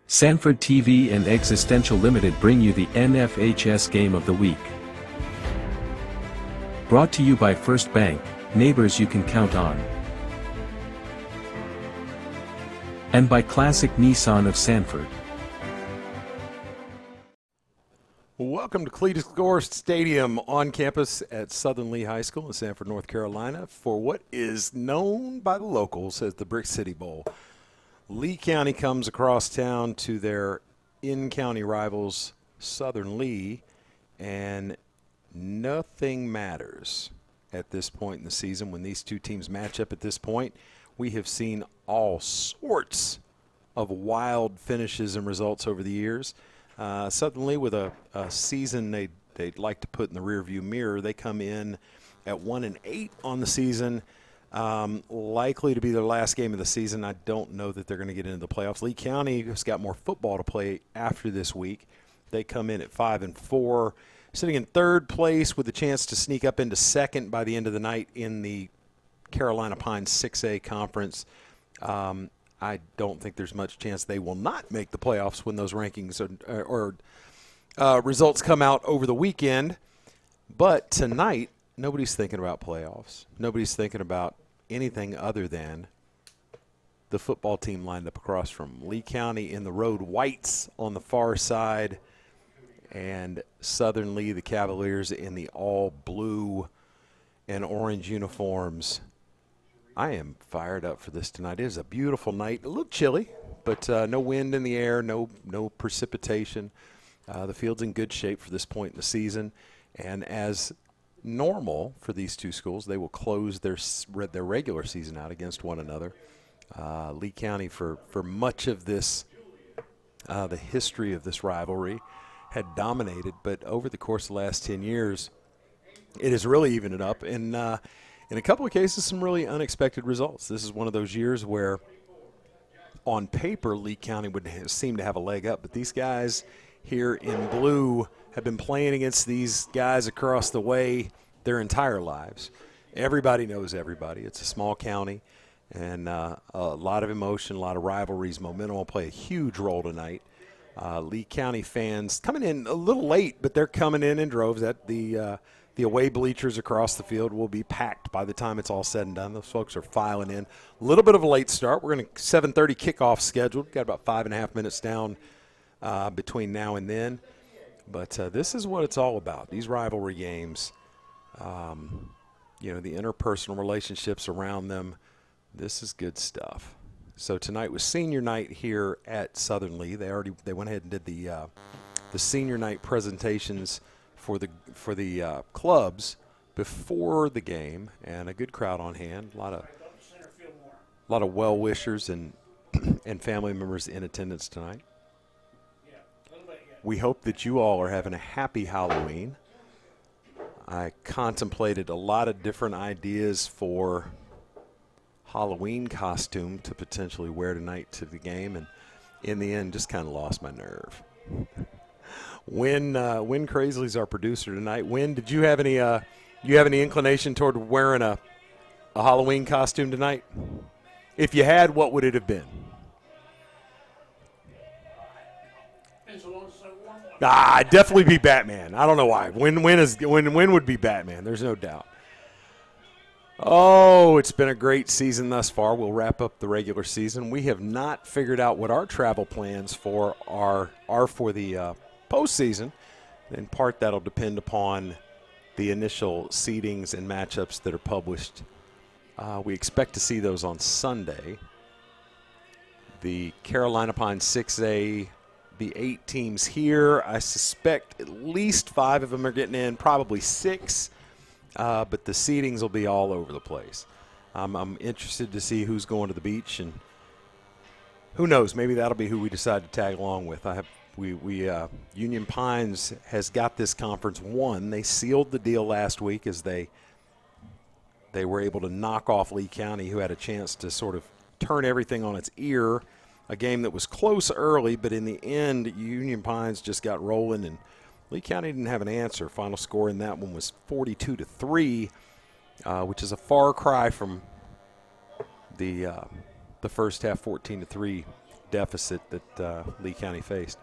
Sanford TV and Existential Limited bring you the NFHS Game of the Week. Brought to you by First Bank, neighbors you can count on. And by Classic Nissan of Sanford. Welcome to Cletus Gore Stadium on campus at Southern Lee High School in Sanford, North Carolina for what is known by the locals as the Brick City Bowl. Lee County comes across town to their in-county rivals, Southern Lee, and nothing matters at this point in the season. When these two teams match up at this point, we have seen all sorts of wild finishes and results over the years. Southern Lee, with a season they'd like to put in the rearview mirror, they come in at 1-8 on the season. Likely to be their last game of the season. I don't know that they're going to get into the playoffs. Lee County has got more football to play after this week. They come in at 5-4, sitting in third place with a chance to sneak up into second by the end of the night in the Carolina Pines 6A conference. I don't think there's much chance they will not make the playoffs when those rankings or results come out over the weekend. But tonight, nobody's thinking about playoffs. Nobody's thinking about anything other than the football team lined up across from Lee County in the road whites on the far side, and Southern Lee, the Cavaliers, in the all blue and orange uniforms. I am fired up for this tonight. It is a beautiful night. A little chilly, but no wind in the air, no precipitation. The field's in good shape for this point in the season, and as normal for these two schools, they will close their regular season out against one another. Lee County, for much of this, the history of this rivalry, had dominated, but over the course of the last 10 years, it has really evened it up. And in a couple of cases, some really unexpected results. This is one of those years where, on paper, Lee County would seem to have a leg up, but these guys here in blue have been playing against these guys across the way their entire lives. Everybody knows everybody. It's a small county, and a lot of emotion, a lot of rivalries. Momentum will play a huge role tonight. Lee County fans coming in a little late, but they're coming in droves. At the away bleachers across the field will be packed by the time it's all said and done. Those folks are filing in. A little bit of a late start. We're going to 7:30 kickoff scheduled. Got about 5.5 minutes down between now and then. But this is what it's all about, these rivalry games, the interpersonal relationships around them. This is good stuff. So tonight was senior night here at Southern Lee. They went ahead and did the senior night presentations for the clubs before the game, and a good crowd on hand. A lot of well-wishers and family members in attendance tonight. We hope that you all are having a happy Halloween. I contemplated a lot of different ideas for Halloween costume to potentially wear tonight to the game, and in the end just kind of lost my nerve. Win Crazley's our producer tonight. Win, did you have any inclination toward wearing a Halloween costume tonight? If you had, what would it have been? I'd definitely be Batman. I don't know why. Win would be Batman. There's no doubt. Oh, it's been a great season thus far. We'll wrap up the regular season. We have not figured out what our travel plans are for the postseason. In part, that'll depend upon the initial seedings and matchups that are published. We expect to see those on Sunday. The Carolina Pines 6A, the 8 teams here, I suspect at least 5 of them are getting in, probably 6, but the seedings will be all over the place. I'm interested to see who's going to the beach, and who knows, maybe that'll be who we decide to tag along with. Union Pines has got this conference won. They sealed the deal last week as they were able to knock off Lee County, who had a chance to sort of turn everything on its ear. A game that was close early, but in the end, Union Pines just got rolling, and Lee County didn't have an answer. Final score in that one was 42-3. which is a far cry from the first half 14-3 deficit that Lee County faced.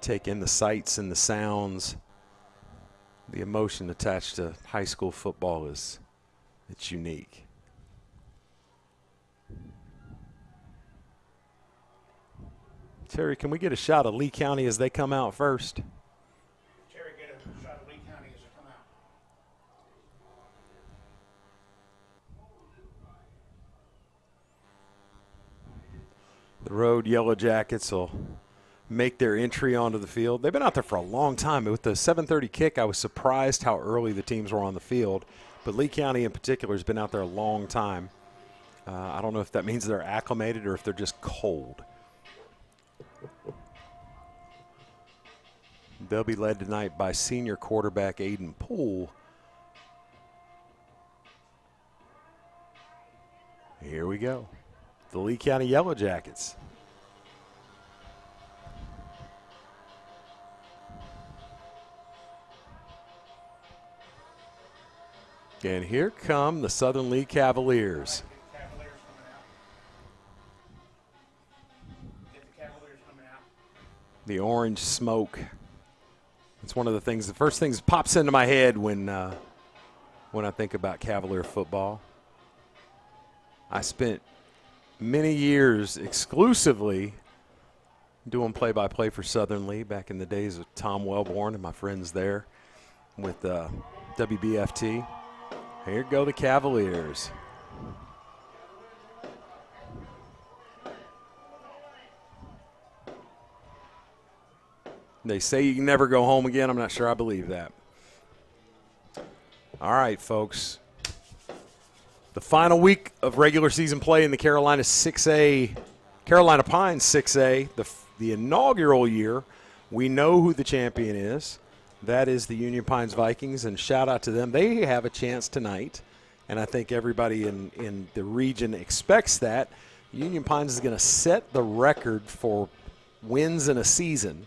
Take in the sights and the sounds. The emotion attached to high school football it's unique. Terry, can we get a shot of Lee County as they come out first? Terry, get a shot of Lee County as they come out. The Road Yellow Jackets will make their entry onto the field. They've been out there for a long time. With the 7:30 kick, I was surprised how early the teams were on the field. But Lee County in particular has been out there a long time. I don't know if that means they're acclimated or if they're just cold. They'll be led tonight by senior quarterback Aiden Poole. Here we go. The Lee County Yellow Jackets. And here come the Southern Lee Cavaliers. The orange smoke. It's one of the things, the first things that pops into my head when I think about Cavalier football. I spent many years exclusively doing play-by-play for Southern Lee back in the days of Tom Wellborn and my friends there with WBFT. Here go the Cavaliers. They say you can never go home again. I'm not sure I believe that. All right, folks. The final week of regular season play in the Carolina 6A, Carolina Pines 6A, the inaugural year. We know who the champion is. That is the Union Pines Vikings, and shout out to them. They have a chance tonight, and I think everybody in the region expects that. Union Pines is going to set the record for wins in a season.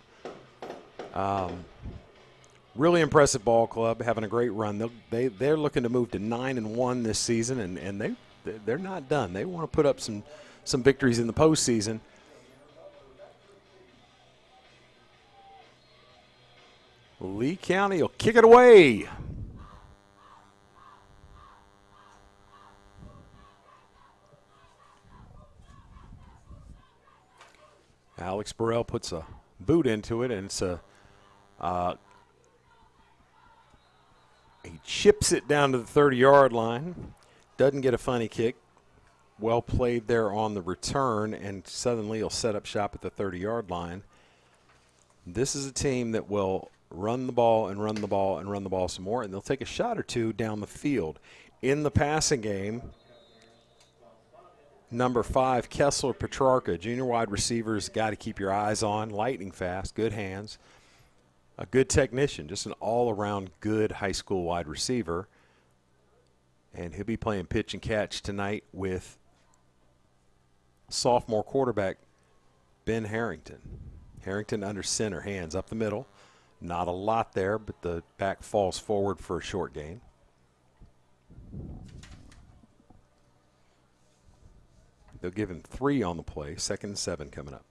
Really impressive ball club, having a great run. They're looking to move to 9-1 this season, and they're not done. They want to put up some victories in the postseason. Lee County will kick it away. Alex Burrell puts a boot into it, and it's he chips it down to the 30-yard line. Doesn't get a funny kick. Well played there on the return, and Southern Lee will set up shop at the 30-yard line. This is a team that will run the ball and run the ball and run the ball some more, and they'll take a shot or two down the field. In the passing game, number 5, Kessler Petrarca, junior wide receiver's got to keep your eyes on. Lightning fast, good hands, a good technician, just an all-around good high school wide receiver. And he'll be playing pitch and catch tonight with sophomore quarterback Ben Harrington. Harrington under center, hands up the middle. Not a lot there, but the back falls forward for a short gain. They'll give him 3 on the play, 2nd and 7 coming up.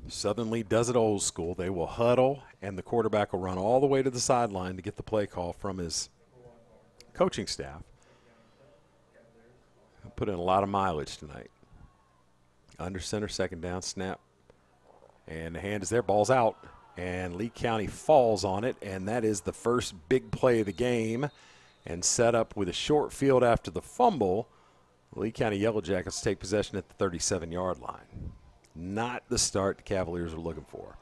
Southern Lee does it old school. They will huddle, and the quarterback will run all the way to the sideline to get the play call from his coaching staff. He'll put in a lot of mileage tonight. Under center, 2nd down, snap. And the hand is there, ball's out. And Lee County falls on it, and that is the first big play of the game. And set up with a short field after the fumble, Lee County Yellow Jackets take possession at the 37-yard line. Not the start the Cavaliers are looking for.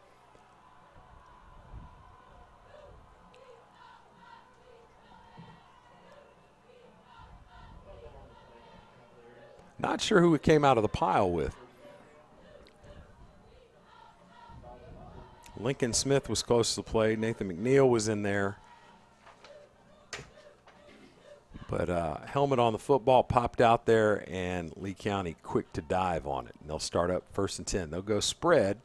Not sure who it came out of the pile with. Lincoln Smith was close to the play. Nathan McNeil was in there. But helmet on the football popped out there, and Lee County quick to dive on it. And they'll start up 1st and 10. They'll go spread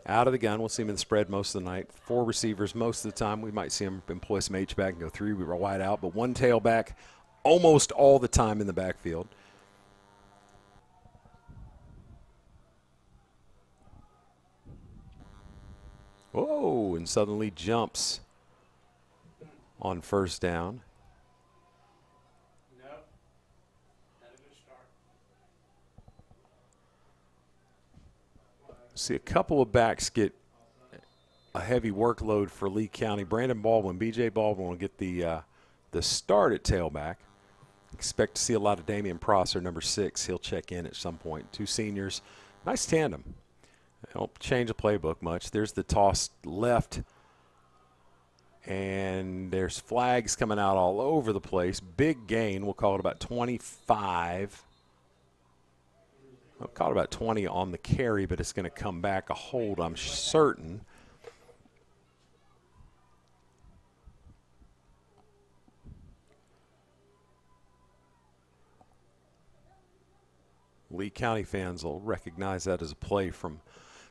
out of the gun. We'll see them in the spread most of the night. 4 receivers most of the time. We might see them employ some H-back and go 3 wide out, but 1 tailback almost all the time in the backfield. Whoa, and suddenly jumps on 1st down. No. Not a good start. See a couple of backs get a heavy workload for Lee County. Brandon Baldwin, B.J. Baldwin will get the start at tailback. Expect to see a lot of Damian Prosser, number 6. He'll check in at some point. 2 seniors. Nice tandem. They don't change the playbook much. There's the toss left, and there's flags coming out all over the place. Big gain. We'll call it about 25. I'll call it about 20 on the carry, but it's going to come back a hold, I'm certain. Lee County fans will recognize that as a play from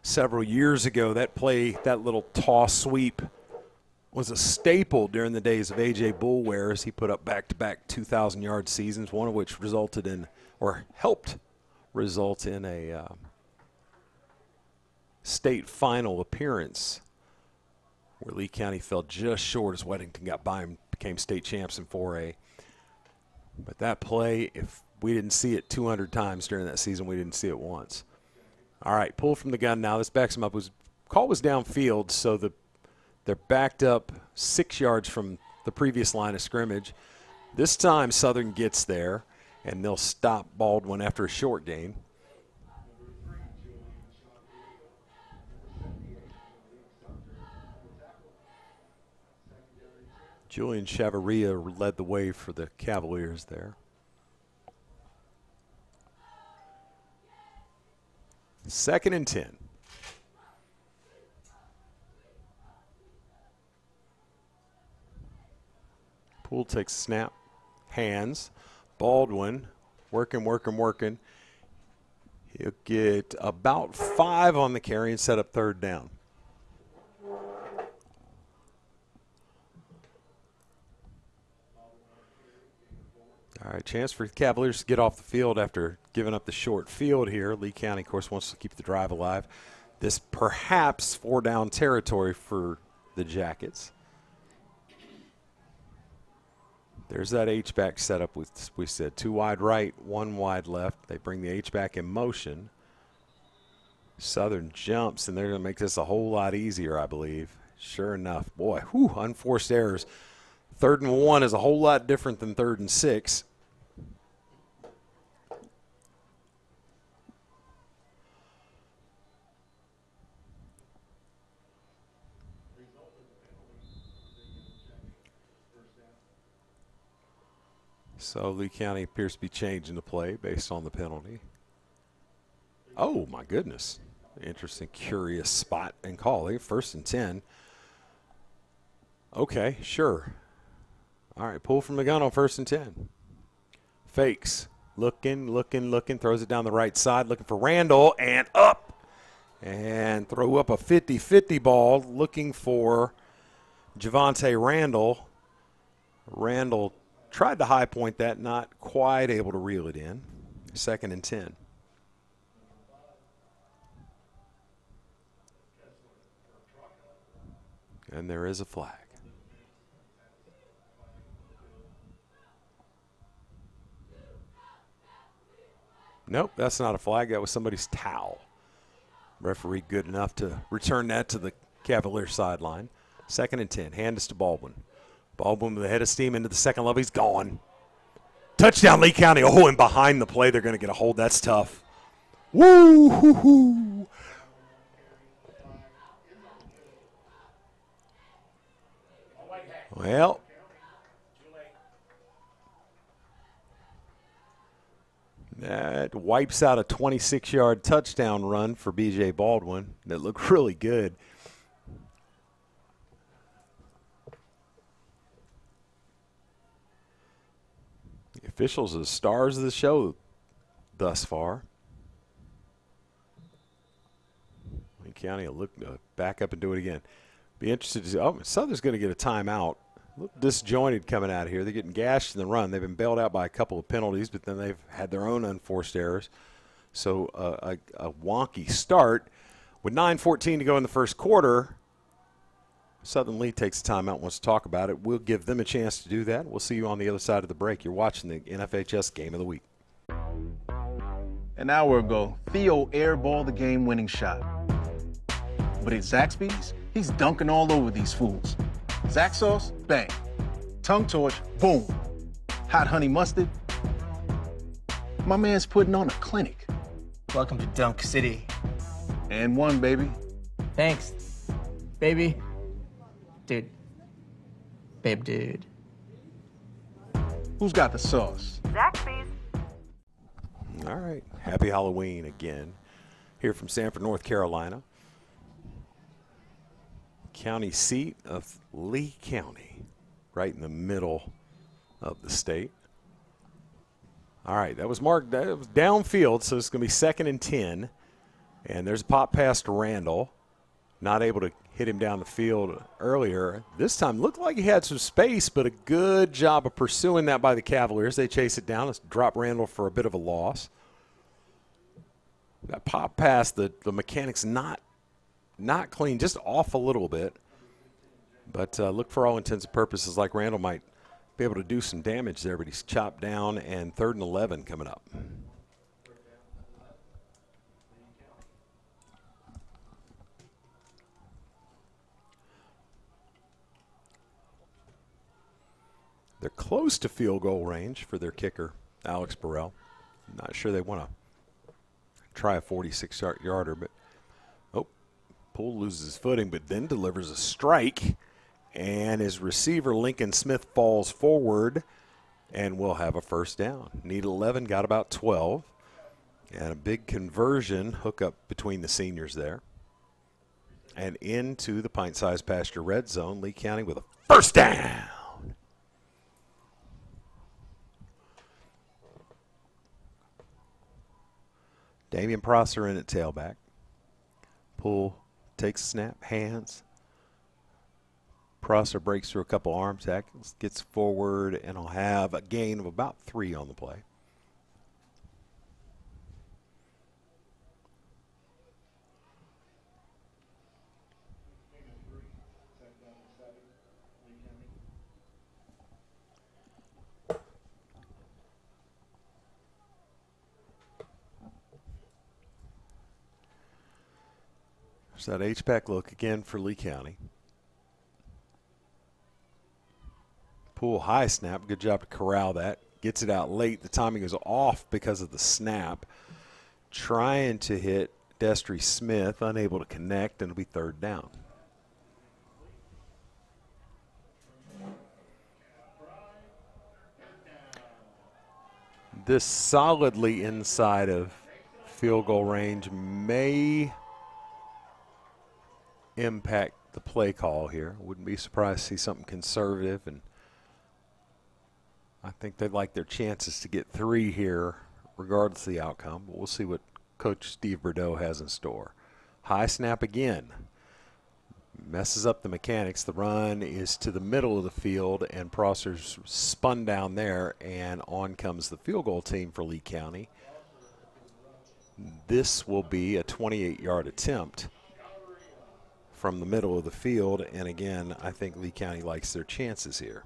several years ago. That play, that little toss sweep, was a staple during the days of A.J. Bullwares. He put up back-to-back 2,000-yard seasons, one of which resulted in, or helped result in, a state final appearance where Lee County fell just short as Weddington got by and became state champs in 4A. But that play, if we didn't see it 200 times during that season, we didn't see it once. All right, pull from the gun now. This backs them up. Call was downfield, so they're backed up 6 yards from the previous line of scrimmage. This time Southern gets there, and they'll stop Baldwin after a short gain. Julian Chavarria led the way for the Cavaliers there. Second and 10. Poole takes a snap. Hands. Baldwin working. He'll get about 5 on the carry and set up 3rd down. All right, chance for the Cavaliers to get off the field after giving up the short field here. Lee County, of course, wants to keep the drive alive. This perhaps 4-down territory for the Jackets. There's that H-back setup we said. 2 wide right, 1 wide left. They bring the H-back in motion. Southern jumps, and they're going to make this a whole lot easier, I believe. Sure enough. Boy, unforced errors. 3rd and 1 is a whole lot different than 3rd and 6. So Lee County appears to be changing the play based on the penalty. Oh, my goodness. Interesting, curious spot and call. 1st and 10. Okay, sure. All right, pull from the gun on 1st and 10. Fakes. Looking. Throws it down the right side. Looking for Randall. And up. And throw up a 50-50 ball. Looking for Javonte Randall. Randall tried to high point that. Not quite able to reel it in. 2nd and 10. And there is a flag. Nope, that's not a flag. That was somebody's towel. Referee good enough to return that to the Cavalier sideline. 2nd and 10. Hand us to Baldwin. Baldwin with a head of steam into the second level. He's gone. Touchdown, Lee County. Oh, and behind the play, they're going to get a hold. That's tough. Woo-hoo-hoo. Well, that wipes out a 26-yard touchdown run for B.J. Baldwin that looked really good. Officials are the stars of the show thus far. Lee County will look back up and do it again. Be interested to see. Oh, Southern's going to get a timeout. A little disjointed coming out here. They're getting gashed in the run. They've been bailed out by a couple of penalties, but then they've had their own unforced errors. So a wonky start. With 9:14 to go in the first quarter, Southern Lee takes a timeout and wants to talk about it. We'll give them a chance to do that. We'll see you on the other side of the break. You're watching the NFHS Game of the Week. An hour ago, Theo airballed the game-winning shot. But at Zaxby's, he's dunking all over these fools. Zax sauce, bang. Tongue torch, boom. Hot honey mustard. My man's putting on a clinic. Welcome to Dunk City. And one, baby. Thanks, baby. Dude. Babe, dude. Who's got the sauce? Zaxby's. All right. Happy Halloween again. Here from Sanford, North Carolina. County seat of Lee County, right in the middle of the state. All right, that was marked. That was downfield, so it's going to be 2nd and 10. And there's a pop pass to Randall. Not able to hit him down the field earlier. This time looked like he had some space, but a good job of pursuing that by the Cavaliers. They chase it down. Let's drop Randall for a bit of a loss. That pop pass, the mechanics not clean, just off a little bit. But look for all intents and purposes like Randall might be able to do some damage there, but he's chopped down, and 3rd and 11 coming up. They're close to field goal range for their kicker, Alex Burrell. Not sure they want to try a 46-yarder, but Poole loses his footing, but then delivers a strike, and his receiver, Lincoln Smith, falls forward, and will have a first down. Need 11, got about 12, and a big conversion hookup between the seniors there. And into the pint-sized pasture red zone, Lee County with a first down. Damian Prosser in at tailback. Poole takes a snap, hands. Prosser breaks through a couple arm tackles, gets forward, and will have a gain of about 3 on the play. There's that H-back look again for Lee County. Poole high snap. Good job to corral that. Gets it out late. The timing is off because of the snap. Trying to hit Destry Smith. Unable to connect, and it'll be 3rd down. This solidly inside of field goal range may impact the play call here. Wouldn't be surprised to see something conservative, and I think they'd like their chances to get 3 here regardless of the outcome, but we'll see what Coach Steve Bordeaux has in store. High snap again. Messes up the mechanics. The run is to the middle of the field, and Prosser's spun down there, and on comes the field goal team for Lee County. This will be a 28-yard attempt from the middle of the field, and again, I think Lee County likes their chances here.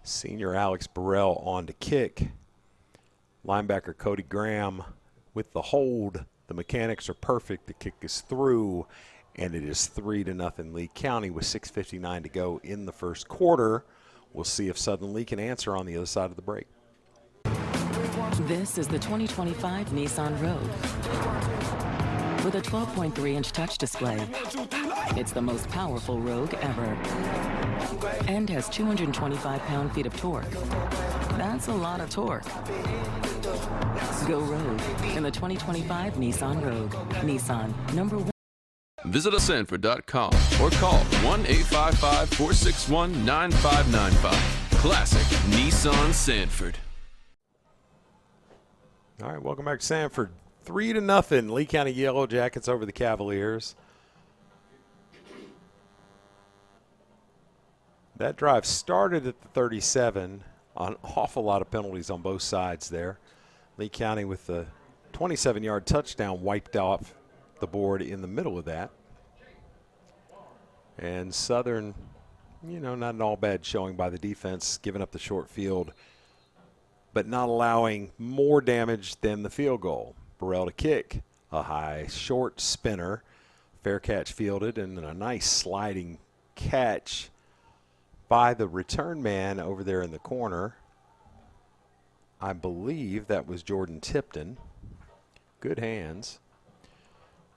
Senior Alex Burrell on to kick. Linebacker Cody Graham with the hold. The mechanics are perfect. The kick is through, and it is 3-0 Lee County with 6:59 to go in the first quarter. We'll see if Southern Lee can answer on the other side of the break. This is the 2025 Nissan Rogue. With a 12.3-inch touch display, it's the most powerful Rogue ever. And has 225 pound-feet of torque. That's a lot of torque. Go Rogue in the 2025 Nissan Rogue. Nissan, #1. Visit us at Sanford.com or call 1-855-461-9595. Classic Nissan Sanford. All right, welcome back to Sanford. 3-0, Lee County Yellow Jackets over the Cavaliers. That drive started at the 37 on an awful lot of penalties on both sides there. Lee County with the 27-yard touchdown wiped off the board in the middle of that. And Southern, not an all bad showing by the defense, giving up the short field, but not allowing more damage than the field goal. Burrell to kick, a high short spinner, fair catch fielded, and a nice sliding catch by the return man over there in the corner. I believe that was Jordan Tipton. Good hands.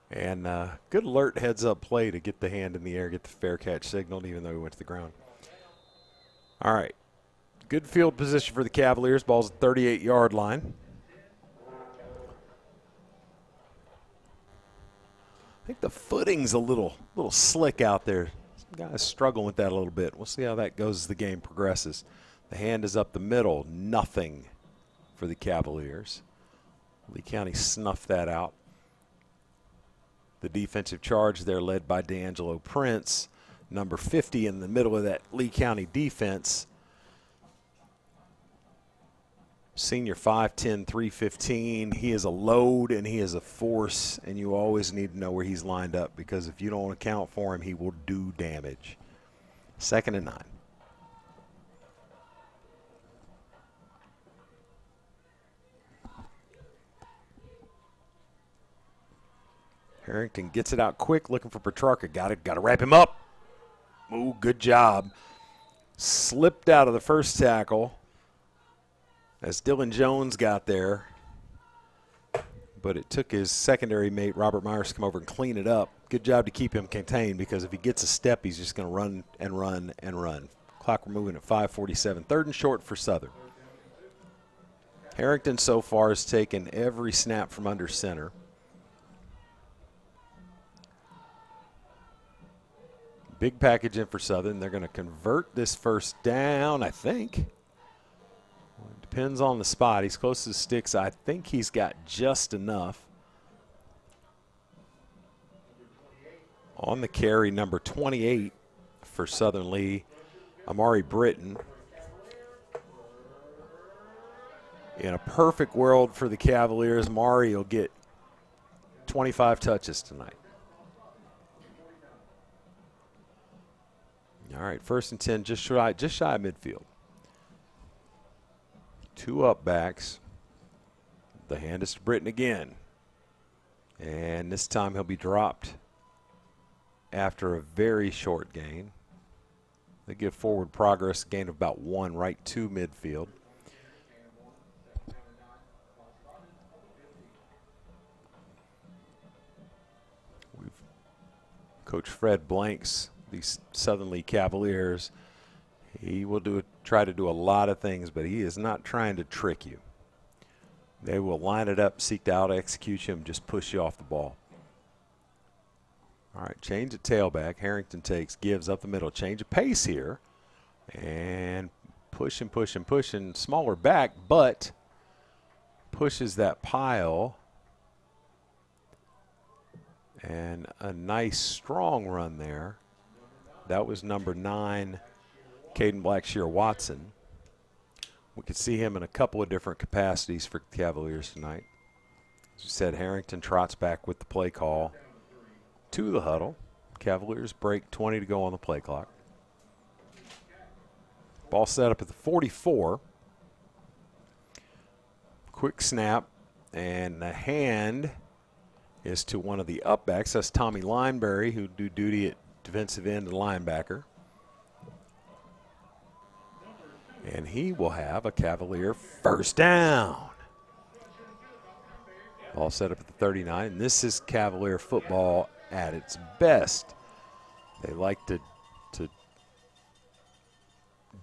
And good alert heads-up play to get the hand in the air, get the fair catch signaled, even though he went to the ground. All right. Good field position for the Cavaliers. Ball's at the 38-yard line. I think the footing's a little slick out there. Some guys struggling with that a little bit. We'll see how that goes as the game progresses. The hand is up the middle. Nothing for the Cavaliers. Lee County snuffed that out. The defensive charge there led by D'Angelo Prince, number 50 in the middle of that Lee County defense. Senior 5'10", 315. He is a load and he is a force, and you always need to know where he's lined up because if you don't account for him, he will do damage. 2nd and 9. Harrington gets it out quick, looking for Petrarca. Got to wrap him up. Ooh, good job. Slipped out of the first tackle as Dylan Jones got there. But it took his secondary mate, Robert Myers, to come over and clean it up. Good job to keep him contained because if he gets a step, he's just going to run and run and run. Clock we're moving at 5:47. 3rd and short for Southern. Harrington so far has taken every snap from under center. Big package in for Southern. They're going to convert this first down, I think. Well, it depends on the spot. He's close to the sticks. I think he's got just enough. On the carry, number 28 for Southern Lee, Amari Britton. In a perfect world for the Cavaliers, Amari will get 25 touches tonight. All right, 1st and 10, just shy of midfield. 2 up backs. The hand is to Britton again. And this time he'll be dropped after a very short gain. They get forward progress, gain of about 1 right to midfield. Coach Fred Blanks, these Southern Lee Cavaliers, he will try to do a lot of things, but he is not trying to trick you. They will line it up, seek to out-execute you, and just push you off the ball. All right, change of tailback. Harrington takes, gives up the middle. Change of pace here. And pushing. Smaller back, but pushes that pile. And a nice strong run there. That was number 9, Caden Blackshear Watson. We could see him in a couple of different capacities for the Cavaliers tonight. As we said, Harrington trots back with the play call to the huddle. Cavaliers break, 20 to go on the play clock. Ball set up at the 44. Quick snap, and the hand is to one of the upbacks. That's Tommy Lineberry, who do duty at defensive end and linebacker. And he will have a Cavalier first down. Ball set up at the 39. And this is Cavalier football at its best. They like to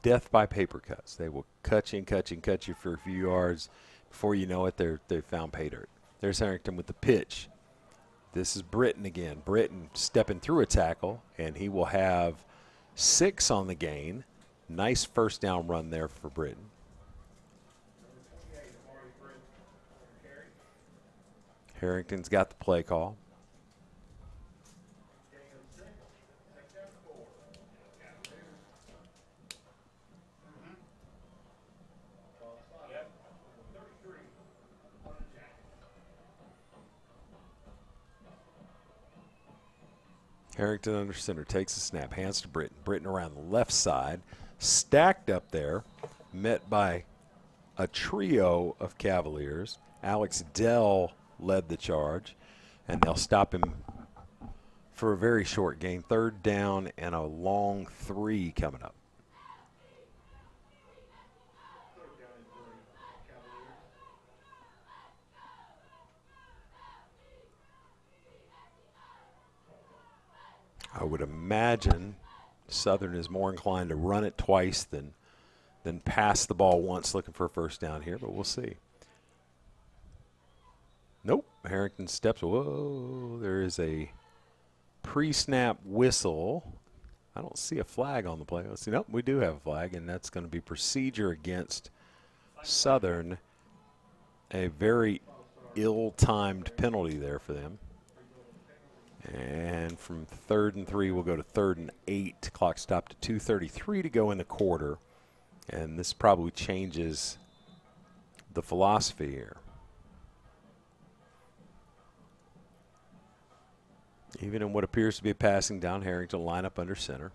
death by paper cuts. They will cut you for a few yards. Before you know it, they found pay dirt. There's Harrington with the pitch. This is Britton again. Britton stepping through a tackle, and he will have 6 on the gain. Nice first down run there for Britton. Harrington's got the play call. Harrington under center, takes a snap, hands to Britton. Britton around the left side, stacked up there, met by a trio of Cavaliers. Alex Dell led the charge, and they'll stop him for a very short gain. 3rd down and a long 3 coming up. I would imagine Southern is more inclined to run it twice than pass the ball once, looking for a first down here, but we'll see. Nope. Harrington steps. Whoa, there is a pre-snap whistle. I don't see a flag on the play. Let's see. Nope, we do have a flag, and that's going to be procedure against Southern. A very ill-timed penalty there for them. And from 3rd and 3, we'll go to 3rd and 8. Clock stopped at 2:33 to go in the quarter. And this probably changes the philosophy here. Even in what appears to be a passing down, Harrington line up under center.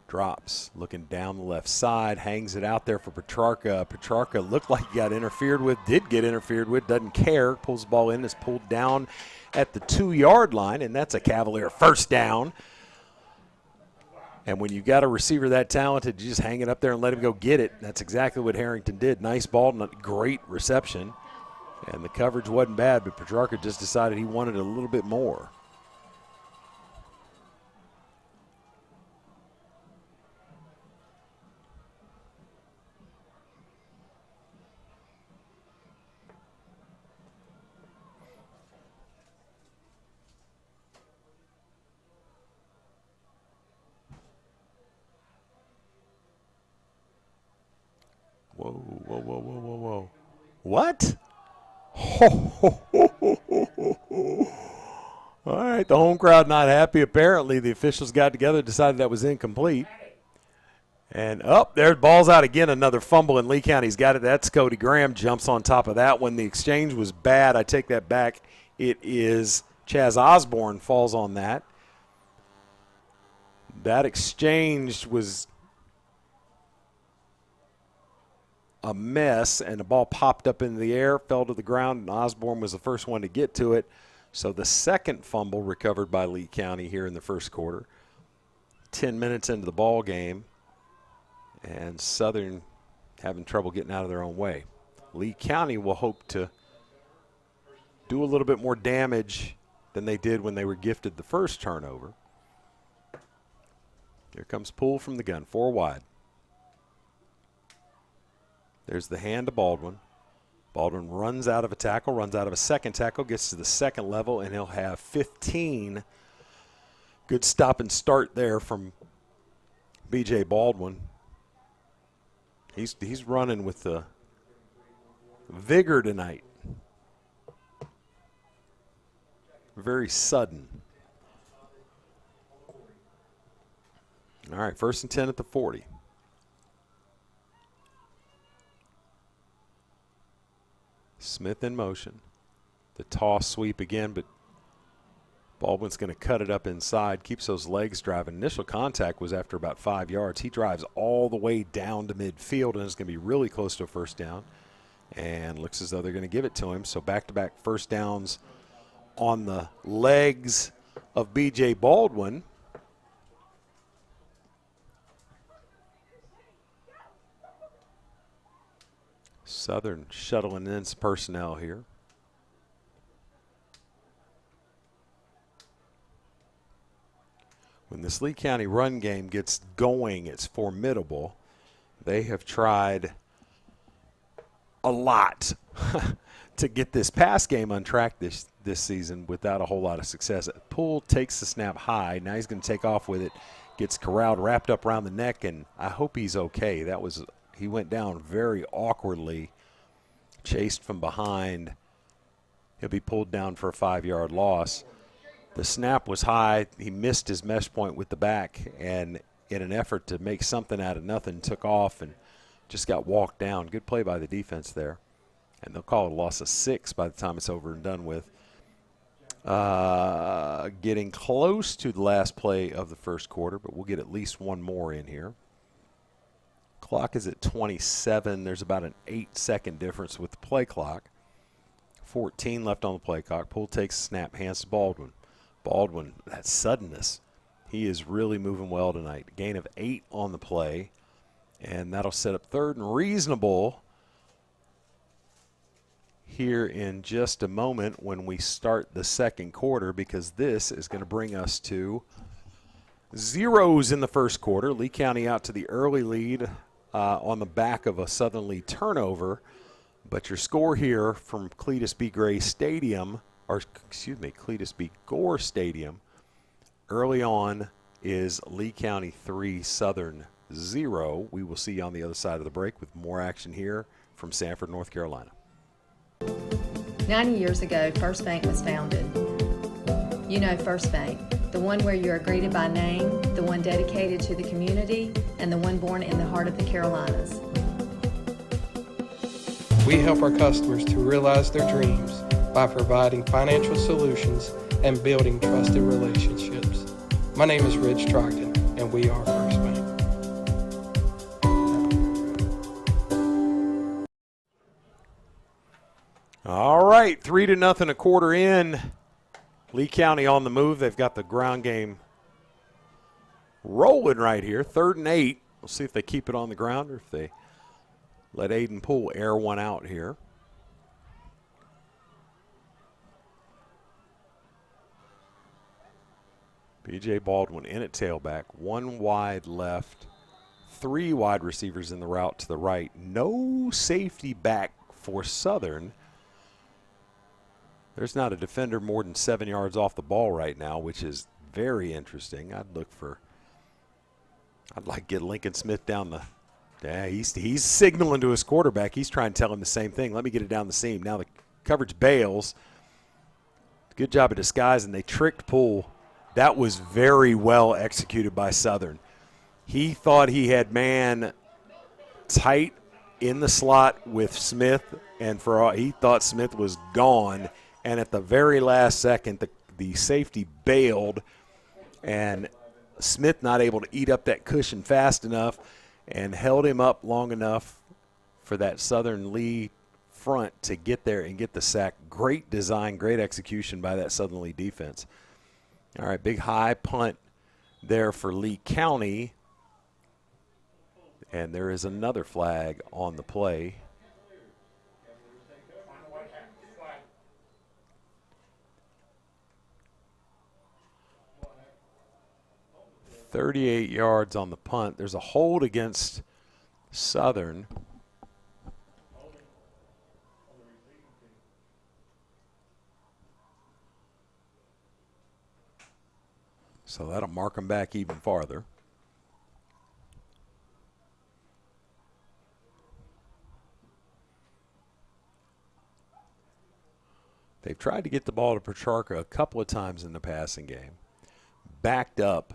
Drops, looking down the left side, hangs it out there for Petrarca. Petrarca looked like he got interfered with, did get interfered with, doesn't care, pulls the ball in, is pulled down at the 2-yard line, and that's a Cavalier first down. And when you got a receiver that talented, you just hang it up there and let him go get it. That's exactly what Harrington did. Nice ball, not great reception. And the coverage wasn't bad, but Petrarca just decided he wanted a little bit more. Whoa, whoa, whoa, whoa, whoa, whoa. What? All right, the home crowd not happy. Apparently, the officials got together, decided that was incomplete. And there's ball's out again, another fumble, and Lee County's got it. That's Cody Graham, jumps on top of that one. The exchange was bad. I take that back. It is Chaz Osborne falls on that. That exchange was a mess, and the ball popped up into the air, fell to the ground, and Osborne was the first one to get to it. So the second fumble recovered by Lee County here in the first quarter. 10 minutes into the ball game, and Southern having trouble getting out of their own way. Lee County will hope to do a little bit more damage than they did when they were gifted the first turnover. Here comes Poole from the gun, 4 wide. There's the hand to Baldwin. Baldwin runs out of a tackle, runs out of a second tackle, gets to the second level, and he'll have 15. Good stop and start there from B.J. Baldwin. He's running with the vigor tonight. Very sudden. All right, 1st and 10 at the 40. Smith in motion. The toss sweep again, but Baldwin's going to cut it up inside, keeps those legs driving. Initial contact was after about 5 yards. He drives all the way down to midfield and is going to be really close to a first down. And looks as though they're going to give it to him. So back-to-back first downs on the legs of B.J. Baldwin. Southern shuttling in some personnel here. When this Lee County run game gets going, it's formidable. They have tried a lot to get this pass game on track this season without a whole lot of success. Poole takes the snap high. Now he's going to take off with it. Gets corralled, wrapped up around the neck, and I hope he's okay. He went down very awkwardly, chased from behind. He'll be pulled down for a 5-yard loss. The snap was high. He missed his mesh point with the back, and in an effort to make something out of nothing, took off and just got walked down. Good play by the defense there. And they'll call it a loss of 6 by the time it's over and done with. Getting close to the last play of the first quarter, but we'll get at least one more in here. Clock is at 27. There's about an 8-second difference with the play clock. 14 left on the play clock. Poole takes a snap, hands to Baldwin. Baldwin, that suddenness. He is really moving well tonight. Gain of 8 on the play, and that'll set up 3rd and reasonable here in just a moment when we start the second quarter, because this is going to bring us to zeros in the first quarter. Lee County out to the early lead on the back of a Southern Lee turnover. But your score here from Cletus B. Gray Stadium, or excuse me, Cletus B. Gore Stadium, early on is Lee County 3, Southern 0. We will see you on the other side of the break with more action here from Sanford, North Carolina. 90 years ago, First Bank was founded. You know First Bank, the one where you are greeted by name, the one dedicated to the community, and the one born in the heart of the Carolinas. We help our customers to realize their dreams by providing financial solutions and building trusted relationships. My name is Rich Trogdon, and we are First Bank. All right, 3-0 a quarter in. Lee County on the move. They've got the ground game rolling right here. 3rd and 8. We'll see if they keep it on the ground or if they let Aiden Poole air one out here. B.J. Baldwin in at tailback. 1 wide left. 3 wide receivers in the route to the right. No safety back for Southern. There's not a defender more than 7 yards off the ball right now, which is very interesting. I'd like to get Lincoln Smith down the. Yeah, he's signaling to his quarterback. He's trying to tell him the same thing. Let me get it down the seam. Now the coverage bails. Good job of disguising. They tricked Poole. That was very well executed by Southern. He thought he had man tight in the slot with Smith, and he thought Smith was gone. And at the very last second, the safety bailed, and Smith not able to eat up that cushion fast enough and held him up long enough for that Southern Lee front to get there and get the sack. Great design, great execution by that Southern Lee defense. All right, big high punt there for Lee County. And there is another flag on the play. 38 yards on the punt. There's a hold against Southern. So that'll mark them back even farther. They've tried to get the ball to Petrarca a couple of times in the passing game. Backed up.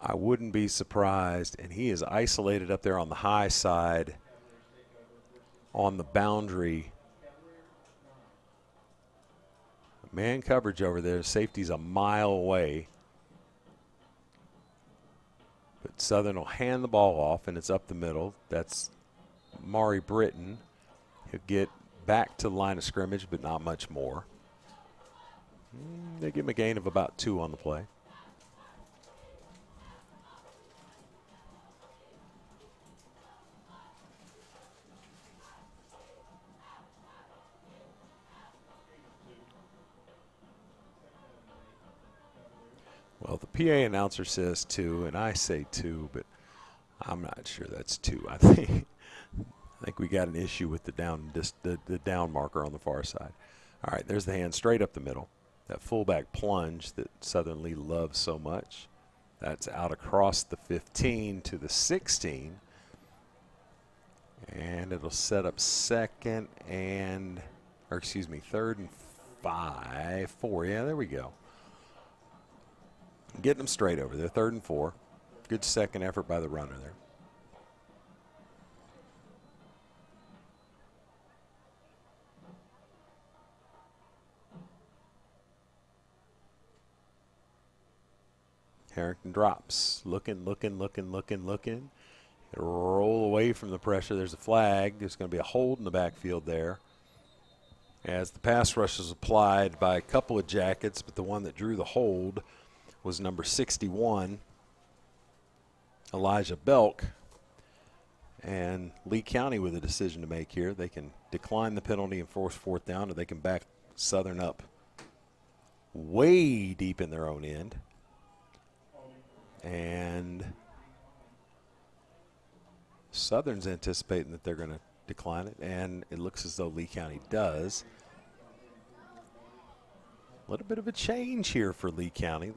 I wouldn't be surprised, and he is isolated up there on the high side on the boundary. Man coverage over there. Safety's a mile away. But Southern will hand the ball off, and it's up the middle. That's Maury Britton. He'll get back to the line of scrimmage, but not much more. They give him a gain of about 2 on the play. Well, the PA announcer says 2, and I say 2, but I'm not sure that's 2. I I think we got an issue with the down marker on the far side. All right, there's the hand straight up the middle. That fullback plunge that Southern Lee loves so much. That's out across the 15 to the 16. And it'll set up third and 4. Yeah, there we go. Getting them straight over there, 3rd and 4. Good second effort by the runner there. Harrington drops, looking. It'll roll away from the pressure. There's a flag. There's going to be a hold in the backfield there. As the pass rush is applied by a couple of Jackets, but the one that drew the hold was number 61, Elijah Belk. And Lee County with a decision to make here. They can decline the penalty and force 4th down, or they can back Southern up way deep in their own end. And Southern's anticipating that they're going to decline it, and it looks as though Lee County does. A little bit of a change here for Lee County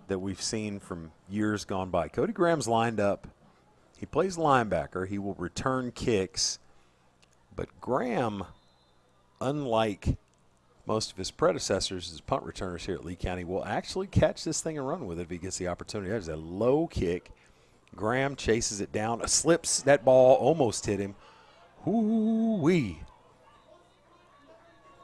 that we've seen from years gone by. Cody Graham's lined up. He plays linebacker. He will return kicks. But Graham, unlike most of his predecessors as punt returners here at Lee County, will actually catch this thing and run with it if he gets the opportunity. There's a low kick. Graham chases it down, slips. That ball almost hit him. Hoo-wee.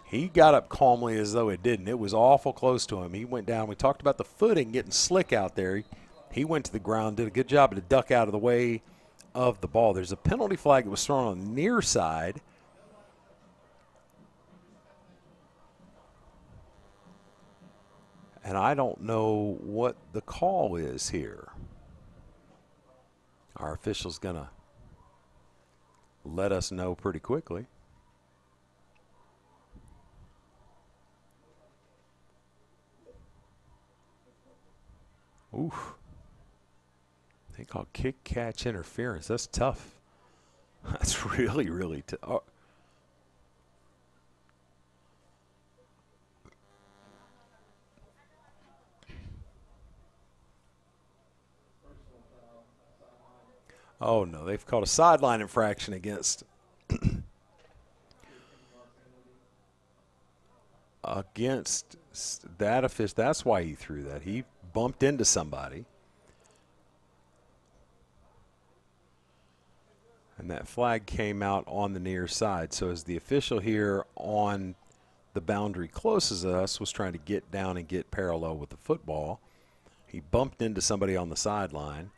He got up calmly as though it didn't. It was awful close to him. He went down. We talked about the footing getting slick out there. He went to the ground, did a good job to duck out of the way of the ball. There's a penalty flag that was thrown on the near side. And I don't know what the call is here. Our official's going to let us know pretty quickly. Oof. They call kick catch interference. That's tough. That's really, really tough. Oh, no, they've called a sideline infraction against that official. That's why he threw that. He bumped into somebody. And that flag came out on the near side. So as the official here on the boundary closest to us was trying to get down and get parallel with the football, he bumped into somebody on the sideline.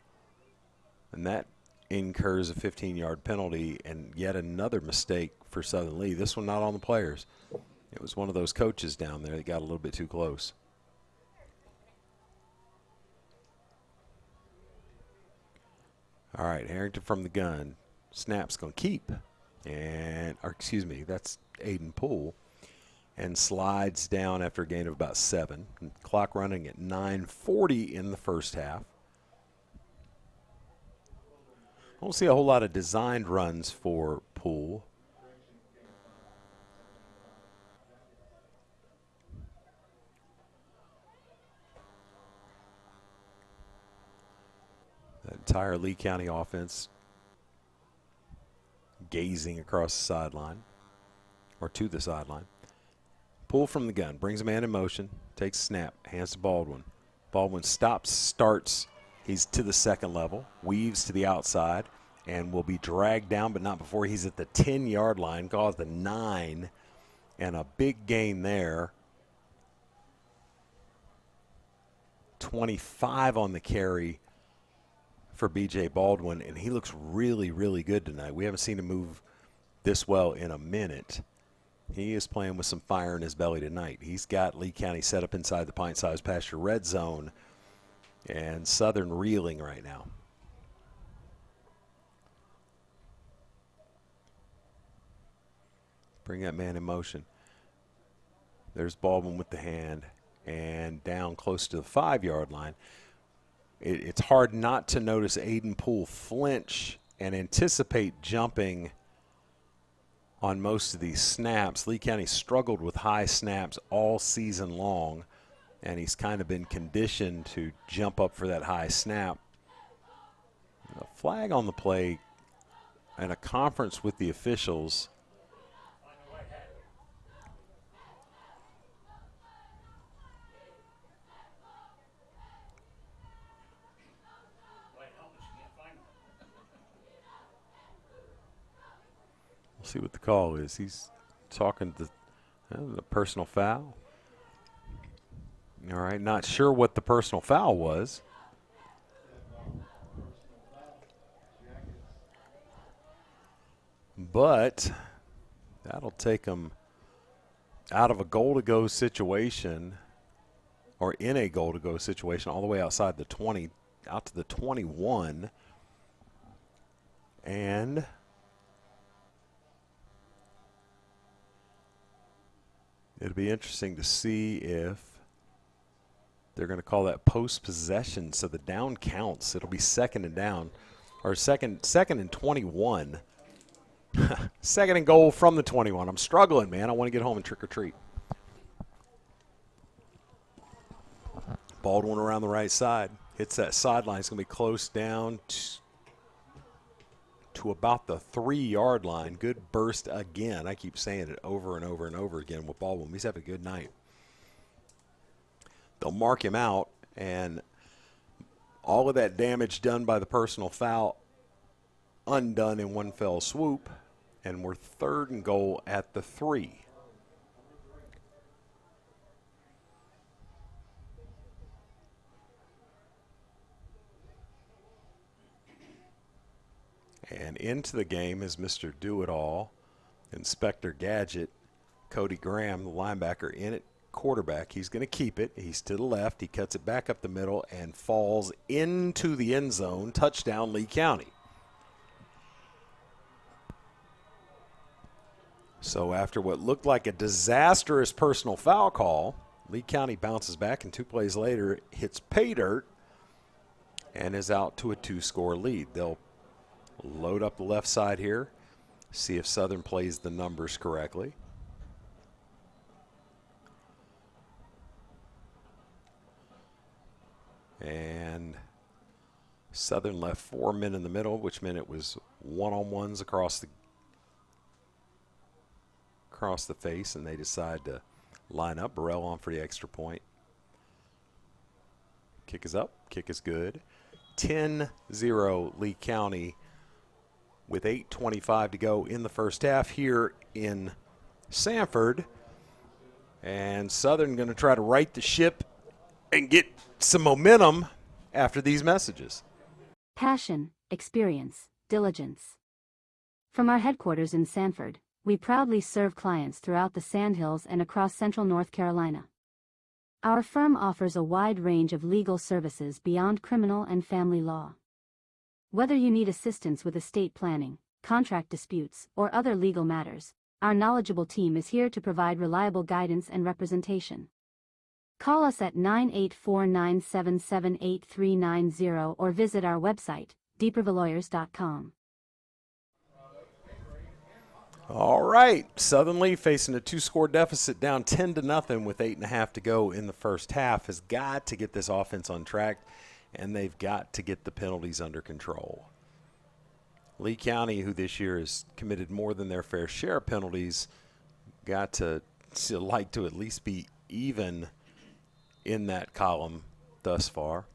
And that incurs a 15-yard penalty and yet another mistake for Southern Lee. This one not on the players. It was one of those coaches down there that got a little bit too close. All right, Harrington from the gun. Snap's going to keep. That's Aiden Poole. And slides down after a gain of about 7. And clock running at 9:40 in the first half. I don't see a whole lot of designed runs for Poole. That entire Lee County offense gazing across the sideline or to the sideline. Poole from the gun, brings a man in motion, takes a snap, hands to Baldwin. Baldwin stops, starts. He's to the second level, weaves to the outside, and will be dragged down, but not before he's at the 10-yard line, calls the 9, and a big gain there. 25 on the carry for B.J. Baldwin, and he looks really, really good tonight. We haven't seen him move this well in a minute. He is playing with some fire in his belly tonight. He's got Lee County set up inside the Pint-Sized Pasture red zone, and Southern reeling right now. Bring that man in motion. There's Baldwin with the hand, and down close to the 5-yard line. It's hard not to notice Aiden Poole flinch and anticipate jumping on most of these snaps. Lee County struggled with high snaps all season long, and he's kind of been conditioned to jump up for that high snap. A flag on the play and a conference with the officials. We'll see what the call is. He's talking to the personal foul. All right, not sure what the personal foul was. But that'll take them out of a goal-to-go situation, or in a goal-to-go situation, all the way outside the 20, out to the 21. And it'll be interesting to see if they're going to call that post-possession, so the down counts. It'll be second and down, or second and 21. Second and goal from the 21. I'm struggling, man. I want to get home and trick or treat. Baldwin around the right side. Hits that sideline. It's going to be close down to about the 3-yard line. Good burst again. I keep saying it over and over and over again with Baldwin. He's having a good night. They'll mark him out, and all of that damage done by the personal foul undone in one fell swoop, and we're third and goal at the 3. And into the game is Mr. Do-It-All, Inspector Gadget, Cody Graham, the linebacker, in it. Quarterback, he's going to keep it. He's to the left. He cuts it back up the middle and falls into the end zone. Touchdown, Lee County. So after what looked like a disastrous personal foul call, Lee County bounces back, and 2 plays later hits pay dirt and is out to a 2-score lead. They'll load up the left side here, see if Southern plays the numbers correctly. And Southern left 4 men in the middle, which meant it was one-on-ones across the face, and they decide to line up. Burrell on for the extra point. Kick is up. Kick is good. 10-0 Lee County with 8:25 to go in the first half here in Sanford. And Southern going to try to right the ship and get some momentum after these messages. Passion, experience, diligence. From our headquarters in Sanford, we proudly serve clients throughout the Sandhills and across central North Carolina. Our firm offers a wide range of legal services beyond criminal and family law. Whether you need assistance with estate planning, contract disputes, or other legal matters, our knowledgeable team is here to provide reliable guidance and representation. Call us at 984-977-8390 or visit our website, deepervillawyers.com. All right, Southern Lee facing a 2-score deficit, down 10-0 with 8.5 to go in the first half, has got to get this offense on track, and they've got to get the penalties under control. Lee County, who this year has committed more than their fair share of penalties, got to like to at least be even in that column thus far.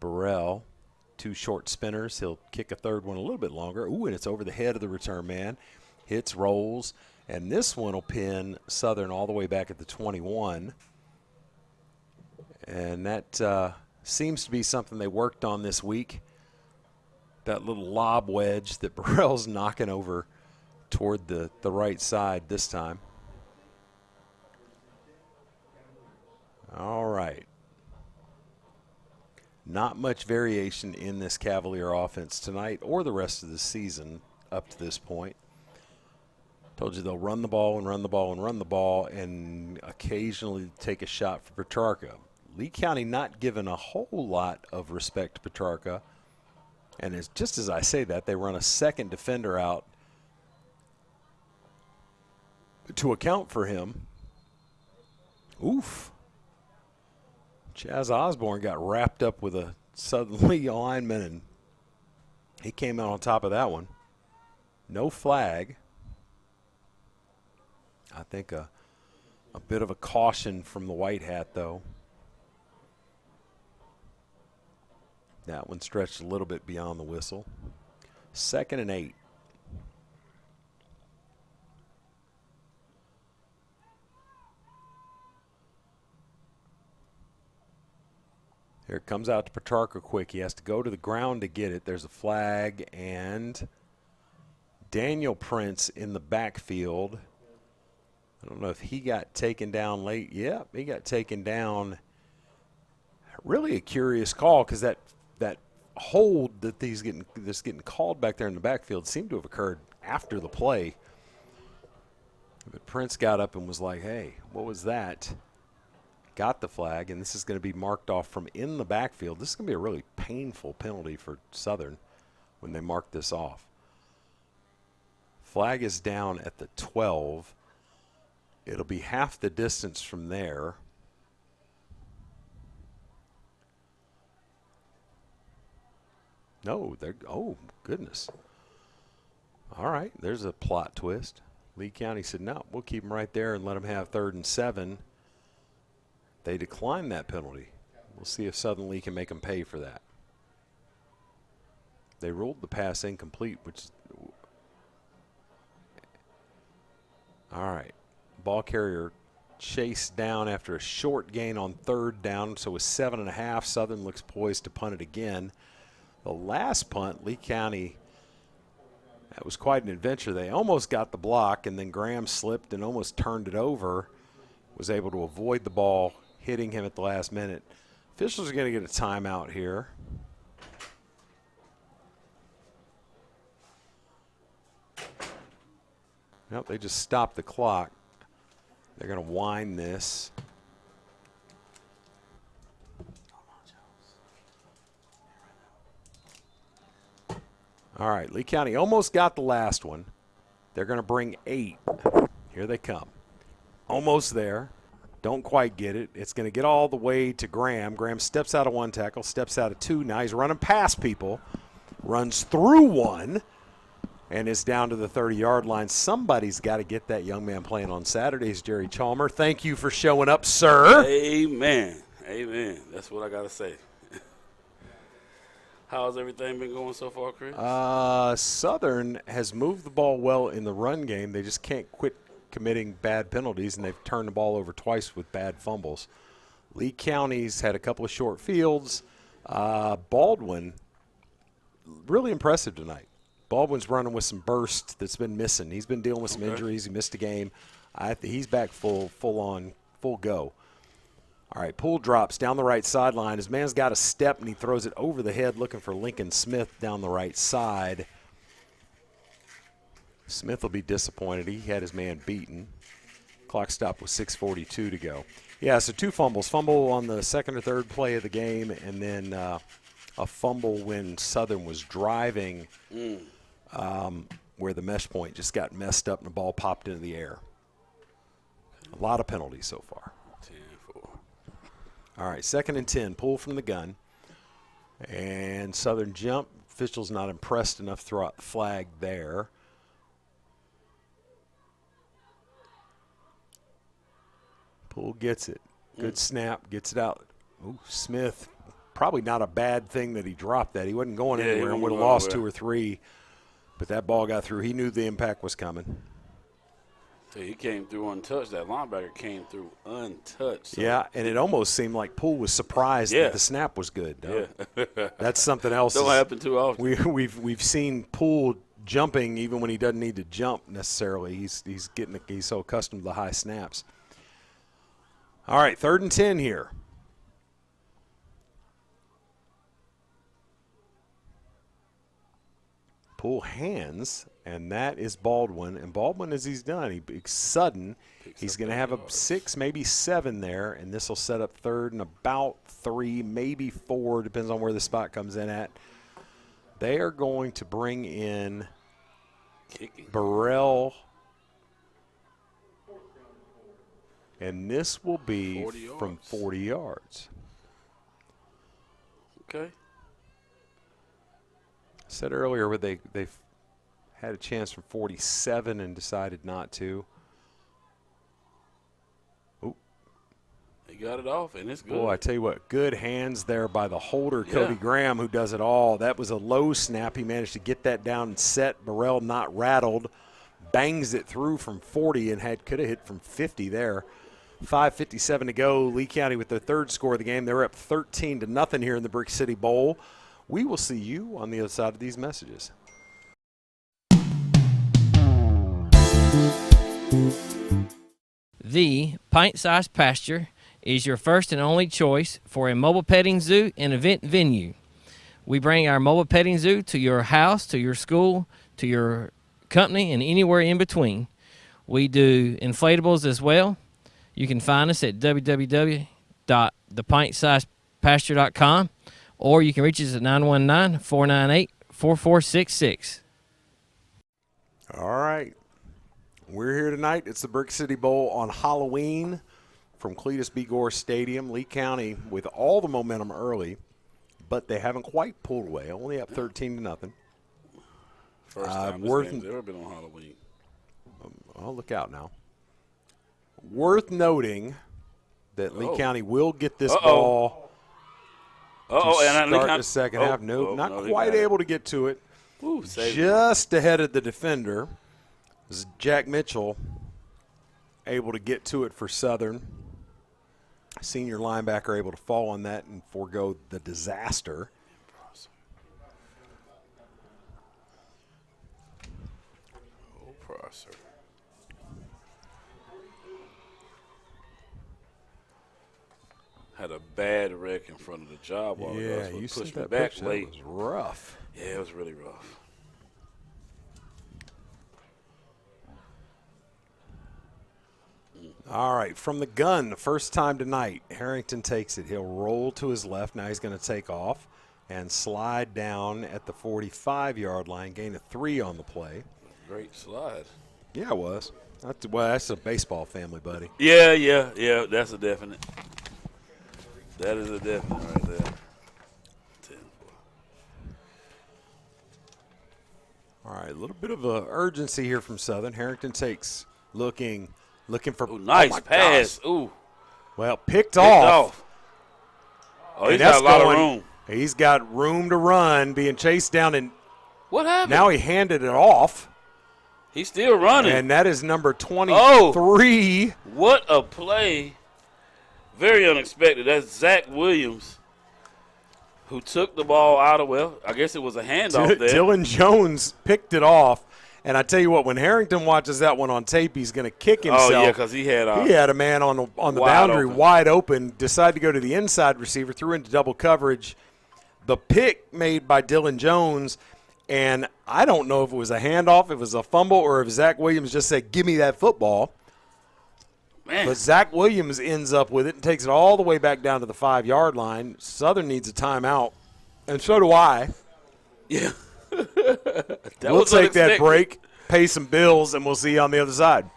Burrell, 2 short spinners. He'll kick a third one a little bit longer. Ooh, and it's over the head of the return man. Hits, rolls, and this one will pin Southern all the way back at the 21. And that seems to be something they worked on this week. That little lob wedge that Burrell's knocking over toward the right side this time. All right. Not much variation in this Cavalier offense tonight or the rest of the season up to this point. Told you they'll run the ball and run the ball and run the ball and occasionally take a shot for Petrarca. Lee County not given a whole lot of respect to Petrarca And just as I say that, they run a second defender out to account for him. Oof. Chaz Osborne got wrapped up with a Southern Lee lineman, and he came out on top of that one. No flag. I think a bit of a caution from the white hat, though. That one stretched a little bit beyond the whistle. 2nd and 8. Here it comes out to Petrarca quick. He has to go to the ground to get it. There's a flag, and Daniel Prince in the backfield. I don't know if he got taken down late. Yeah, he got taken down. Really a curious call, because that hold that's getting called back there in the backfield seemed to have occurred after the play. But Prince got up and was like, hey, what was that? Got the flag, and this is going to be marked off from in the backfield. This is going to be a really painful penalty for Southern when they mark this off. Flag is down at the 12. It'll be half the distance from there. No, oh, goodness. All right, there's a plot twist. Lee County said, no, we'll keep them right there and let them have 3rd and 7. They declined that penalty. We'll see if Southern Lee can make them pay for that. They ruled the pass incomplete, which is all right. Ball carrier chased down after a short gain on 3rd down, so with 7.5, Southern looks poised to punt it again. The last punt, Lee County, that was quite an adventure. They almost got the block, and then Graham slipped and almost turned it over, was able to avoid the ball hitting him at the last minute. Officials are going to get a timeout here. Nope, they just stopped the clock. They're going to wind this. All right, Lee County almost got the last one. They're going to bring 8. Here they come. Almost there. Don't quite get it. It's going to get all the way to Graham. Graham steps out of 1 tackle, steps out of 2. Now he's running past people, runs through 1, and is down to the 30-yard line. Somebody's got to get that young man playing on Saturdays, Jerry Chalmer. Thank you for showing up, sir. Amen. Amen. That's what I got to say. How's everything been going so far, Chris? Southern has moved the ball well in the run game. They just can't quit committing bad penalties, and they've turned the ball over twice with bad fumbles. Lee County's had a couple of short fields. Baldwin, really impressive tonight. Baldwin's running with some burst that's been missing. He's been dealing with some injuries. He missed a game. He's back full go. All right, Poole drops down the right sideline. His man's got a step, and he throws it over the head looking for Lincoln Smith down the right side. Smith will be disappointed. He had his man beaten. Clock stopped with 6:42 to go. Yeah, so 2 fumbles. Fumble on the 2nd or 3rd play of the game, and then a fumble when Southern was driving where the mesh point just got messed up and the ball popped into the air. A lot of penalties so far. 10-4. All right, 2nd and 10. Pull from the gun. And Southern jump. Officials not impressed enough to throw out the flag there. Poole gets it. Good snap. Gets it out. Ooh, Smith. Probably not a bad thing that he dropped that. He wasn't going anywhere and would have lost 2 or 3. But that ball got through. He knew the impact was coming. So he came through untouched. That linebacker came through untouched. So. Yeah, and it almost seemed like Poole was surprised that the snap was good. Yeah. That's something else. Don't happen too often. We've seen Poole jumping even when he doesn't need to jump necessarily. He's so accustomed to the high snaps. All right, 3rd and 10 here. Poole hands, and that is Baldwin. And Baldwin, as he's done, he's sudden. He's going to have a 6, maybe 7 there, and this will set up 3rd and about 3, maybe 4, depends on where the spot comes in at. They are going to bring in Burrell, and this will be 40 from 40 yards. Okay. I said earlier where they've had a chance from 47 and decided not to. He got it off, and it's good. Boy, I tell you what, good hands there by the holder, Cody Graham, who does it all. That was a low snap. He managed to get that down and set. Burrell not rattled. Bangs it through from 40 and could have hit from 50 there. 5:57 to go. Lee County with their third score of the game. They're up 13-0 here in the Brick City Bowl. We will see you on the other side of these messages. The Pint-Sized Pasture is your first and only choice for a mobile petting zoo and event venue. We bring our mobile petting zoo to your house, to your school, to your company, and anywhere in between. We do inflatables as well. You can find us at www.thepintsizedpasture.com, or you can reach us at 919-498-4466. All right. We're here tonight. It's the Brick City Bowl on Halloween from Cletus B. Gore Stadium. Lee County with all the momentum early, but they haven't quite pulled away. Only up 13-0. First time this game's ever been on Halloween. Well, look out now. Worth noting that Lee County will get this ball to start the second half. Not quite able to get to it. Ooh, just ahead of the defender. Jack Mitchell able to get to it for Southern. Senior linebacker able to fall on that and forego the disaster. Prosser. Had a bad wreck in front of the job while ago. Yeah, you pushed see me that back picture? late. That was rough. Yeah, it was really rough. All right, from the gun, the first time tonight, Harrington takes it. He'll roll to his left. Now he's going to take off and slide down at the 45-yard line, gain a 3 on the play. Great slide. Yeah, it was. That's a baseball family, buddy. Yeah. That's a definite. That is a definite right there. 10. All right, a little bit of urgency here from Southern. Harrington takes looking for nice pass. Gosh. Ooh. Well, picked off. Oh, he's got a lot of room. He's got room to run, being chased down, and what happened? Now he handed it off. He's still running. And that is number 23. Oh, what a play. Very unexpected. That's Zach Williams, who took the ball out of, I guess it was a handoff there. Dylan Jones picked it off. And I tell you what, when Harrington watches that one on tape, he's going to kick himself. Oh, yeah, because he had a man on the boundary wide open, decided to go to the inside receiver, threw into double coverage. The pick made by Dylan Jones, and I don't know if it was a handoff, if it was a fumble, or if Zach Williams just said, give me that football. Man. But Zach Williams ends up with it and takes it all the way back down to the 5-yard line. Southern needs a timeout, and so do I. Yeah. We'll take that break, pay some bills, and we'll see you on the other side.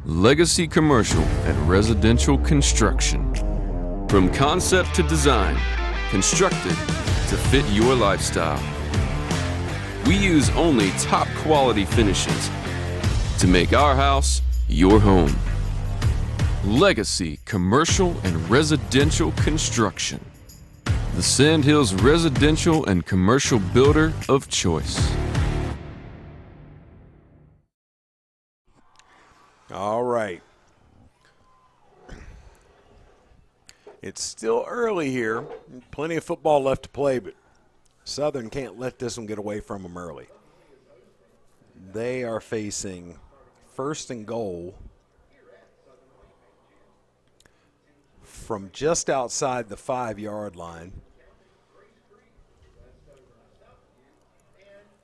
Legacy Commercial and Residential Construction. From concept to design, constructed to fit your lifestyle. We use only top quality finishes to make our house your home. Legacy Commercial and Residential Construction. The Sandhills residential and commercial builder of choice. All right. It's still early here. Plenty of football left to play, but Southern can't let this one get away from them early. They are facing 1st and goal from just outside the 5-yard line.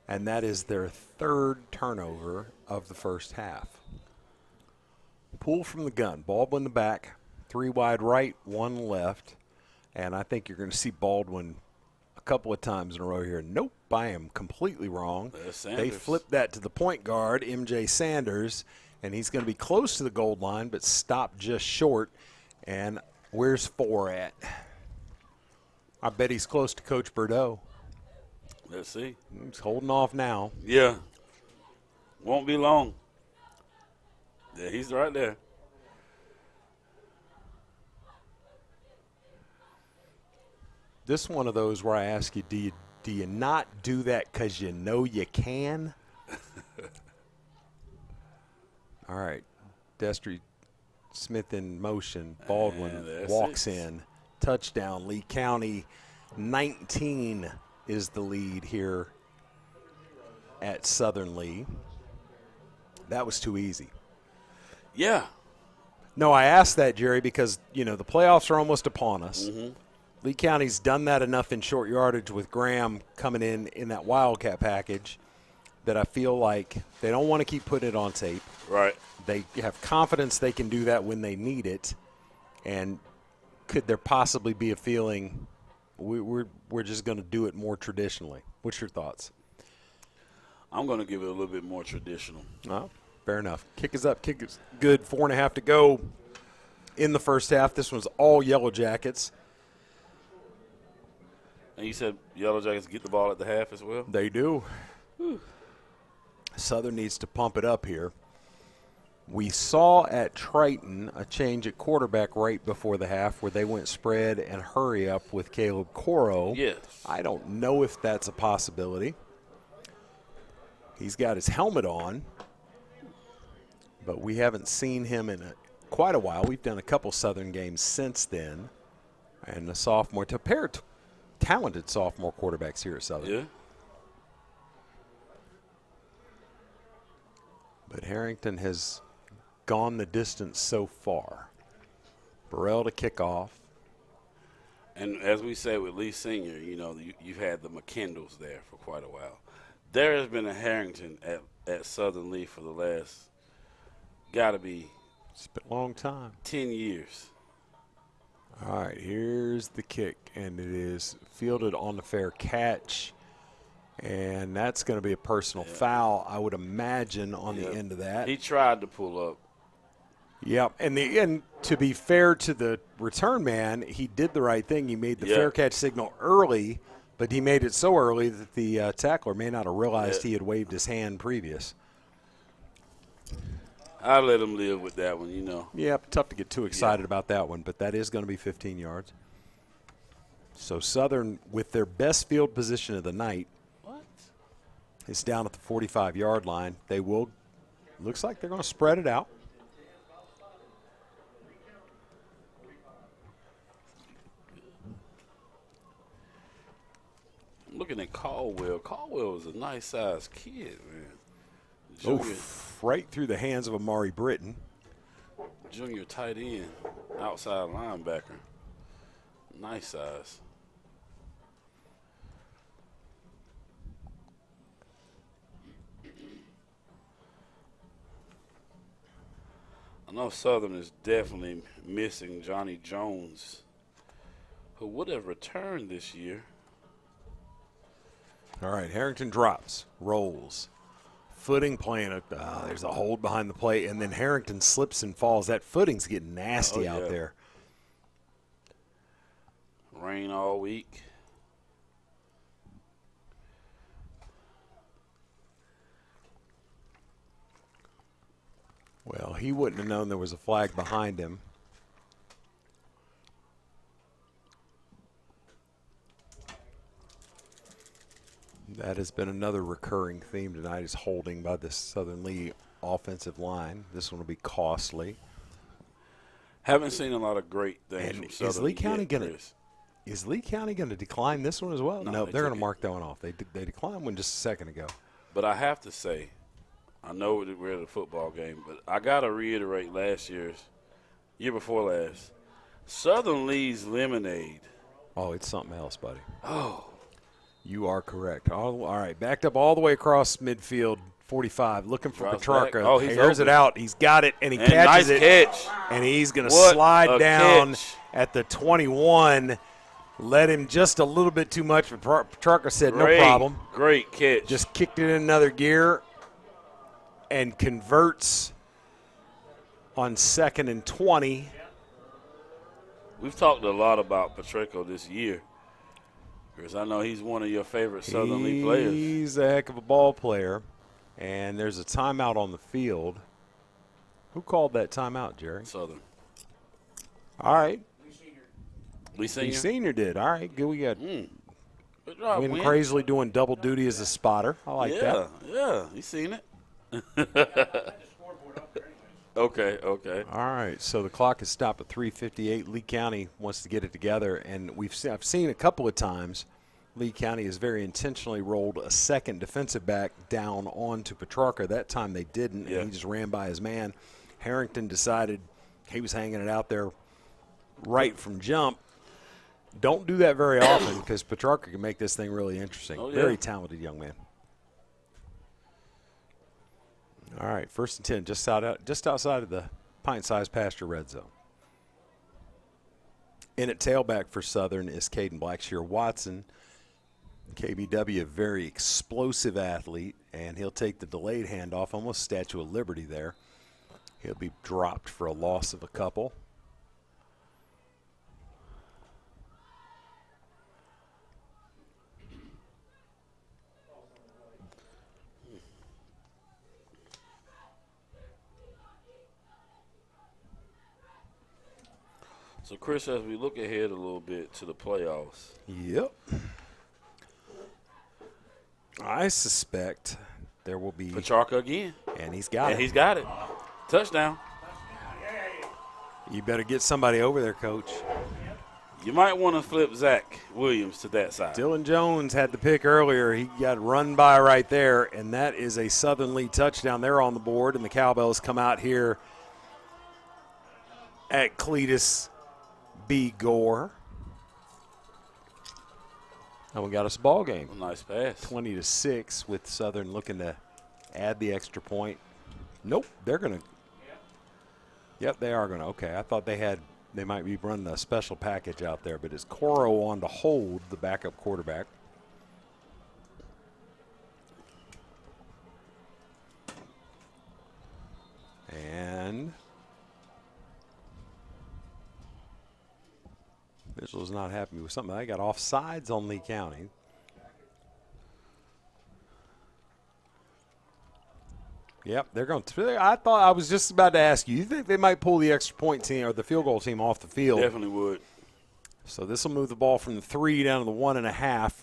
And that is their 3rd turnover of the first half. Pull from the gun. Baldwin the back. 3 wide right, 1 left. And I think you're going to see Baldwin a couple of times in a row here. Nope, I am completely wrong. There's They Sanders. flipped that to the point guard, MJ Sanders, and he's going to be close to the goal line but stopped just short. And where's 4 at? I bet he's close to Coach Bordeaux. Let's see. He's holding off now. Yeah. Won't be long. Yeah, he's right there. This one of those where I ask you, do you not do that because you know you can? All right. Destry Smith in motion. Baldwin And walks that's it. in. Touchdown. Lee County 19 is the lead here at Southern Lee. That was too easy. Yeah. No, I asked that, Jerry, because, the playoffs are almost upon us. Mm-hmm. Lee County's done that enough in short yardage with Graham coming in that Wildcat package that I feel like they don't want to keep putting it on tape. Right. They have confidence they can do that when they need it. And could there possibly be a feeling we're just going to do it more traditionally? What's your thoughts? I'm going to give it a little bit more traditional. Oh, fair enough. Kick is up. Kick is good. 4.5 to go in the first half. This one's all Yellow Jackets. And you said Yellow Jackets get the ball at the half as well? They do. Southern needs to pump it up here. We saw at Triton a change at quarterback right before the half where they went spread and hurry up with Caleb Coro. Yes. I don't know if that's a possibility. He's got his helmet on, but we haven't seen him in quite a while. We've done a couple Southern games since then. And the sophomore, to pair talented sophomore quarterbacks here at Southern. Yeah. But Harrington has gone the distance so far. Burrell to kick off. And as we said with Lee Sr., you've had the McKendalls there for quite a while. There has been a Harrington at Southern Lee for the last, got to be, it's been a long time. 10 years. All right, here's the kick, and it is fielded on the fair catch. And that's going to be a personal foul, I would imagine, on the end of that. He tried to pull up. Yep, and to be fair to the return man, he did the right thing. He made the fair catch signal early, but he made it so early that the tackler may not have realized he had waved his hand previous. I let him live with that one, Yep, tough to get too excited about that one, but that is going to be 15 yards. So Southern, with their best field position of the night, is down at the 45-yard line. They will, looks like they're going to spread it out. I'm looking at Caldwell. Caldwell is a nice-sized kid, man. Right through the hands of Amari Britton. Junior tight end, outside linebacker. Nice size. I know Southern is definitely missing Johnny Jones, who would have returned this year. All right, Harrington drops, rolls. Footing playing it. There's a hold behind the plate, and then Harrington slips and falls. That footing's getting nasty out there. Rain all week. Well, he wouldn't have known there was a flag behind him. That has been another recurring theme tonight, is holding by the Southern Lee offensive line. This one will be costly. Haven't seen a lot of great things from Southern. Is Lee County going to decline this one as well? No, they're going to it. mark that one off. They declined one just a second ago. But I have to say, I know that we're at a football game, but I got to reiterate year before last, Southern Lee's lemonade. Oh, it's something else, buddy. Oh. You are correct. All right, backed up all the way across midfield, 45, looking for Petrarca. Oh, he's airs open. it out. He's got it, and he catches it. Nice catch. And he's going to What slide a down catch. at the 21. Led him just a little bit too much, but Petrarca said no problem. Great catch. Just kicked it in another gear and converts on 2nd and 20. We've talked a lot about Pacheco this year, because I know he's one of your favorite Southern League players. He's a heck of a ball player, and there's a timeout on the field. Who called that timeout, Jerry? Southern. All right. Lee Senior? Lee Senior did. All right, good. We got Good job, Win Win. Crazley doing double duty as a spotter. I like that. Yeah, you seen it. Okay. All right, so the clock is stopped at 3:58. Lee County wants to get it together, and I've seen a couple of times Lee County has very intentionally rolled a second defensive back down onto Petrarca. That time they didn't, and he just ran by his man. Harrington decided he was hanging it out there right from jump. Don't do that very often because Petrarca can make this thing really interesting. Oh, yeah. Very talented young man. All right, 1st and 10, just outside of the pint-sized pasture red zone. In at tailback for Southern is Caden Blackshear Watson. KBW, a very explosive athlete, and he'll take the delayed handoff, almost Statue of Liberty there. He'll be dropped for a loss of a couple. So, Chris, as we look ahead a little bit to the playoffs. Yep. I suspect there will be Petrarca again. And he's got it. He's got it. Touchdown. You better get somebody over there, Coach. You might want to flip Zach Williams to that side. Dylan Jones had the pick earlier. He got run by right there, and that is a Southern Lee touchdown. They're on the board, and the Cowbells come out here at Cletus B. Gore. And we got us a ball game. Nice pass. 20-6 with Southern looking to add the extra point. Nope, they're going to. Yep, they are going to. Okay, I thought they might be running a special package out there, but it's Coro on to hold the backup quarterback. And Mitchell's not happy with something. I got offsides on Lee County. Yep, they're going to. I thought I was just about to ask you. You think they might pull the extra point team or the field goal team off the field? Definitely would. So this will move the ball from the 3 down to the 1.5.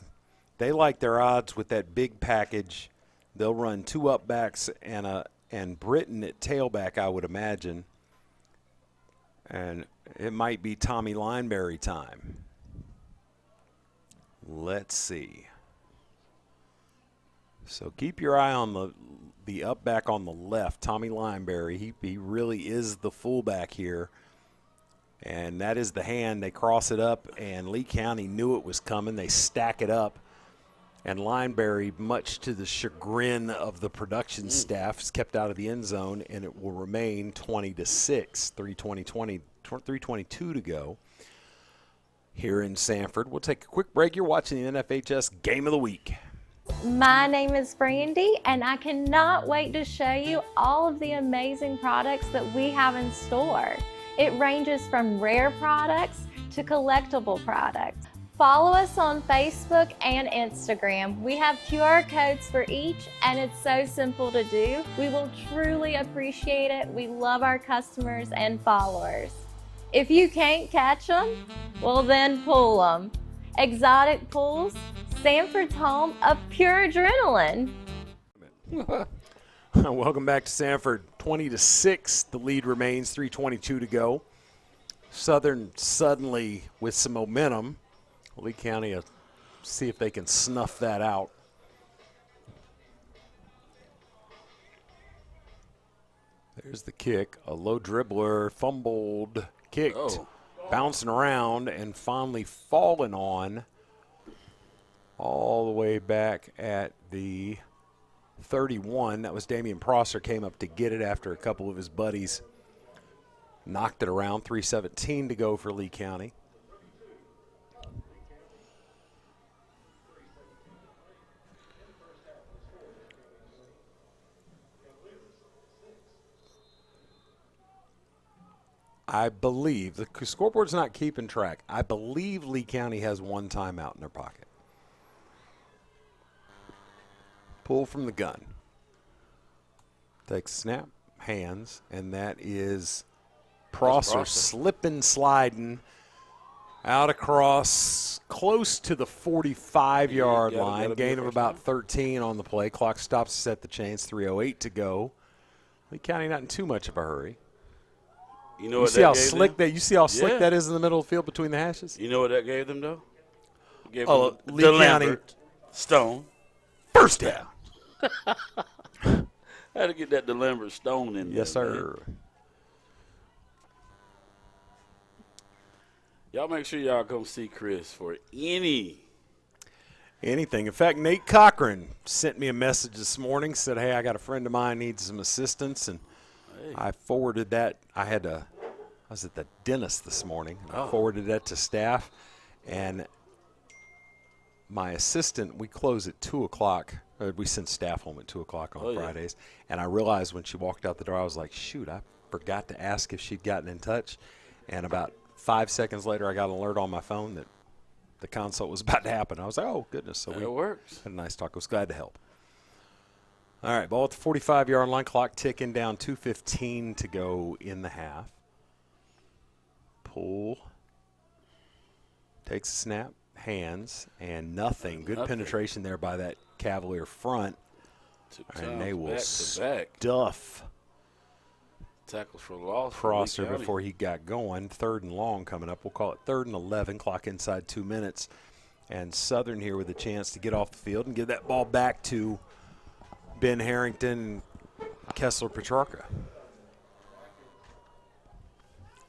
They like their odds with that big package. They'll run 2 up backs and Britton at tailback, I would imagine. And it might be Tommy Lineberry time. Let's see. So keep your eye on the up back on the left, Tommy Lineberry. He really is the fullback here. And that is the hand. They cross it up, and Lee County knew it was coming. They stack it up. And Lineberry, much to the chagrin of the production staff, is kept out of the end zone, and it will remain 20-6, 3:22 to go here in Sanford. We'll take a quick break. You're watching the NFHS Game of the Week. My name is Brandy, and I cannot wait to show you all of the amazing products that we have in store. It ranges from rare products to collectible products. Follow us on Facebook and Instagram. We have QR codes for each, and it's so simple to do. We will truly appreciate it. We love our customers and followers. If you can't catch them, well then pull them. Exotic Pools, Sanford's home of pure adrenaline. Welcome back to Sanford. 20-6, the lead remains, 3:22 to go. Southern suddenly with some momentum. Lee County will see if they can snuff that out. There's the kick. A low dribbler, fumbled, kicked, bouncing around, and finally fallen on all the way back at the 31. That was Damian Prosser, came up to get it after a couple of his buddies knocked it around. 3:17 to go for Lee County. I believe the scoreboard's not keeping track. I believe Lee County has one timeout in their pocket. Pull from the gun. Takes a snap, hands, and that is Prosser slipping, sliding out across close to the 45-yard line. Gain of about 13 on the play. Clock stops to set the chains. 3:08 to go. Lee County not in too much of a hurry. You see how slick that? You see how slick that is in the middle of the field between the hashes? You know what that gave them though? It gave them Lee County Stone first down. Had to get that DeLambert Stone in there. Yes, sir. Man. Y'all make sure y'all come see Chris for anything. In fact, Nate Cochran sent me a message this morning, said, hey, I got a friend of mine needs some assistance, and I forwarded that. I was at the dentist this morning. I forwarded that to staff, and my assistant, we close at 2 o'clock. We send staff home at 2 o'clock on Fridays. And I realized when she walked out the door, I was like, shoot, I forgot to ask if she'd gotten in touch. And about 5 seconds later, I got an alert on my phone that the consult was about to happen. I was like, oh, goodness. So it works. Had a nice talk. I was glad to help. All right, ball at the 45-yard line. Clock ticking down, 2:15 to go in the half. Pull. Takes a snap. Hands. And nothing. Good penetration there by that Cavalier front. And they will stuff tackles for loss. Prosser before he got going. 3rd and long coming up. We'll call it 3rd and 11. Clock inside 2 minutes. And Southern here with a chance to get off the field and give that ball back to Ben Harrington, Kessler Petrarca.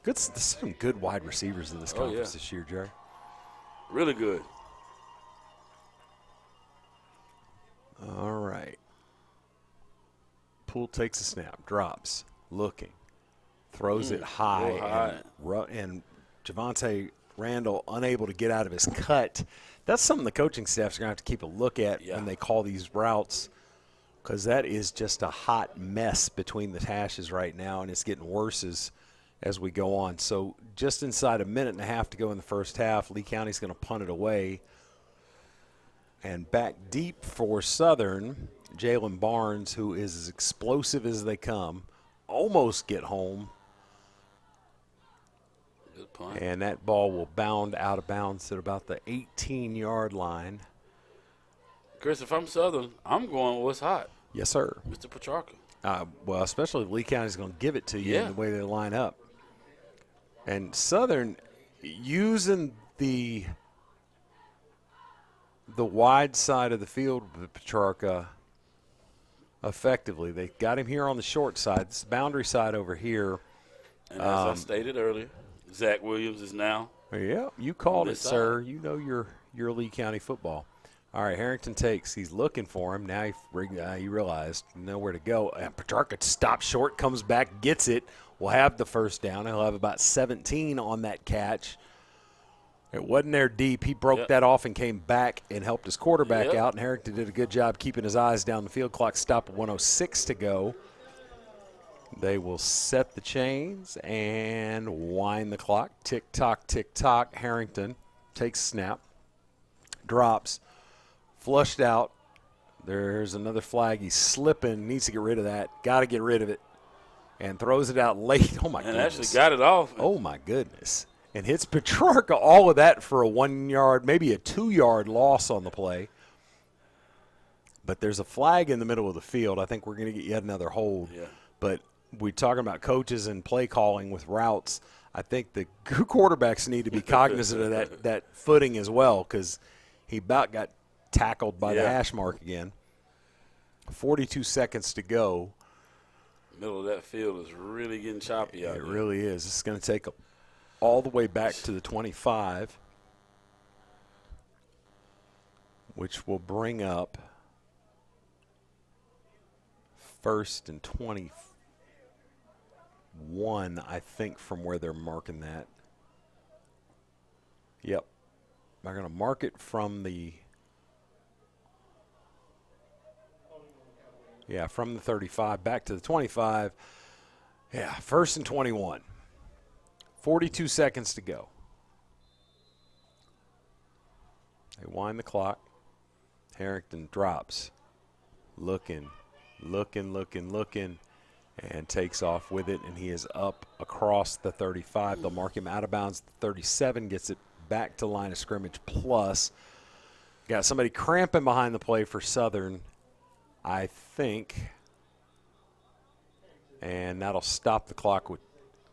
There's some good wide receivers in this conference this year, Jerry. Really good. All right. Poole takes a snap, drops, looking, throws it high. And Javonte Randall unable to get out of his cut. That's something the coaching staff's going to have to keep a look at when they call these routes, because that is just a hot mess between the hashes right now, and it's getting worse as we go on. So just inside a minute and a half to go in the first half, Lee County's going to punt it away. And back deep for Southern, Jalen Barnes, who is as explosive as they come, almost get home. Good punt. And that ball will bound out of bounds at about the 18-yard line. Chris, if I'm Southern, I'm going what's hot. Yes, sir. Mr. Petrarca. Well, especially if Lee County's going to give it to you in the way they line up. And Southern using the wide side of the field with Petrarca effectively. They got him here on the short side. This boundary side over here. And as I stated earlier, Zach Williams is now. Yeah, you called it, sir. You know your Lee County football. All right, Harrington takes. He's looking for him. Now he realized nowhere to go. And Petrarca stops short, comes back, gets it. Will have the first down. He'll have about 17 on that catch. It wasn't there deep. He broke that off and came back and helped his quarterback out, and Harrington did a good job keeping his eyes down the field. Clock stopped at 1:06 to go. They will set the chains and wind the clock. Tick-tock, tick-tock. Harrington takes snap, drops, flushed out. There's another flag. He's slipping, needs to get rid of that. Got to get rid of it. And throws it out late. Oh, my goodness. And actually got it off. Oh, my goodness. And hits Petrarca, all of that for a 1 yard, maybe a 2 yard loss on the play. But there's a flag in the middle of the field. I think we're going to get yet another hold. Yeah. But we're talking about coaches and play calling with routes. I think the quarterbacks need to be cognizant of that footing as well, because he about got tackled by the hash mark again. 42 seconds to go. Middle of that field is really getting choppy out there. It really is. It's going to take all the way back to the 25, which will bring up 1st and 21, I think, from where they're marking that. Yep. They're going to mark it from the from the 35 back to the 25. Yeah, 1st and 21. 42 seconds to go. They wind the clock. Harrington drops. Looking, and takes off with it, and he is up across the 35. They'll mark him out of bounds. The 37 gets it back to line of scrimmage plus. Got somebody cramping behind the play for Southern, I think. And that'll stop the clock with,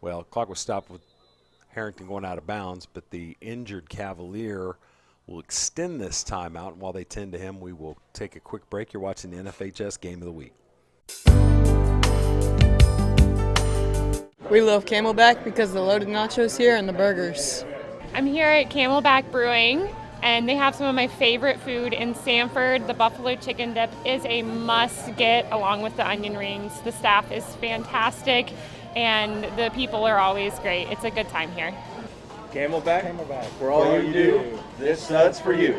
well, the clock was stopped with Harrington going out of bounds, but the injured Cavalier will extend this timeout. And while they tend to him, we will take a quick break. You're watching the NFHS Game of the Week. We love Camelback because of the loaded nachos here and the burgers. I'm here at Camelback Brewing, and they have some of my favorite food in Sanford. The buffalo chicken dip is a must get along with the onion rings. The staff is fantastic, and the people are always great. It's a good time here. Camelback, for all you do, this Sud's for you.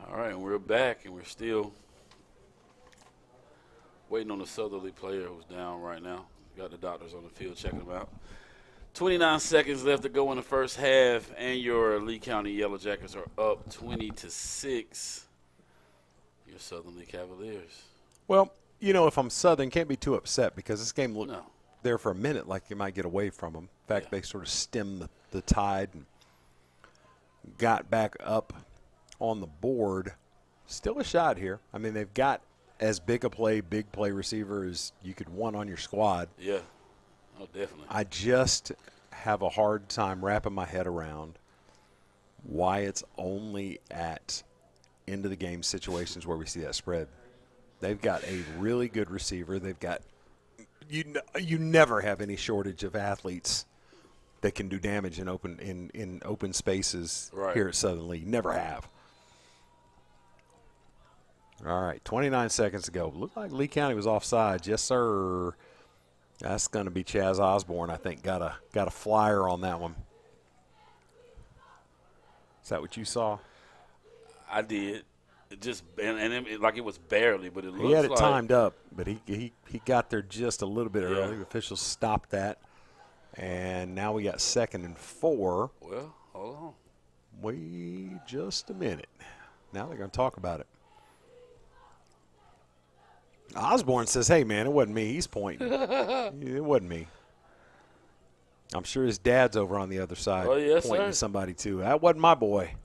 All right, and we're back, and we're still waiting on the southerly player who's down right now. Got the doctors on the field checking him out. 29 seconds left to go in the first half, and your Lee County Yellow Jackets are up 20-6. Your Southern Cavaliers. Well, you know, if I'm Southern, can't be too upset because this game looked there for a minute like you might get away from them. In fact, they sort of stemmed the tide and got back up on the board. Still a shot here. I mean, they've got as big play receiver as you could want on your squad. Yeah. Oh, definitely. I just have a hard time wrapping my head around why it's only at end of the game situations where we see that spread. They've got a really good receiver. They've got you never have any shortage of athletes that can do damage in open spaces here at Southern Lee. Never have. All right, 29 seconds to go. Looked like Lee County was offside. Yes, sir. That's going to be Chaz Osborne, I think, got a flyer on that one. Is that what you saw? I did. It just like it was barely, but it looks like. He had it timed up, but he got there just a little bit early. The officials stopped that. And now we got 2nd and 4. Well, hold on. Wait just a minute. Now they're going to talk about it. Osborne says, hey, man, it wasn't me. He's pointing. It wasn't me. I'm sure his dad's over on the other side pointing to somebody, too. That wasn't my boy.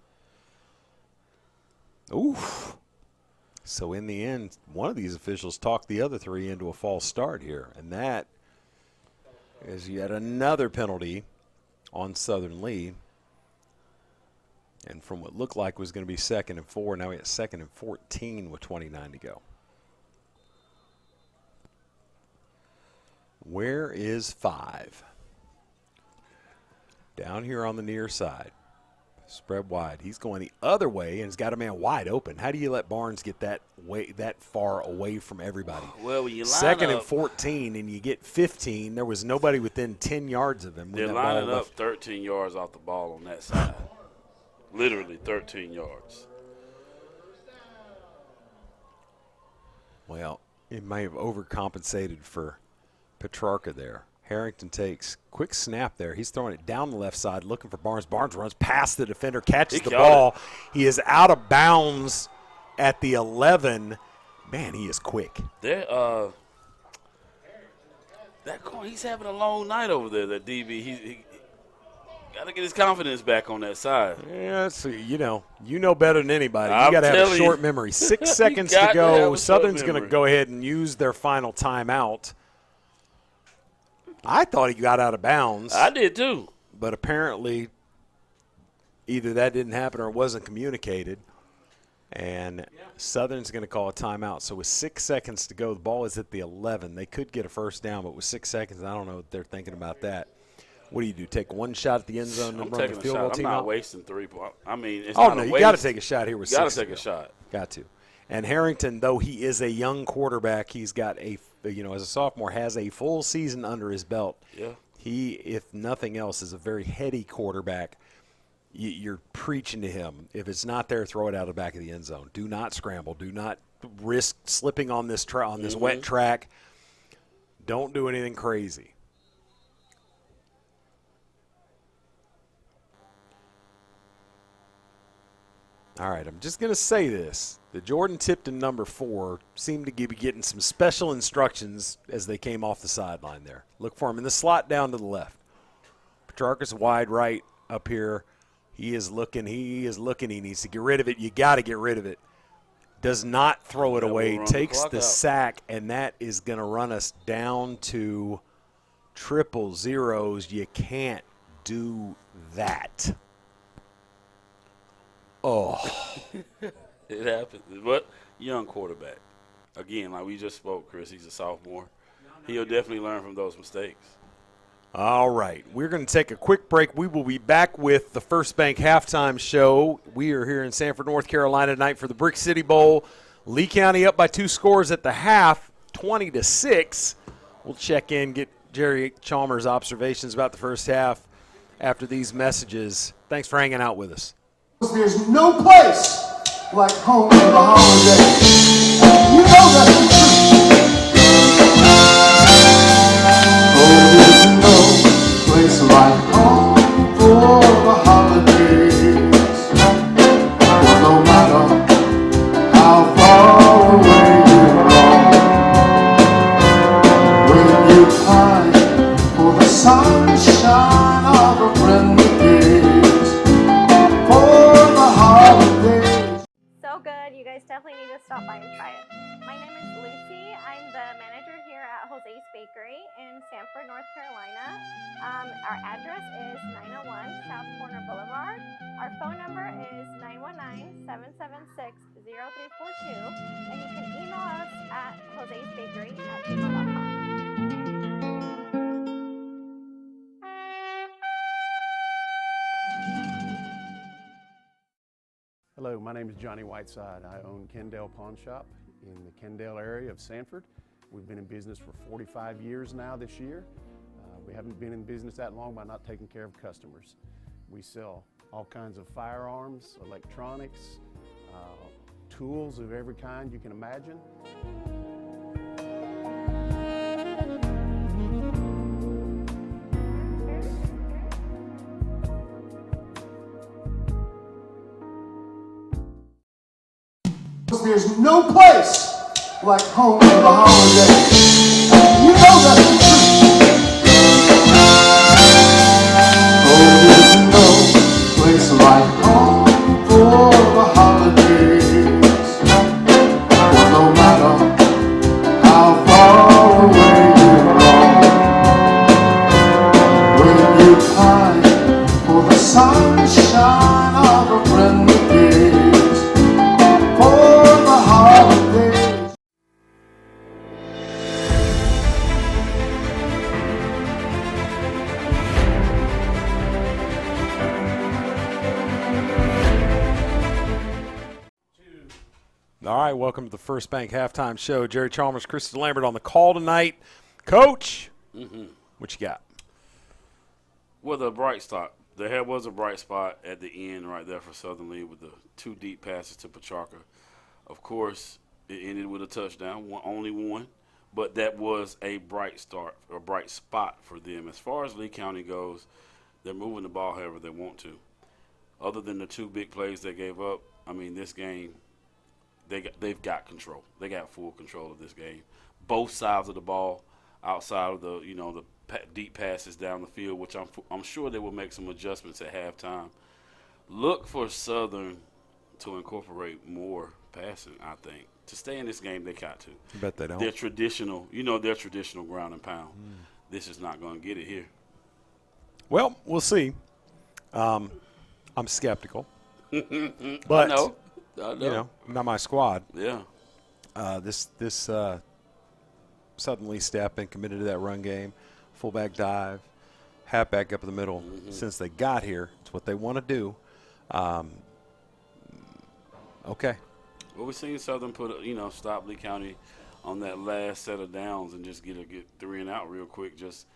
Oof. So in the end, one of these officials talked the other 3 into a false start here, and that is yet another penalty on Southern Lee. And from what looked like was going to be 2nd and 4, now we got 2nd and 14 with 29 to go. Where is 5? Down here on the near side. Spread wide. He's going the other way and has got a man wide open. How do you let Barnes get that far away from everybody? Well, when you line 2nd up, and 14 and you get 15, there was nobody within 10 yards of him. They're lining up 13 yards off the ball on that side. Literally 13 yards. Well, it may have overcompensated for Petrarca there. Harrington takes quick snap there. He's throwing it down the left side, looking for Barnes. Barnes runs past the defender, catches the ball. He is out of bounds at the 11. Man, he is quick. That corner, he's having a long night over there, that DB. He got to get his confidence back on that side. Yeah, so, you know better than anybody. You got to have a short memory. 6 seconds to go. Southern's going to go ahead and use their final timeout. I thought he got out of bounds. I did too. But apparently either that didn't happen or it wasn't communicated. And Southern's going to call a timeout. So with 6 seconds to go, the ball is at the 11. They could get a first down, but with 6 seconds, I don't know what they're thinking about that. What do you do? Take one shot at the end zone and run the field goal team out? I'm not wasting 3 points. I mean, it's not a waste. You got to take a shot here with 6 seconds. Got to take a shot. Got to. And Harrington, though he is a young quarterback, he's got as a sophomore, has a full season under his belt. Yeah. He, if nothing else, is a very heady quarterback. You're preaching to him. If it's not there, throw it out of the back of the end zone. Do not scramble. Do not risk slipping on this wet track. Don't do anything crazy. All right, I'm just going to say this. The Jordan Tipton number 4 seemed to be getting some special instructions as they came off the sideline there. Look for him in the slot down to the left. Petrarca's wide right up here. He is looking. He needs to get rid of it. You got to get rid of it. Does not throw it away. Takes the sack, and that is going to run us down to triple zeros. You can't do that. Oh. It happens. But young quarterback. Again, like we just spoke, Chris, he's a sophomore. He'll definitely learn from those mistakes. All right. We're going to take a quick break. We will be back with the First Bank halftime show. We are here in Sanford, North Carolina tonight for the Brick City Bowl. Lee County up by 2 scores at the half, 20-6. We'll check in, get Jerry Chalmers' observations about the first half after these messages. Thanks for hanging out with us. There's no place like home for the holidays. You know that's the truth. Oh, there's no place like home for the holidays. For no matter how far away you are, when you pine for the sunshine of a friendly day. So good. You guys definitely need to stop by and try it. My name is Lucy. I'm the manager here at Jose's Bakery in Sanford, North Carolina. Our address is 901 South Corner Boulevard. Our phone number is 919-776-0342. And you can email us at josesbakery@gmail.com. Hello, my name is Johnny Whiteside. I own Kendall Pawn Shop in the Kendall area of Sanford. We've been in business for 45 years now this year. We haven't been in business that long by not taking care of customers. We sell all kinds of firearms, electronics, tools of every kind you can imagine. There's no place like home for the holidays. You know that's the truth. Oh, there's no place like home for the holidays. For no matter how far away you are, when you pine for the sunshine of a friendly day. All right, welcome to the First Bank halftime show. Jerry Chalmers, Kristen Lambert on the call tonight. Coach, what you got? Well, the bright spot. There was a bright spot at the end right there for Southern Lee with the 2 deep passes to Petrarca. Of course, it ended with a touchdown, only one, but that was a bright start, or bright spot for them. As far as Lee County goes, they're moving the ball however they want to. Other than the 2 big plays they gave up, I mean, this game, they've got control. They got full control of this game. Both sides of the ball, outside of the deep passes down the field, which I'm sure they will make some adjustments at halftime. Look for Southern to incorporate more passing, I think. To stay in this game, they got to. I bet they don't. Their traditional ground and pound. This is not going to get it here. Well, we'll see. I'm skeptical. But I know. You know, not my squad. Yeah. This Southern Lee staff been committed to that run game, fullback dive, halfback up in the middle since they got here. It's what they want to do. Okay. Well, we've seen Southern stop Lee County on that last set of downs and just get 3 and out real quick, just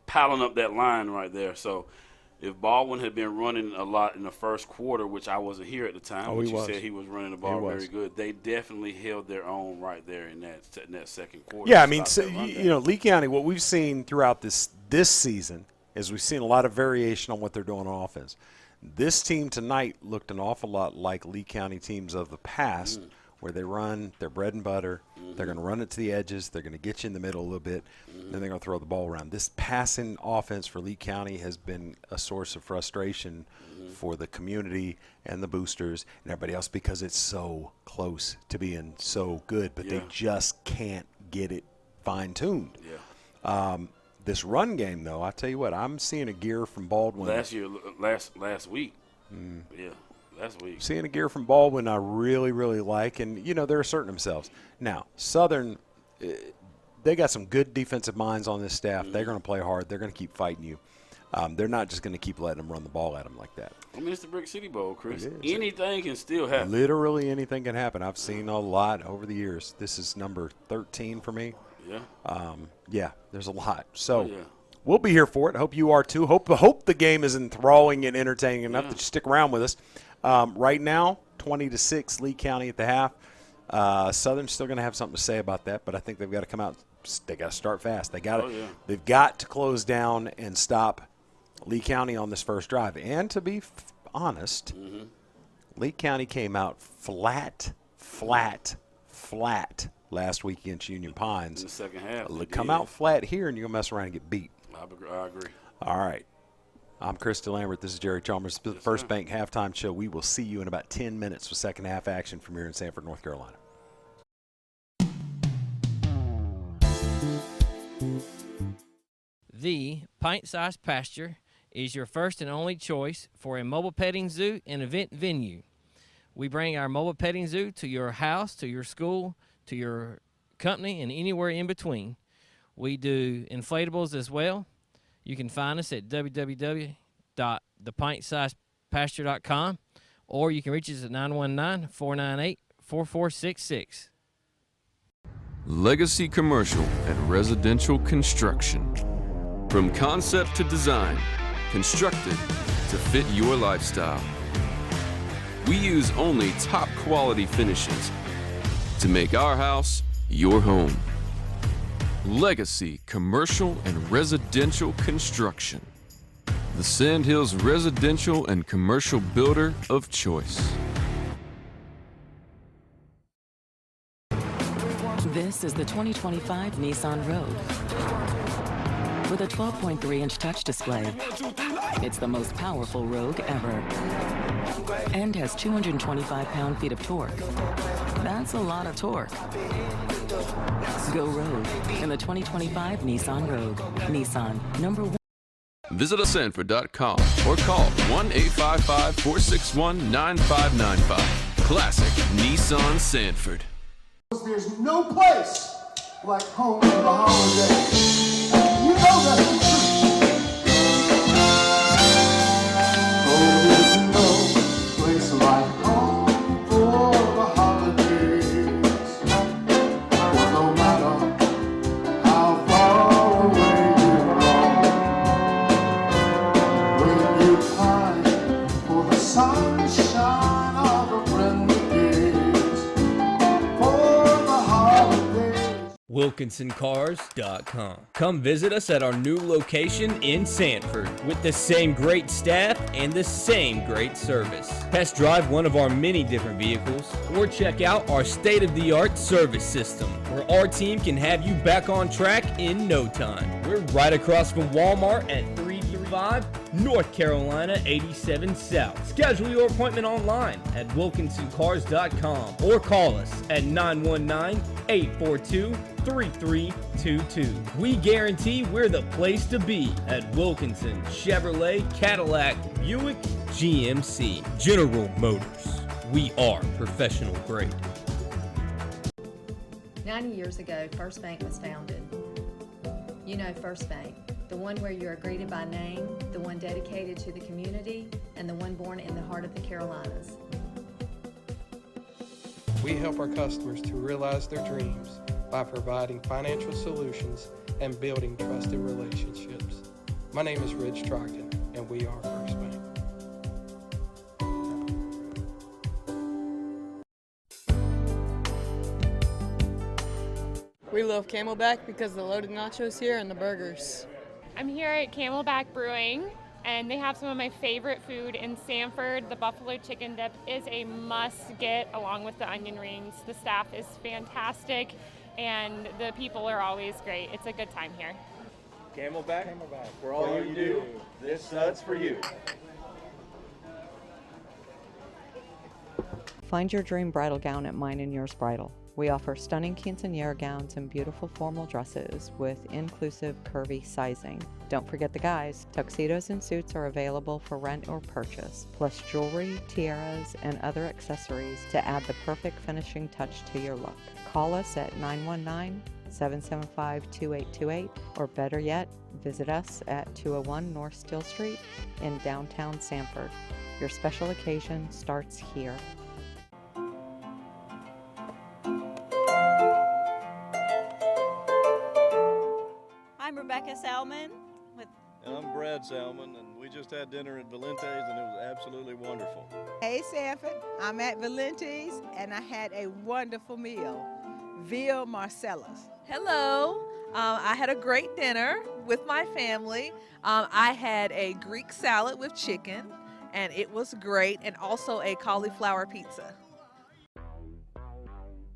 piling up that line right there. So if Baldwin had been running a lot in the first quarter, which I wasn't here at the time, Oh, but he you was. said he was running the ball very good, they definitely held their own right there in that second quarter. Yeah, I mean, Stopped so, that run you game. know, Lee County, what we've seen throughout this season is we've seen a lot of variation on what they're doing on offense. This team tonight looked an awful lot like Lee County teams of the past, where they run their bread and butter. They're going to run it to the edges. They're going to get you in the middle a little bit, then they're going to throw the ball around. This passing offense for Lee County has been a source of frustration for the community and the boosters and everybody else because it's so close to being so good, but they just can't get it fine-tuned. This run game, though, I tell you what, I'm seeing a gear from Baldwin. Last week. Yeah, last week. Seeing a gear from Baldwin I really, really like, and, you know, they're asserting themselves. Now, Southern, they got some good defensive minds on this staff. They're going to play hard. They're going to keep fighting you. They're not just going to keep letting them run the ball at them like that. I mean, it's the Brick City Bowl, Chris. It is. Anything can still happen. Literally anything can happen. I've seen a lot over the years. This is number 13 for me. Yeah. There's a lot. So we'll be here for it. Hope you are too. Hope the game is enthralling and entertaining enough that you stick around with us. Right now, 20-6 Lee County at the half. Southern's still going to have something to say about that, but I think they've got to come out. They got to start fast. They've got to close down and stop Lee County on this first drive. And to be honest, Lee County came out flat last week against Union Pines. In the second half. Come out flat here, and you're going to mess around and get beat. I agree. All right. I'm Chris DeLambert. This is Jerry Chalmers. This is the First Bank Halftime Show. We will see you in about 10 minutes with second half action from here in Sanford, North Carolina. The Pint-Sized Pasture is your first and only choice for a mobile petting zoo and event venue. We bring our mobile petting zoo to your house, to your school, to your company, and anywhere in between. We do inflatables as well. You can find us at www.thepintsizedpasture.com, or you can reach us at 919-498-4466. Legacy Commercial and Residential Construction. From concept to design, constructed to fit your lifestyle. We use only top quality finishes to make our house your home. Legacy Commercial and Residential Construction. The Sandhills residential and commercial builder of choice. This is the 2025 Nissan Rogue. With a 12.3-inch touch display, it's the most powerful Rogue ever. And has 225 pound-feet of torque. That's a lot of torque. Go Rogue in the 2025 Nissan Rogue. Nissan, #1. Visit us at Sanford.com or call 1-855-461-9595. Classic Nissan Sanford. There's no place like home for the holidays. You know that's the truth. Oh, there's no place like home for the holidays. For no matter how far away you roam, when you pine for the sunshine of a friendly gaze, for the holidays. WilkinsonCars.com. Come visit us at our new location in Sanford with the same great staff and the same great service. Test drive one of our many different vehicles or check out our state-of-the-art service system where our team can have you back on track in no time. We're right across from Walmart at 335 North Carolina 87 South. Schedule your appointment online at WilkinsonCars.com or call us at 919-842-3322. We guarantee we're the place to be at Wilkinson Chevrolet, Cadillac, Buick, GMC, General Motors. We are professional grade. 90 years ago, First Bank was founded. You know First Bank, the one where you are greeted by name, the one dedicated to the community, and the one born in the heart of the Carolinas. We help our customers to realize their dreams by providing financial solutions and building trusted relationships. My name is Rich Trogdon, and we are First. We love Camelback because of the loaded nachos here and the burgers. I'm here at Camelback Brewing, and they have some of my favorite food in Sanford. The buffalo chicken dip is a must-get along with the onion rings. The staff is fantastic, and the people are always great. It's a good time here. Camelback, for all you do, this sud's for you. Find your dream bridal gown at Mine and Yours Bridal. We offer stunning quinceañera gowns and beautiful formal dresses with inclusive curvy sizing. Don't forget the guys. Tuxedos and suits are available for rent or purchase, plus jewelry, tiaras, and other accessories to add the perfect finishing touch to your look. Call us at 919-775-2828, or better yet, visit us at 201 North Still Street in downtown Sanford. Your special occasion starts here. I'm Rebecca Salmon with. And I'm Brad Salmon, and we just had dinner at Valente's, and it was absolutely wonderful. Hey Sanford, I'm at Valente's, and I had a wonderful meal. Veal Marcellus. Hello. I had a great dinner with my family. I had a Greek salad with chicken, and it was great, and also a cauliflower pizza.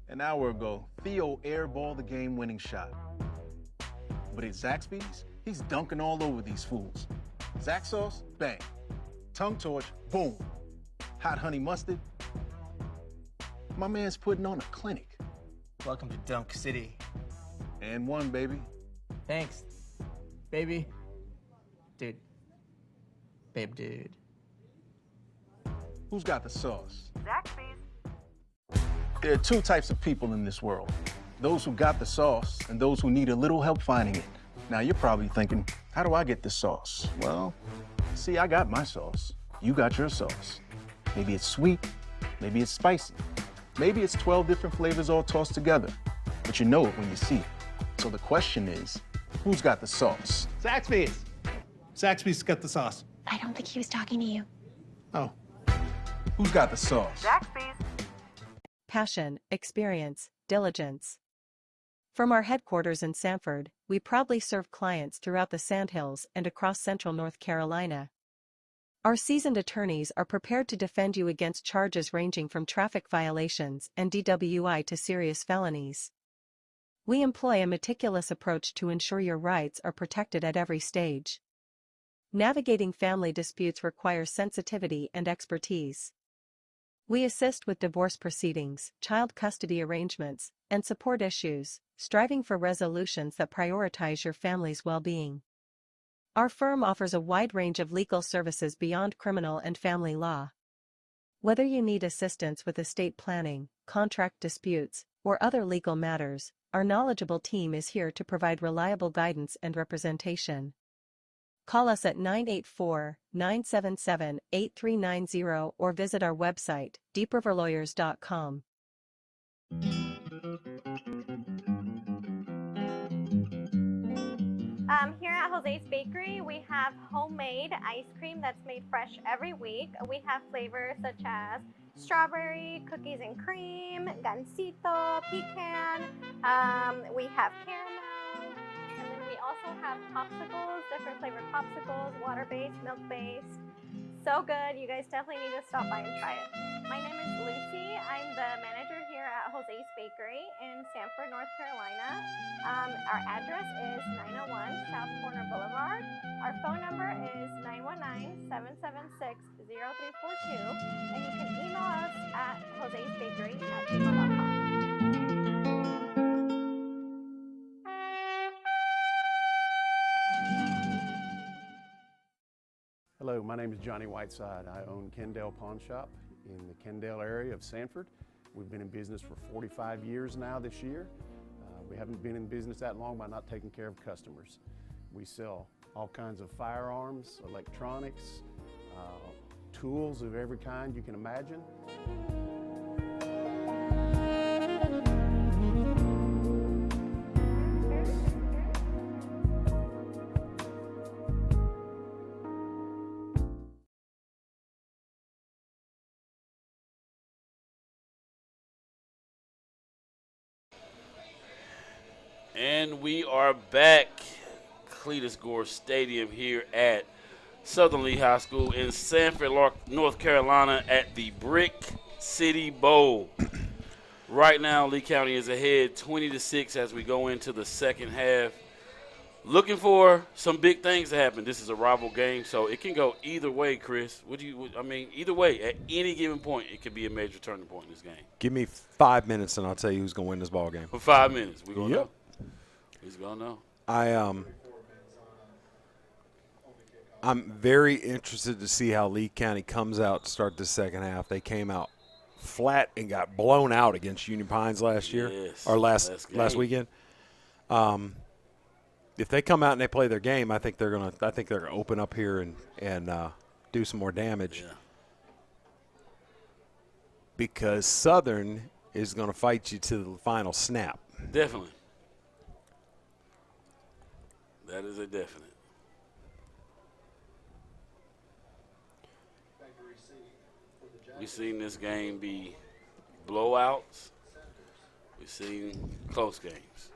An hour ago, Theo airballed the game-winning shot. But at Zaxby's, he's dunking all over these fools. Zax sauce, bang. Tongue torch, boom. Hot honey mustard. My man's putting on a clinic. Welcome to Dunk City. And one, baby. Thanks, baby. Dude. Babe, dude. Who's got the sauce? Zaxby's. There are two types of people in this world. Those who got the sauce and those who need a little help finding it. Now you're probably thinking, how do I get this sauce? Well, see, I got my sauce. You got your sauce. Maybe it's sweet, maybe it's spicy. Maybe it's 12 different flavors all tossed together. But you know it when you see it. So the question is, who's got the sauce? Zaxby's. Zaxby's got the sauce. I don't think he was talking to you. Oh. Who's got the sauce? Zaxby's. Passion, experience, diligence. From our headquarters in Sanford, we proudly serve clients throughout the Sandhills and across central North Carolina. Our seasoned attorneys are prepared to defend you against charges ranging from traffic violations and DWI to serious felonies. We employ a meticulous approach to ensure your rights are protected at every stage. Navigating family disputes requires sensitivity and expertise. We assist with divorce proceedings, child custody arrangements, and support issues, striving for resolutions that prioritize your family's well-being. Our firm offers a wide range of legal services beyond criminal and family law. Whether you need assistance with estate planning, contract disputes, or other legal matters, our knowledgeable team is here to provide reliable guidance and representation. Call us at 984-977-8390 or visit our website, deepriverlawyers.com. Here at Jose's Bakery, we have homemade ice cream that's made fresh every week. We have flavors such as strawberry, cookies and cream, gansito, pecan. We have caramel, and then we also have popsicles, different flavored popsicles, water-based, milk-based. So good. You guys definitely need to stop by and try it. My name is Lucy. I'm the manager here at Jose's Bakery in Sanford, North Carolina. Our address is 901 South Corner Boulevard. Our phone number is 919-776-0342. And you can email us at josesbakery@gmail.com. Hello, my name is Johnny Whiteside. I own Kendall Pawn Shop in the Kendall area of Sanford. We've been in business for 45 years now this year. We haven't been in business that long by not taking care of customers. We sell all kinds of firearms, electronics, tools of every kind you can imagine. And we are back. Cletus Gore Stadium here at Southern Lee High School in Sanford, North Carolina at the Brick City Bowl. Right now, Lee County is ahead 20-6 as we go into the second half. Looking for some big things to happen. This is a rival game, so it can go either way, Chris. Either way, at any given point, it could be a major turning point in this game. Give me 5 minutes, and I'll tell you who's going to win this ball game. For 5 minutes, we're going to know. He's going to know. I'm very interested to see how Lee County comes out to start the second half. They came out flat and got blown out against Union Pines last year, or last weekend. If they come out and they play their game, I think they're gonna open up here and do some more damage. Yeah. Because Southern is going to fight you to the final snap. Definitely. That is a definite. We've seen this game be blowouts. We've seen close games.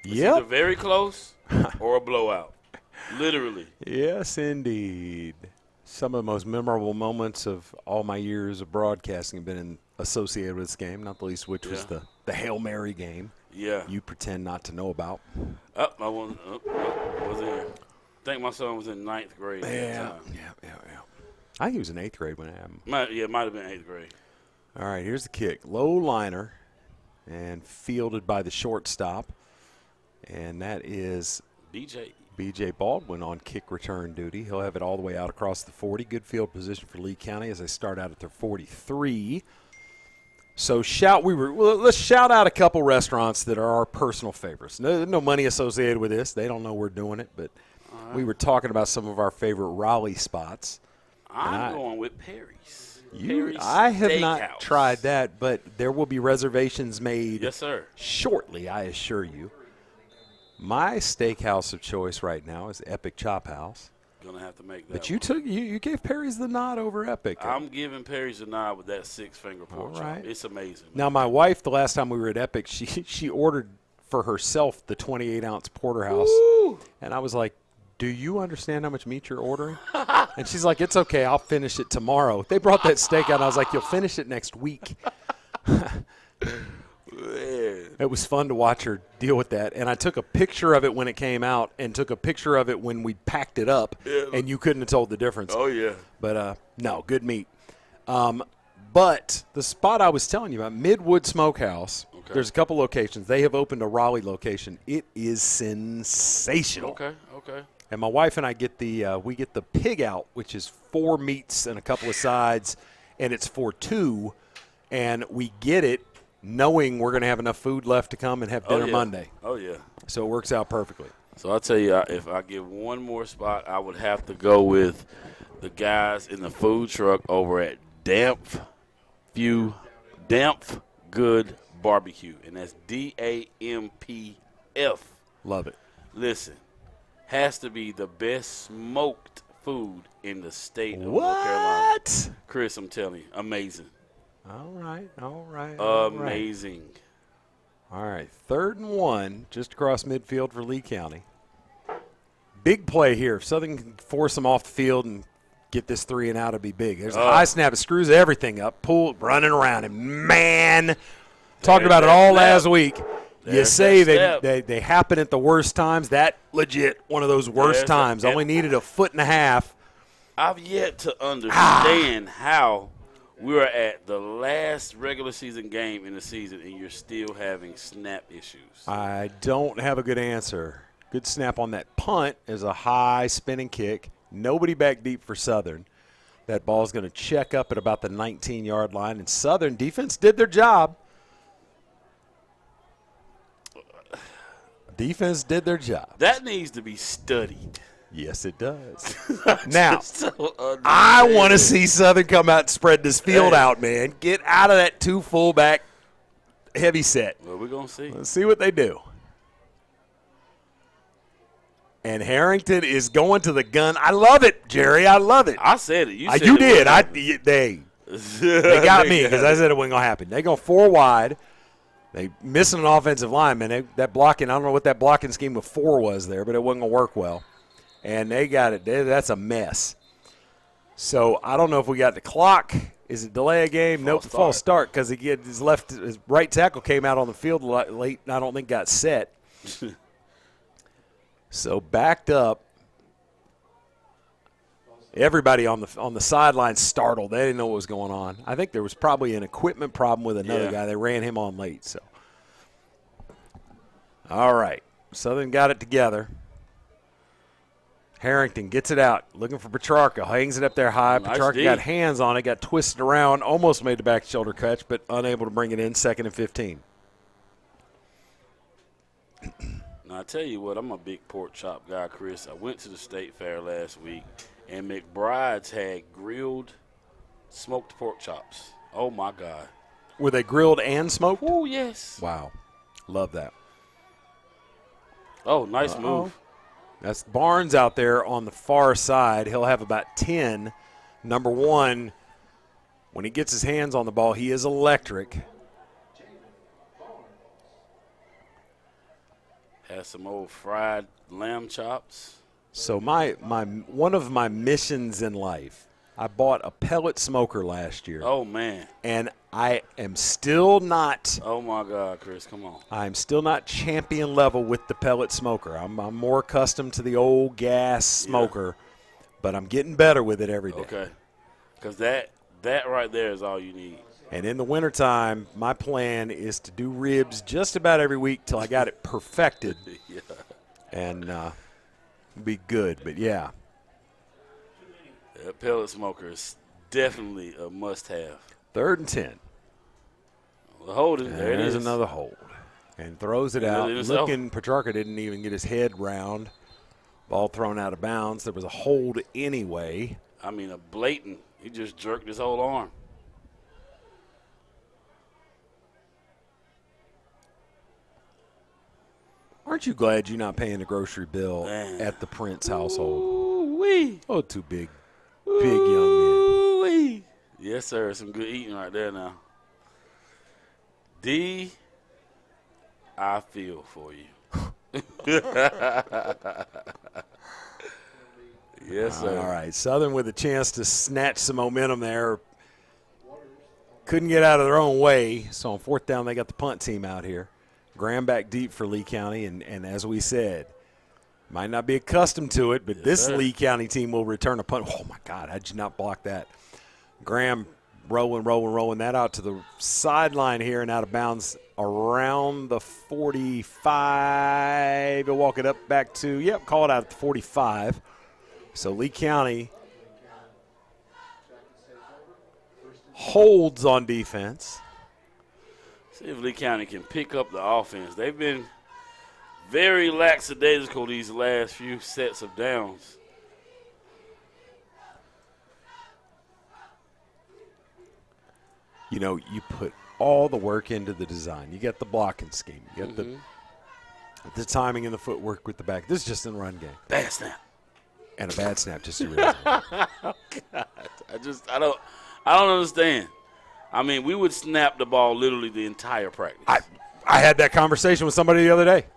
It's either very close or a blowout. Literally. Yes, indeed. Some of the most memorable moments of all my years of broadcasting have been associated with this game, not the least which was the Hail Mary game. Yeah. You pretend not to know about. I wasn't here. I think my son was in 9th grade at that time. Yeah. I think he was in 8th grade when it happened. It might have been 8th grade. All right, here's the kick. Low liner and fielded by the shortstop. And that is B.J. Baldwin on kick return duty. He'll have it all the way out across the 40. Good field position for Lee County as they start out at their 43. So let's shout out a couple restaurants that are our personal favorites. No money associated with this. They don't know we're doing it, but we were talking about some of our favorite Raleigh spots. I'm going with Perry's. I have not tried that, but there will be reservations made. Yes, sir. Shortly, I assure you. My steakhouse of choice right now is Epic Chop House. Gonna have to make that. But you gave Perry's the nod over Epic. I'm giving Perry's the nod with that 6-finger pork chop. Right. It's amazing. Now my wife, the last time we were at Epic, she ordered for herself the 28-ounce porterhouse, and I was like, "Do you understand how much meat you're ordering?" And she's like, "It's okay, I'll finish it tomorrow." They brought that steak out, and I was like, "You'll finish it next week." It was fun to watch her deal with that. And I took a picture of it when it came out and took a picture of it when we packed it up, and you couldn't have told the difference. Oh, yeah. But, no, good meat. But the spot I was telling you about, Midwood Smokehouse, there's a couple locations. They have opened a Raleigh location. It is sensational. Okay. And my wife and I get we get the pig out, which is 4 meats and a couple of sides, and it's for 2, and we get it knowing we're going to have enough food left to come and have dinner Monday. Oh, yeah. So it works out perfectly. So I'll tell you, if I give one more spot, I would have to go with the guys in the food truck over at Damp Good Barbecue, and that's DAMPF. Love it. Listen, has to be the best smoked food in the state of North Carolina. What? Chris, I'm telling you, amazing. All right. Amazing. All right, 3rd and 1, just across midfield for Lee County. Big play here. If Southern can force them off the field and get this 3 and out, it'd be big. There's a high snap. It screws everything up. Pull, running around. And, man, talked about it all last week. You say they happen at the worst times. That legit one of those worst times. Only needed a foot and a half. I've yet to understand how we're at the last regular season game in the season and you're still having snap issues. I don't have a good answer. Good snap on that punt is a high spinning kick. Nobody back deep for Southern. That ball's going to check up at about the 19-yard line, and Southern defense did their job. Defense did their job. That needs to be studied. Yes, it does. Now, I want to see Southern come out and spread this field out, man. Get out of that 2 fullback heavy set. Well, we're going to see. Let's see what they do. And Harrington is going to the gun. I love it, Jerry. I love it. I said it. You said you it did. They got me because I said it wasn't going to happen. They go 4 wide. They missing an offensive lineman. That blocking, I don't know what that blocking scheme of 4 was there, but it wasn't going to work well. And they got it. That's a mess. So I don't know if we got the clock. Is it delay a game? Nope, false start because his right tackle came out on the field late and I don't think got set. So backed up. Everybody on the sideline startled. They didn't know what was going on. I think there was probably an equipment problem with another guy. They ran him on late. So, all right, Southern got it together. Harrington gets it out, looking for Petrarca. Hangs it up there high. Nice Petrarca got hands on it, got twisted around, almost made the back shoulder catch, but unable to bring it in. 2nd and 15. Now, I tell you what, I'm a big pork chop guy, Chris. I went to the state fair last week, and McBride's had grilled smoked pork chops. Oh, my God. Were they grilled and smoked? Oh, yes. Wow. Love that. Oh, nice move. That's Barnes out there on the far side. He'll have about 10. Number 1, when he gets his hands on the ball, he is electric. Has some old fried lamb chops. So one of my missions in life, I bought a pellet smoker last year. Oh, man. And I am still not. Oh, my God, Chris, come on. I'm still not champion level with the pellet smoker. I'm more accustomed to the old gas smoker, but I'm getting better with it every day. Okay. Because that right there is all you need. And in the wintertime, my plan is to do ribs just about every week till I got it perfected. Yeah. And be good. But, yeah. That pellet smoker is definitely a must-have. 3rd and 10. The holding, there it is. There's another hold. And throws it out. Looking, Petrarca didn't even get his head round. Ball thrown out of bounds. There was a hold anyway. I mean, a blatant. He just jerked his whole arm. Aren't you glad you're not paying the grocery bill at the Prince household? Ooh-wee. Oh, two big young men. Ooh-wee. Yes, sir. Some good eating right there now. D, I feel for you. Yes, sir. All right. Southern with a chance to snatch some momentum there. Couldn't get out of their own way. So on 4th down, they got the punt team out here. Graham back deep for Lee County. And as we said, might not be accustomed to it, but this Lee County team will return a punt. Oh, my God. How'd you not block that? Graham rolling that out to the sideline here and out of bounds around the 45. He'll walk it up back to, call it out at the 45. So Lee County holds on defense. See if Lee County can pick up the offense. They've been very lackadaisical these last few sets of downs. You know, you put all the work into the design. You got the blocking scheme. You got the timing and the footwork with the back. This is just in the run game. Bad snap. And a bad snap just to realize. Oh, God. I don't understand. I mean, we would snap the ball literally the entire practice. I had that conversation with somebody the other day.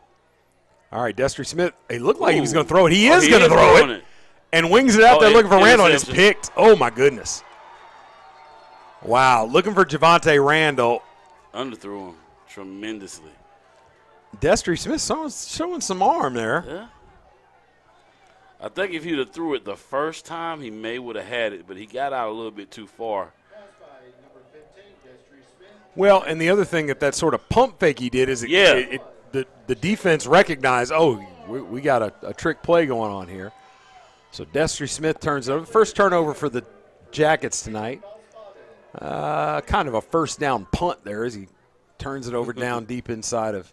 All right, Destry Smith, it looked like he was going to throw it. He is going to throw it. And wings it out there looking for Randall, and it's picked. Oh, my goodness. Wow, looking for Javonte Randall. Underthrew him tremendously. Destry Smith showing some arm there. Yeah. I think if he'd have threw it the first time, he may would have had it, but he got out a little bit too far. Well, and the other thing that sort of pump fake he did is the defense recognized, we got a trick play going on here. So Destry Smith turns it over. First turnover for the Jackets tonight. Kind of a first down punt there as he turns it over down deep inside of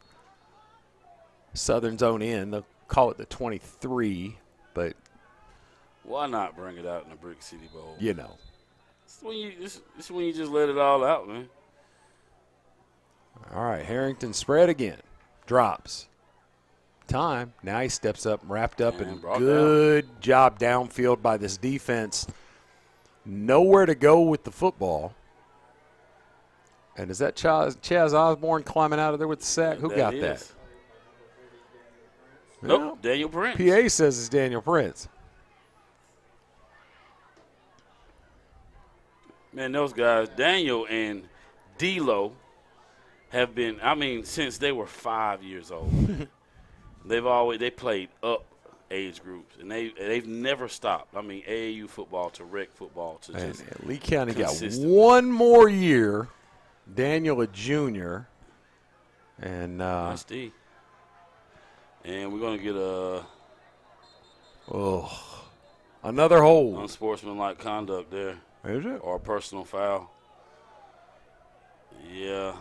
Southern's own end. They'll call it the 23, but why not bring it out in the Brick City Bowl? You know. This is when you just let it all out, man. All right, Harrington spread again. Drops. Time. Now he steps up, wrapped up, and good job downfield by this defense. Nowhere to go with the football. And is that Chaz Osborne climbing out of there with the sack? Who got that? Nope, Well, Daniel Prince. PA says it's Daniel Prince. Man, those guys, Daniel and D'Lo, have been, since they were 5 years old. They played up age groups, and they've never stopped. AAU football to rec football to just And Lee County got consistent. one more year. Daniel a junior. And Nice D. And we're going to get another hold. Unsportsmanlike conduct there. Is it? Or a personal foul. Yeah.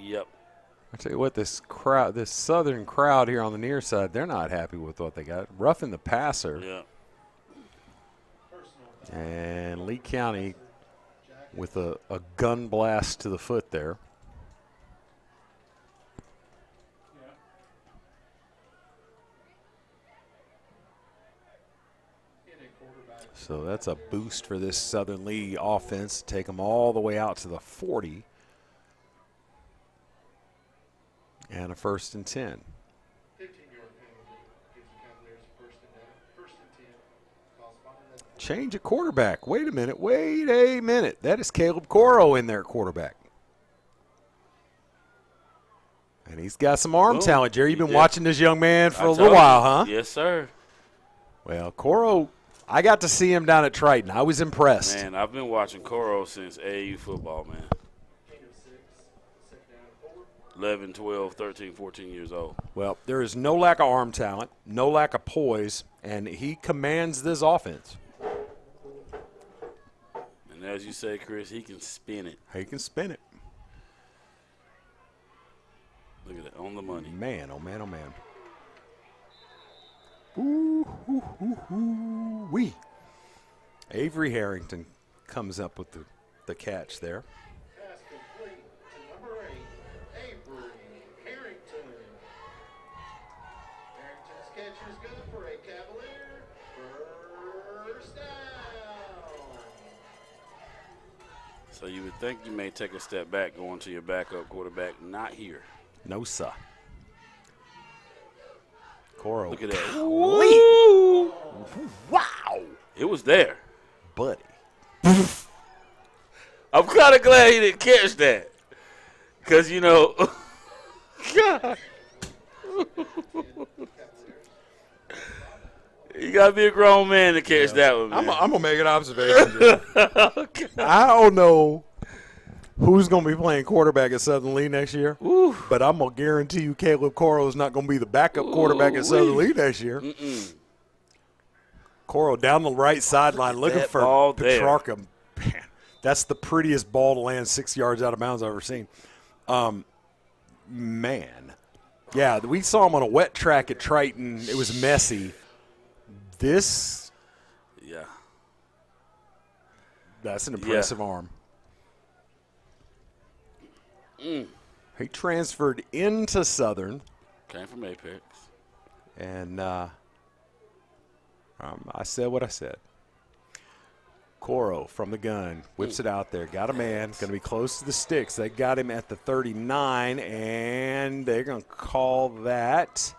Yep. I tell you what, this Southern crowd here on the near side, they're not happy with what they got. Roughing the passer. Yeah. And Lee County with a gun blast to the foot there. So that's a boost for this Southern Lee offense to take them all the way out to the 40. And a 1st and 10. Change of quarterback. Wait a minute. That is Caleb Coro in there, quarterback. And he's got some arm talent. Jerry, you've been watching this young man for a little while, huh? Yes, sir. Well, Coro, I got to see him down at Triton. I was impressed. Man, I've been watching Coro since AAU football, man. 11, 12, 13, 14 years old. Well, there is no lack of arm talent, no lack of poise, and he commands this offense. And as you say, Chris, he can spin it. He can spin it. Look at that, on the money. Man, oh, man, oh, man. Ooh, wee. Avery Harrington comes up with the catch there. Pass complete to number 8, Avery Harrington. Harrington's catch is good for a Cavalier first down. So you would think you may take a step back going to your backup quarterback. Not here. No, sir. Coro. Look at that. Woo! Wow. It was there. Buddy. I'm kind of glad he didn't catch that. Because, God. You got to be a grown man to catch that one, man. I'm going to make an observation. I don't know who's going to be playing quarterback at Southern Lee next year, but I'm going to guarantee you Caleb Coro is not going to be the backup quarterback at Southern Lee next year. Coro down the right sideline looking for Petrarca. Man, that's the prettiest ball to land 6 yards out of bounds I've ever seen. Man. Yeah, we saw him on a wet track at Triton. It was messy. This, yeah, that's an impressive arm. He transferred into Southern. Came from Apex. And I said what I said. Coro from the gun, whips it out there, got a man, going to be close to the sticks. They got him at the 39, and they're going to call that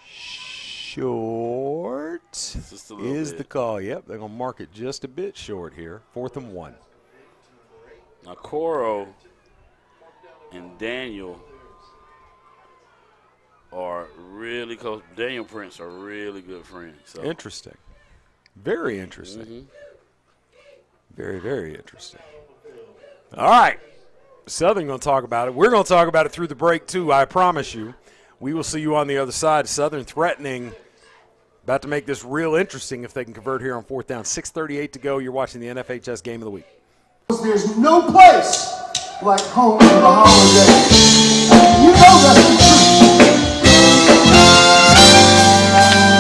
short. Is the call. Yep, they're going to mark it just a bit short here. 4th and 1. Now, Coro and Daniel are really close. Daniel Prince are really good friends. So. Interesting. Very interesting. Very, very interesting. All right. Southern going to talk about it. We're going to talk about it through the break, too, I promise you. We will see you on the other side. Southern threatening, about to make this real interesting if they can convert here on 4th down. 6:38 to go. You're watching the NFHS Game of the Week. There's no place like home for the holidays. You know that's the truth.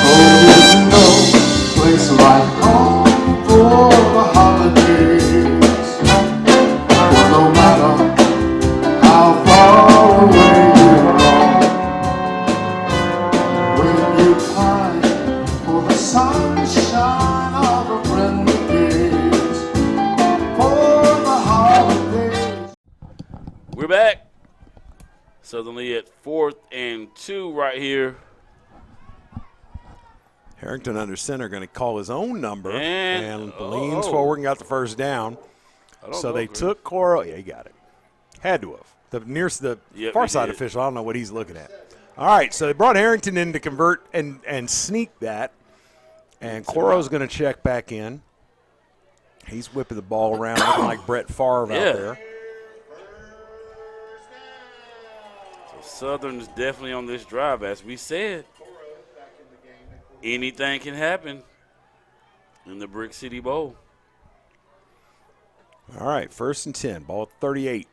Oh, there's no place like home for the holidays. For no matter how far away you roam, when you pine for the sunshine of a friendly gaze, We're back. Southern Lee at 4th and 2 right here. Harrington under center going to call his own number And leans forward and got the first down. So they took Coro. Yeah, he got it. Had to have. The far side official, I don't know what he's looking at. All right, so they brought Harrington in to convert and sneak that. And Coro's going to check back in. He's whipping the ball around looking like Brett Favre out there. Southern's definitely on this drive. As we said, anything can happen in the Brick City Bowl. All right, 1st and 10, ball at 38.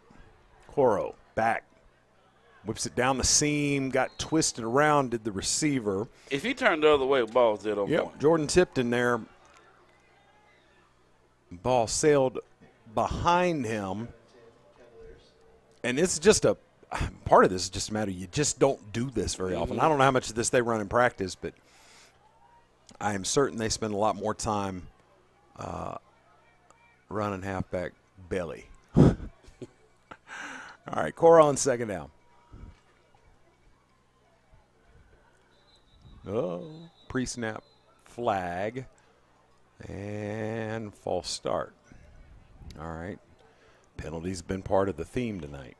Coro back, whips it down the seam, got twisted around, did the receiver. If he turned the other way, the ball's dead on point. Jordan Tipton there. Ball sailed behind him. And it's just part of this is just a matter, you just don't do this very often. I don't know how much of this they run in practice, but I am certain they spend a lot more time running halfback belly. All right, Cora on 2nd down. Oh, pre-snap flag and false start. All right, penalties been part of the theme tonight.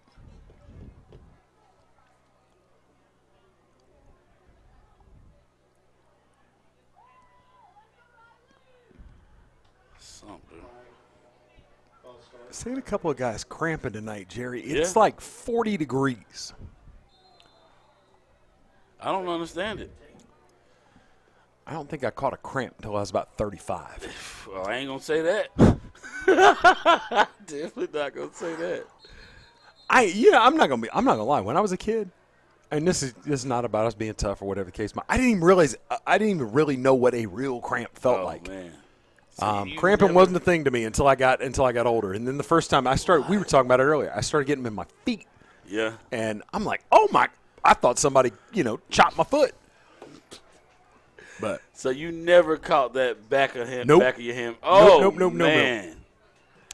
Seeing a couple of guys cramping tonight, Jerry. It's like 40 degrees. I don't understand it. I don't think I caught a cramp until I was about 35. Well, I ain't going to say that. Definitely not going to say that. I'm not gonna lie. When I was a kid, and this is not about us being tough or whatever the case, I didn't even really know what a real cramp felt like. Man. Cramping wasn't a thing to me until I got older. And then the first time we were talking about it earlier, I started getting them in my feet. Yeah. And I'm like, oh my, I thought somebody, chopped my foot. But so you never caught that back of your ham? Oh, nope, man.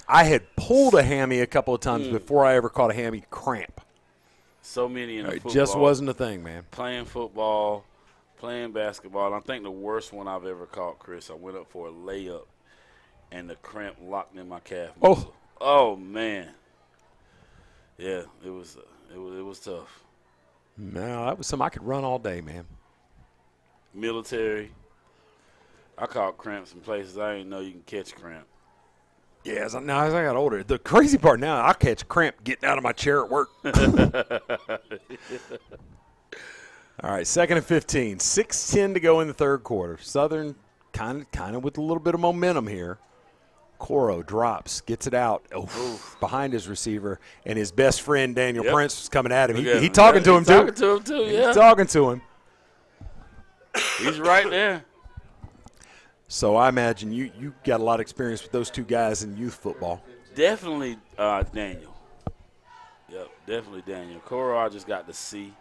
I had pulled a hammy a couple of times before I ever caught a hammy cramp. So many in the football. It just wasn't a thing, man. Playing football, playing basketball. And I think the worst one I've ever caught, Chris, I went up for a layup, and the cramp locked in my calf muscle. Oh man. Yeah, it was tough. No, that was something I could run all day, man. Military. I caught cramps in places I didn't know you can catch cramp. Yeah, as I got older, the crazy part now, I catch cramp getting out of my chair at work. All right, 2nd and 15, 6:10 to go in the 3rd quarter. Southern kind of with a little bit of momentum here. Coro drops, gets it out behind his receiver, and his best friend Daniel Prince was coming at him. He talking to him too. Talking to him too. Yeah. He's talking to him. He's right there. So I imagine you got a lot of experience with those two guys in youth football. Definitely Daniel. Yep, definitely Daniel. Coro I just got to see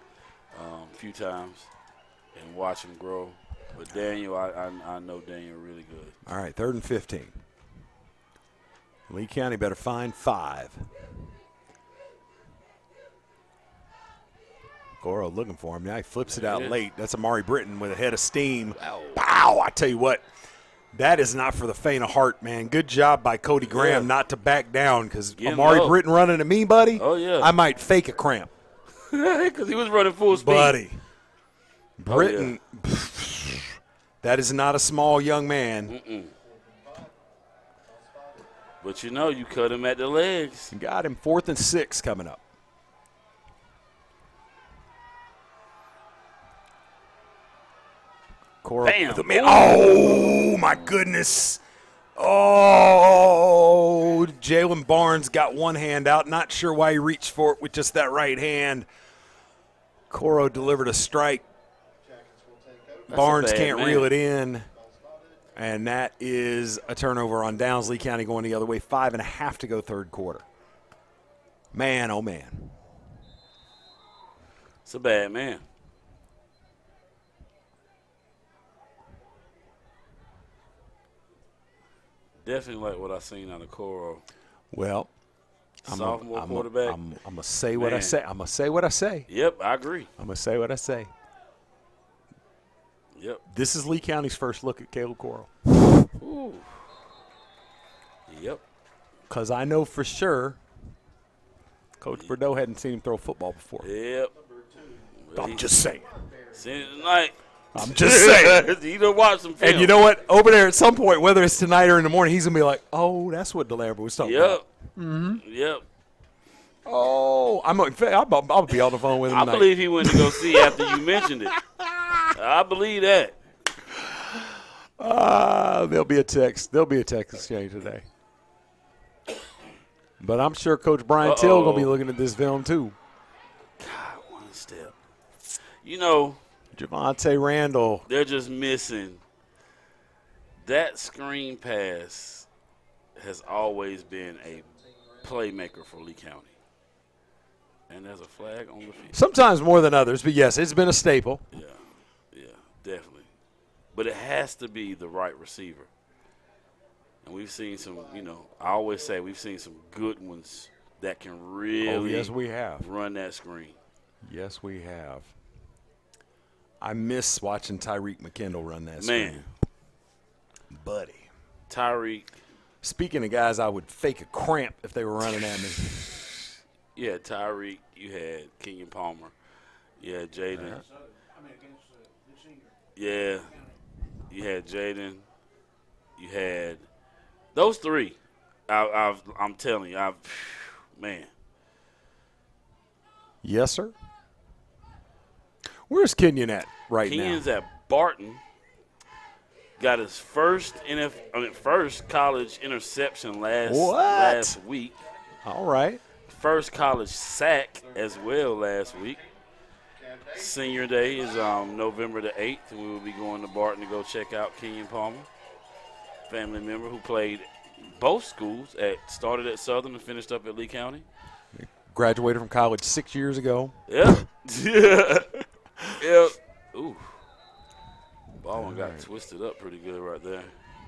a few times and watch him grow. But Daniel, I know Daniel really good. All right, 3rd and 15. Lee County better find 5. Coro looking for him. Now he flips it out late. That's Amari Britton with a head of steam. Wow. Pow! I tell you what, that is not for the faint of heart, man. Good job by Cody Graham not to back down because Amari Britton running to me, buddy. Oh, yeah. I might fake a cramp. Because he was running full speed. Buddy. Britton, that is not a small young man. Mm-mm. But you cut him at the legs. Got him. 4th and 6 coming up. Bam. Oh, my goodness. Oh, Jalen Barnes got one hand out. Not sure why he reached for it with just that right hand. Coro delivered a strike. Barnes can't reel it in. And that is a turnover on downs. Lee County going the other way. 5.5 to go 3rd quarter. Man, oh, man. It's a bad man. Definitely like what I seen out of Coro. Well, sophomore quarterback. I'm going to say what I say. I'm going to say what I say. Yep, I agree. I'm going to say what I say. Yep. This is Lee County's first look at Caleb Coral. Ooh. Yep. Because I know for sure Coach Bordeaux hadn't seen him throw football before. Yep. I'm just saying. Seen it tonight. I'm just saying. You done watch some film. And you know what? Over there at some point, whether it's tonight or in the morning, he's going to be like, oh, that's what DeLambert was talking about. Yep. Oh, I'll be on the phone with him I tonight. believe he went to go see after you mentioned it. I believe that. There'll be a text. There'll be a text exchange today. But I'm sure Coach Brian Till going to be looking at this film too. God, one step. You know, Javonte Randall. They're just missing. That screen pass has always been a playmaker for Lee County. And there's a flag on the field. Sometimes more than others, but yes, it's been a staple. Yeah, definitely. But it has to be the right receiver. And we've seen some, I always say we've seen some good ones that can really yes, we have. Run that screen. Yes, we have. I miss watching Tyreek McKendall run that screen. Man. Buddy. Tyreek. Speaking of guys, I would fake a cramp if they were running at me. You had Tyreek. You had Kenyon Palmer. You had Jaden. Yeah. You had Jaden. You had those three. I'm telling you, man. Yes, sir. Where's Kenyon at right Kenyon's now? at Barton. Got his first college interception last week. All right. First college sack as well last week. Senior day is November the 8th, and we will be going to Barton to go check out Kenyon Palmer, family member who played both schools, started at Southern and finished up at Lee County. Graduated from college 6 years ago. Yep. Yep. Ooh. Baldwin got twisted up pretty good right there.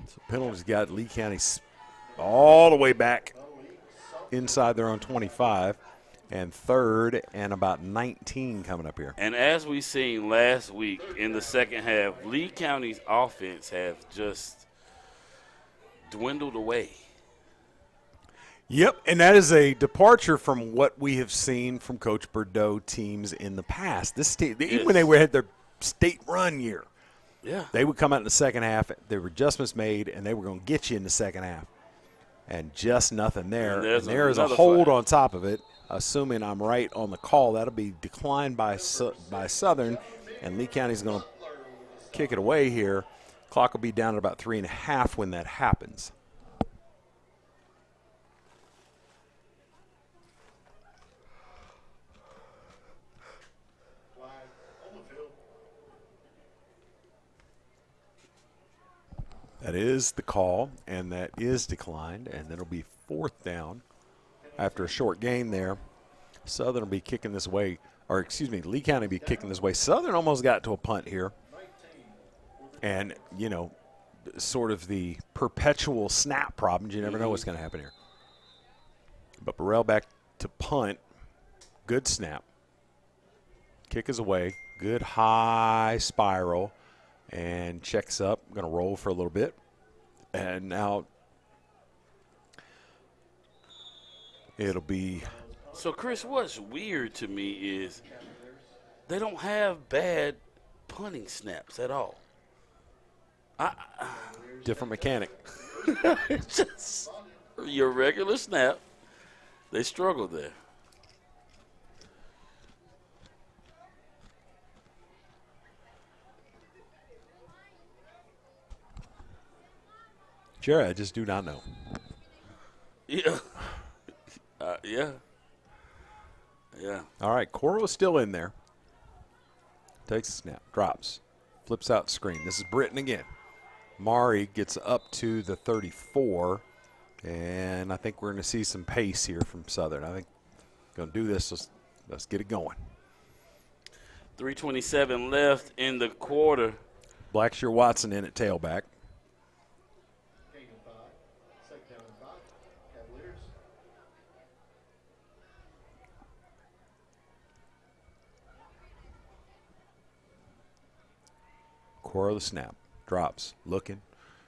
So penalties got Lee County all the way back inside their own 25, and third and about 19 coming up here. And as we seen last week in the second half, Lee County's offense have just dwindled away. Yep, and that is a departure from what we have seen from Coach Bordeaux teams in the past. This team, even when they had their state run year, they would come out in the second half. There were adjustments made, and they were going to get you in the second half. And just nothing there. And there is a hold on top of it. Assuming I'm right on the call, that'll be declined by Southern, and Lee County's going to kick it away here. Clock will be down at about 3.5 when that happens. That is the call, and that is declined, and then it'll be fourth down after a short gain there. Southern will be kicking this way, or excuse me, Lee County will be kicking this way. Southern almost got to a punt here. And, sort of the perpetual snap problems. You never know what's going to happen here. But Burrell back to punt. Good snap. Kick is away. Good high spiral. And checks up. Going to roll for a little bit. And now it'll be. So, Chris, what's weird to me is they don't have bad punting snaps at all. Different mechanic. Just your regular snap, they struggle there. Jerry, I just do not know. Yeah. Yeah. All right, Coral is still in there. Takes a snap, drops, flips out screen. This is Britton again. Mari gets up to the 34, and I think we're going to see some pace here from Southern. I think going to do this. Let's get it going. 3:27 left in the quarter. Blackshear Watson in at tailback. Coro the snap. Drops. Looking.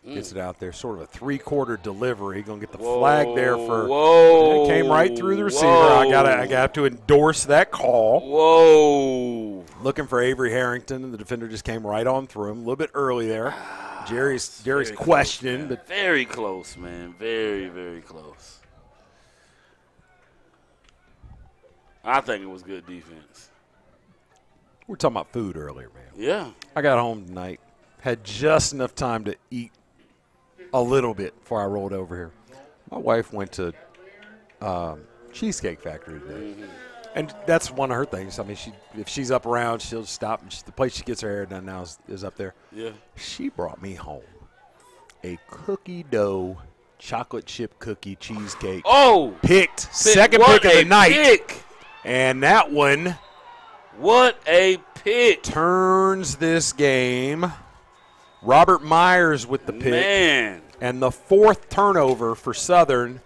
Gets it out there. Sort of a three-quarter delivery. Going to get the flag there for. Whoa. It came right through the receiver. I got to endorse that call. Whoa. Looking for Avery Harrington, and the defender just came right on through him. A little bit early there. Jerry's questioning. But very close, man. Very, very close. I think it was good defense. We were talking about food earlier, man. Yeah. I got home tonight. Had just enough time to eat a little bit before I rolled over here. My wife went to Cheesecake Factory today. And that's one of her things. I mean, if she's up around, she'll stop. And the place she gets her hair done now is up there. Yeah. She brought me home a cookie dough chocolate chip cookie cheesecake. Oh! Picked. Second pick of the night. Pick. And that one. What a pick. Turns this game. Robert Myers with the pick. Man. And the fourth turnover for Southern.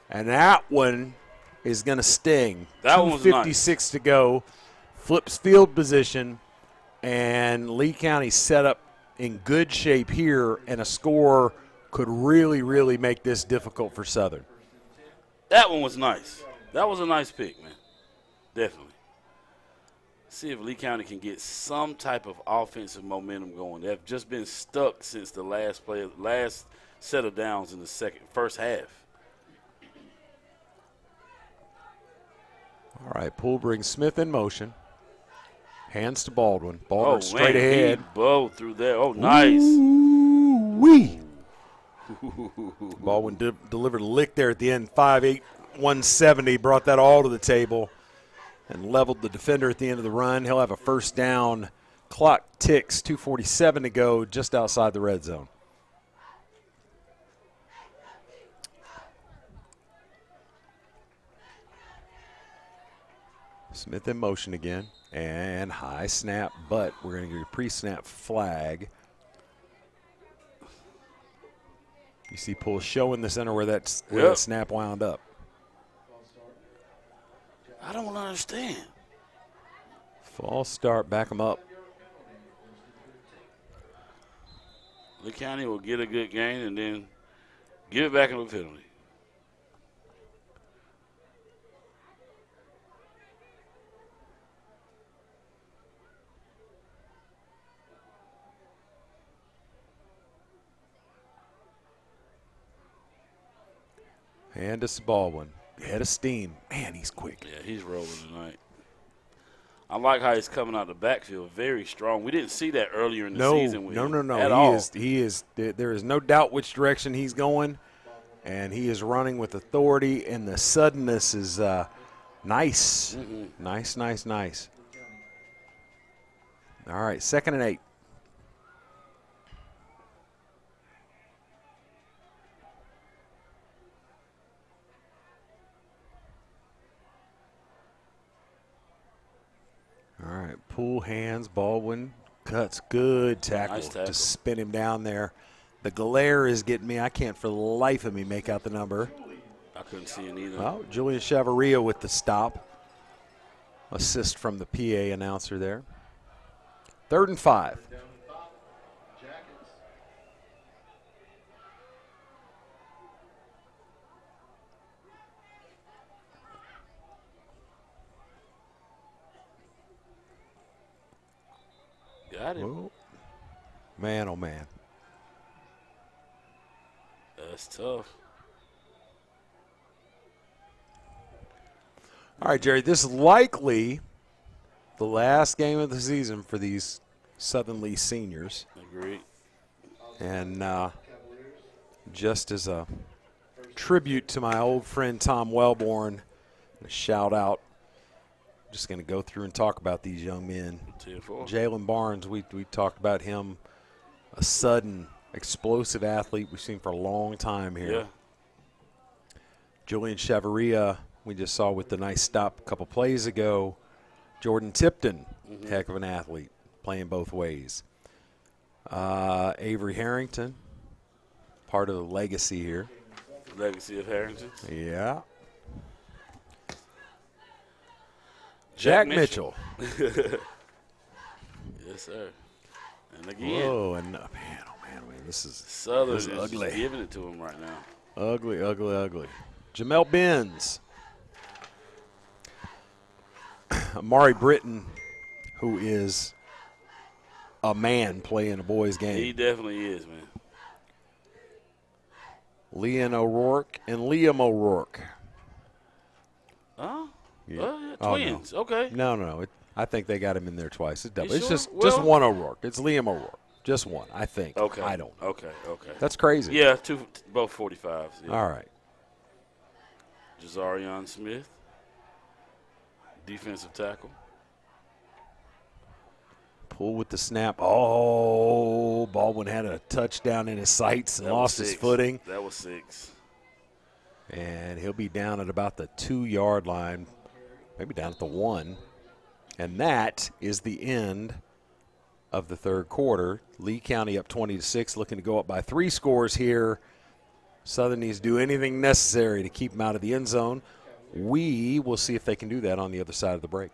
And that one is going to sting. That one was 2:56 to go. Flips field position. And Lee County set up in good shape here. And a score could really, really make this difficult for Southern. That one was nice. That was a nice pick, man. Definitely. See if Lee County can get some type of offensive momentum going. They've just been stuck since the last set of downs in the first half. All right, Poole brings Smith in motion. Hands to Baldwin. Baldwin man, straight ahead. He bowled through there. Oh, nice. Ooh-wee. Baldwin delivered a lick there at the end. 5'8", 170. Brought that all to the table and leveled the defender at the end of the run. He'll have a first down. Clock ticks, 2:47 to go, just outside the red zone. Smith in motion again, and high snap, but we're going to get a pre-snap flag. You see Poole showing the center where that snap wound up. I don't understand. False start, back them up. Lee County will get a good gain and then give it back in the penalty. And it's Baldwin. Head of steam. Man, he's quick. Yeah, he's rolling tonight. I like how he's coming out the backfield very strong. We didn't see that earlier in the season with him. No. He is. There is no doubt which direction he's going, and he is running with authority, and the suddenness is nice. Nice. All right, 2nd and 8. All right, Poole hands, Baldwin cuts, good tackle, Nice tackle to spin him down there. The glare is getting me. I can't for the life of me make out the number. I couldn't see it either. Well, Julian Chavarria with the stop. Assist from the PA announcer there. 3rd and 5. Got him. Whoa. Man, oh, man. That's tough. All right, Jerry, this is likely the last game of the season for these Southern Lee seniors. Agreed. And just as a tribute to my old friend Tom Wellborn, a shout out, just going to go through and talk about these young men. Jalen Barnes, we talked about him, a sudden, explosive athlete we've seen for a long time here. Yeah. Julian Chavarria, we just saw with the nice stop a couple plays ago. Jordan Tipton, heck of an athlete, playing both ways. Avery Harrington, part of the legacy here. Legacy of Harrington. Yeah. Jack Mitchell. Yes, sir. And again. Whoa, and man, this is Southern this is is ugly. just giving it to him right now. Ugly, ugly, ugly. Jamel Benz. Amari Britton, who is a man playing a boys' game. He definitely is, man. Leon O'Rourke and Liam O'Rourke. Oh, Yeah. twins. No. Okay. No. I think they got him in there twice. It's double. You It's sure? just one O'Rourke. It's Liam O'Rourke. Just one, I think. Okay. I don't know. Okay. That's crazy. Yeah, both 45s. Yeah. All right. Jazarion Smith, defensive tackle. Pull with the snap. Oh, Baldwin had a touchdown in his sights and That was lost his 6. footing. That was 6. And he'll be down at about the 2-yard line, maybe down at the 1. And that is the end of the third quarter. Lee County up 20-6, looking to go up by 3 scores here. Southern needs to do anything necessary to keep them out of the end zone. We will see if they can do that on the other side of the break.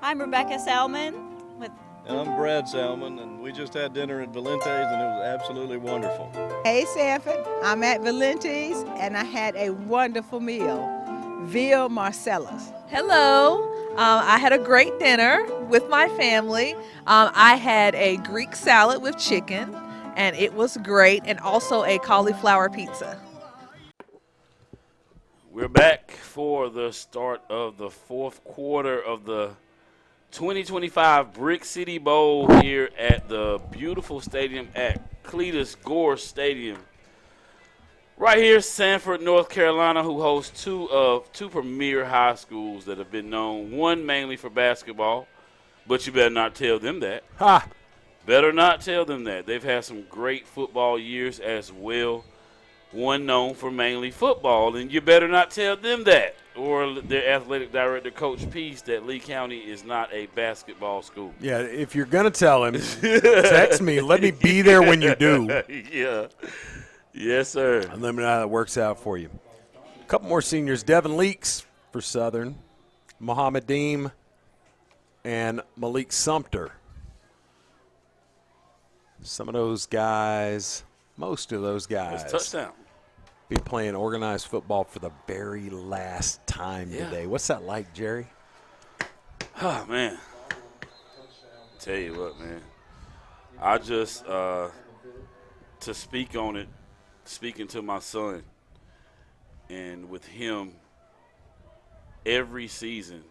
I'm Rebecca Salmon with. And I'm Brad Salmon, and we just had dinner at Valente's, and it was absolutely wonderful. Hey Sanford, I'm at Valenti's and I had a wonderful meal. Veal Marcellus. Hello. I had a great dinner with my family. I had a Greek salad with chicken, and it was great, and also a cauliflower pizza. We're back for the start of the fourth quarter of the 2025 Brick City Bowl here at the beautiful stadium at Cletus Gore Stadium. Right here, Sanford, North Carolina, who hosts two premier high schools that have been known, one mainly for basketball, but you better not tell them that. Ha! Better not tell them that. They've had some great football years as well. One known for mainly football, and you better not tell them that, or their athletic director, Coach Peace, that Lee County is not a basketball school. Yeah, if you're going to tell him, text me. Let me be there when you do. Yeah. Yes, sir. And let me know how that works out for you. A couple more seniors. Devin Leaks for Southern. Muhammad Deem and Malik Sumter. Some of those guys, most of those guys. It's touchdown. Be playing organized football for the very last time today. What's that like, Jerry? Oh, man. Tell you what, man. I just, to speak on it, speaking to my son, and with him, every season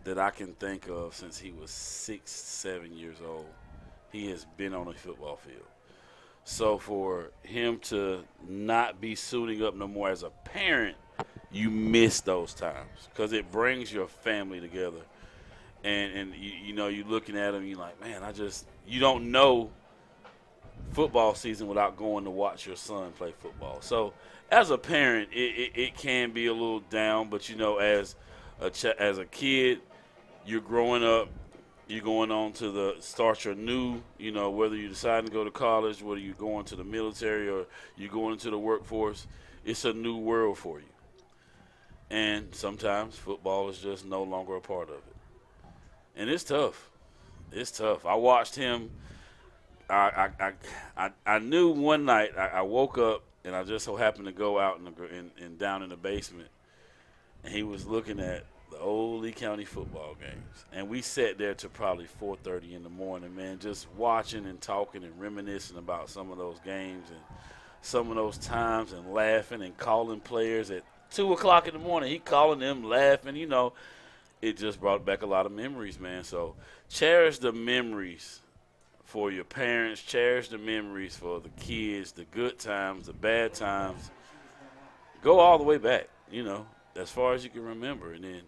that I can think of since he was 6, 7 years old, he has been on a football field. So for him to not be suiting up no more as a parent, you miss those times because it brings your family together. And you know, you're looking at him, you're like, man, you don't know football season without going to watch your son play football. So as a parent, it can be a little down, but, you know, as a kid, you're growing up, you're going on to start your new, you know, whether you decide to go to college, whether you're going to the military or you're going into the workforce, it's a new world for you. And sometimes football is just no longer a part of it. And it's tough. It's tough. I watched him. I knew one night I woke up and I just so happened to go out and down in the basement, and he was looking at the old Lee County football games. And we sat there till probably 4:30 in the morning, man, just watching and talking and reminiscing about some of those games and some of those times and laughing and calling players at 2 o'clock in the morning. He calling them, laughing, you know. It just brought back a lot of memories, man. So cherish the memories for your parents. Cherish the memories for the kids, the good times, the bad times. Go all the way back, you know, as far as you can remember, and then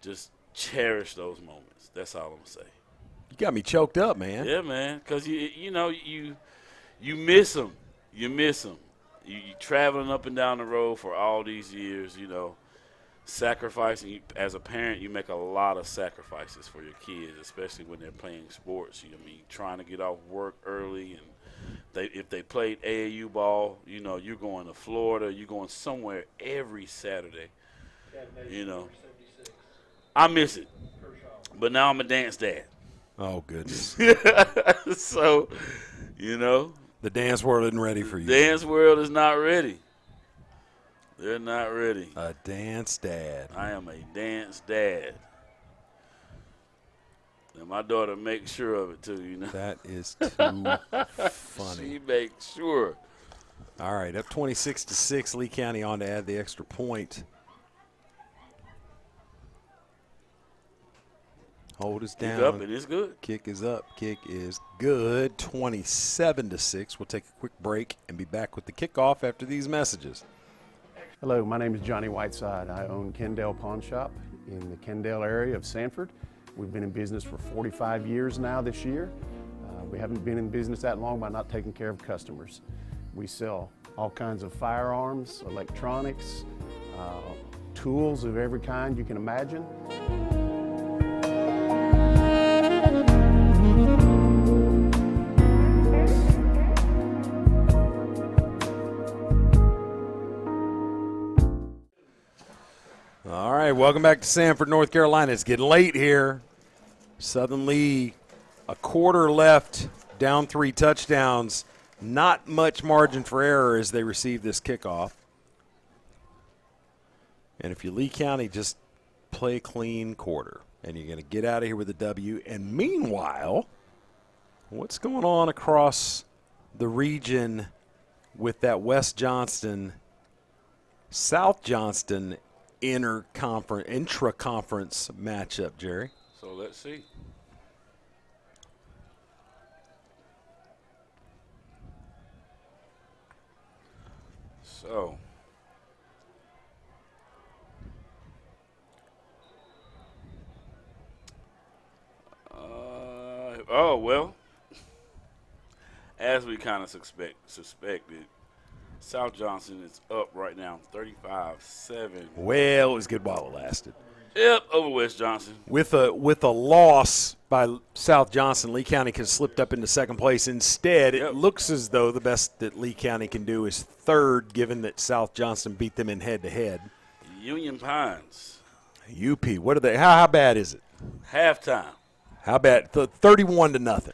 just cherish those moments. That's all I'm going to say. You got me choked up, man. Yeah, man, because, you know, you miss them. You miss them. You traveling up and down the road for all these years, you know, sacrificing. As a parent, you make a lot of sacrifices for your kids, especially when they're playing sports. I mean, trying to get off work early, and if they played AAU ball, you know, you're going to Florida, you're going somewhere every Saturday. You know, I miss it. But now I'm a dance dad. Oh, goodness. So, you know. The dance world isn't ready for you. Dance world is not ready. They're not ready. A dance dad. I am a dance dad. And my daughter makes sure of it, too, you know. That is too funny. She makes sure. All right, up 26-6, Lee County on to add the extra point. Hold us down. Kick up, it is good. Kick is up. Kick is good. 27-6. We'll take a quick break and be back with the kickoff after these messages. Hello, my name is Johnny Whiteside. I own Kendall Pawn Shop in the Kendall area of Sanford. We've been in business for 45 years now this year. We haven't been in business that long by not taking care of customers. We sell all kinds of firearms, electronics, tools of every kind you can imagine. All right, welcome back to Sanford, North Carolina. It's getting late here. Southern Lee, a quarter left, down 3 touchdowns. Not much margin for error as they receive this kickoff. And if you Lee County, just play a clean quarter, and you're going to get out of here with a W. And meanwhile, what's going on across the region with that West Johnston, South Johnston intra-conference matchup, Jerry? So let's see. So, well, as we kind of suspected, South Johnston is up right now, 35-7. Well, it was good while it lasted. Yep, over West Johnston. With a loss by South Johnston, Lee County has slipped up into second place. Instead, it looks as though the best that Lee County can do is third, given that South Johnston beat them in head-to-head. Union Pines. UP, what are they? How bad is it? Halftime. How bad? 31-0.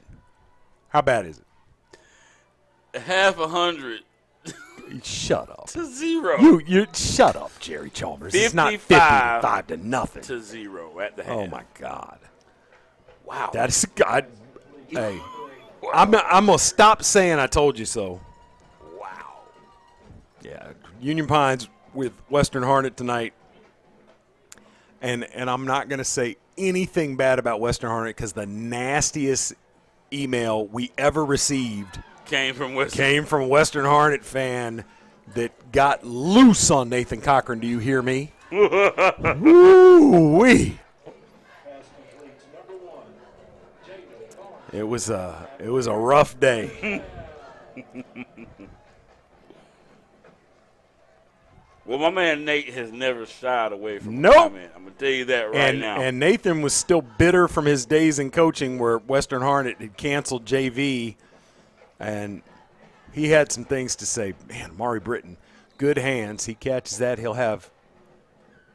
How bad is it? 100. Shut up. To 0. You shut up, Jerry Chalmers. It's not 55-0 to 0 at the half. Oh my God! Wow. That's God. Hey, I'm gonna stop saying I told you so. Wow. Yeah, Union Pines with Western Harnett tonight, and I'm not gonna say anything bad about Western Harnett because the nastiest email we ever received came from Western Harnett fan that got loose on Nathan Cochran. Do you hear me? Woo-wee. It was a rough day. Well, my man Nate has never shied away from Nope. comment. I'm going to tell you that right now. And Nathan was still bitter from his days in coaching where Western Harnett had canceled JV. And he had some things to say. Man, Maury Britton, good hands. He catches that. He'll have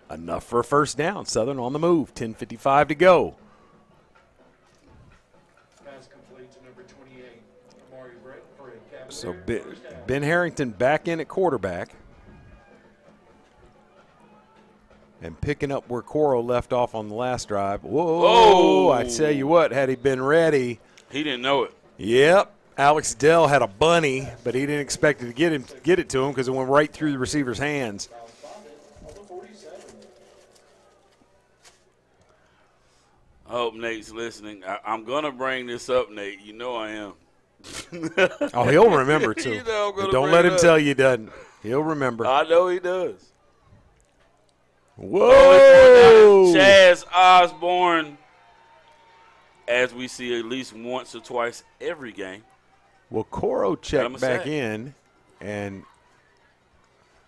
enough for a first down. Southern on the move. 10:55 to go. Pass complete to number 28, Maury Britton for a Cavalier. So Ben Harrington back in at quarterback. And picking up where Coro left off on the last drive. Whoa, I tell you what, had he been ready. He didn't know it. Yep. Alex Dell had a bunny, but he didn't expect it to get it to him because it went right through the receiver's hands. I hope Nate's listening. I'm going to bring this up, Nate. You know I am. Oh, he'll remember, too. You know don't let him tell you he doesn't. He'll remember. I know he does. Whoa! Chaz Osborne, as we see at least once or twice every game. Well, Coro checked back in and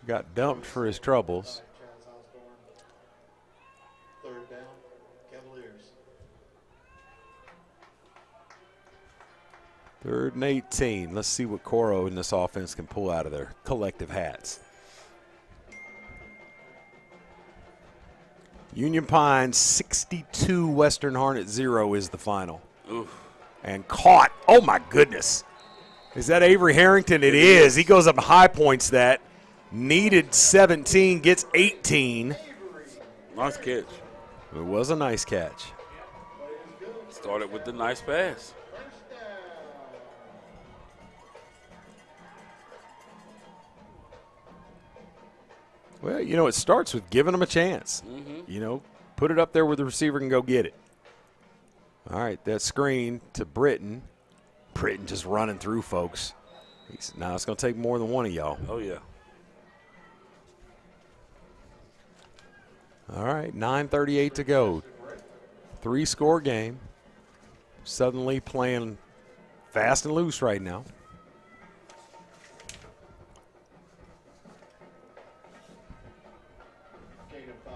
got dumped for his troubles. Third down, Cavaliers. 3rd and 18. Let's see what Coro in this offense can pull out of their collective hats. Union Pines 62, Western Hornet 0 is the final. Oof. And caught. Oh, my goodness. Is that Avery Harrington? It is. He goes up and high points that. Needed 17, gets 18. Nice catch. It was a nice catch. Started with the nice pass. Well, you know, it starts with giving them a chance. Mm-hmm. You know, put it up there where the receiver can go get it. All right, that screen to Britton. Britton just running through, folks. Now it's going to take more than one of y'all. Oh, yeah. All right, 9:38 to go. 3-score game. Suddenly playing fast and loose right now. Gain of 5,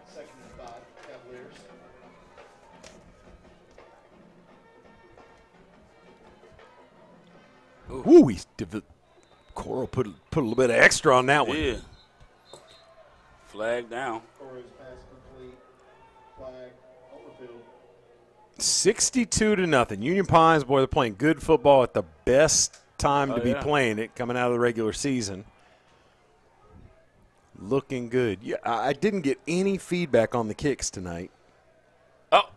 second and 5, Cavaliers. Ooh, Coral put a little bit of extra on that one. Yeah. Flag down. Corey's pass complete. Flag on the field. 62-0. Union Pines, boy, they're playing good football at the best time to be yeah. playing it coming out of the regular season. Looking good. Yeah, I didn't get any feedback on the kicks tonight. Oh,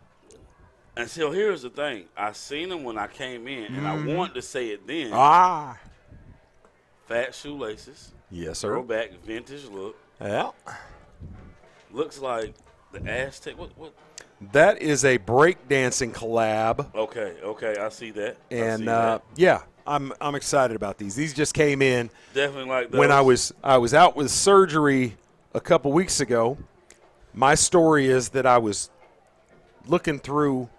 and so here's the thing. I seen them when I came in, and I wanted to say it then. Fat shoelaces. Yes, sir. Throwback, vintage look. Yeah. Looks like the Aztec. What? That is a breakdancing collab. Okay, I see that. And yeah, I'm excited about these. These just came in. Definitely like those. When I was out with surgery a couple weeks ago. My story is that I was looking through,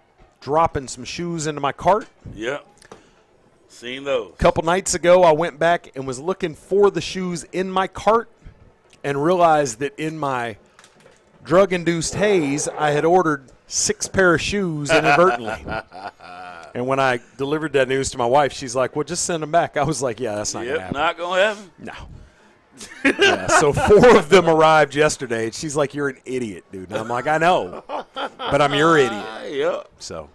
dropping some shoes into my cart. Yep. Seen those. A couple nights ago, I went back and was looking for the shoes in my cart and realized that in my drug-induced haze, I had ordered 6 pair of shoes inadvertently. And when I delivered that news to my wife, she's like, well, just send them back. I was like, yeah, that's not going to happen. Not going to happen? No. Yeah, so 4 of them arrived yesterday. And she's like, you're an idiot, dude. And I'm like, I know, but I'm your idiot. Yep. So,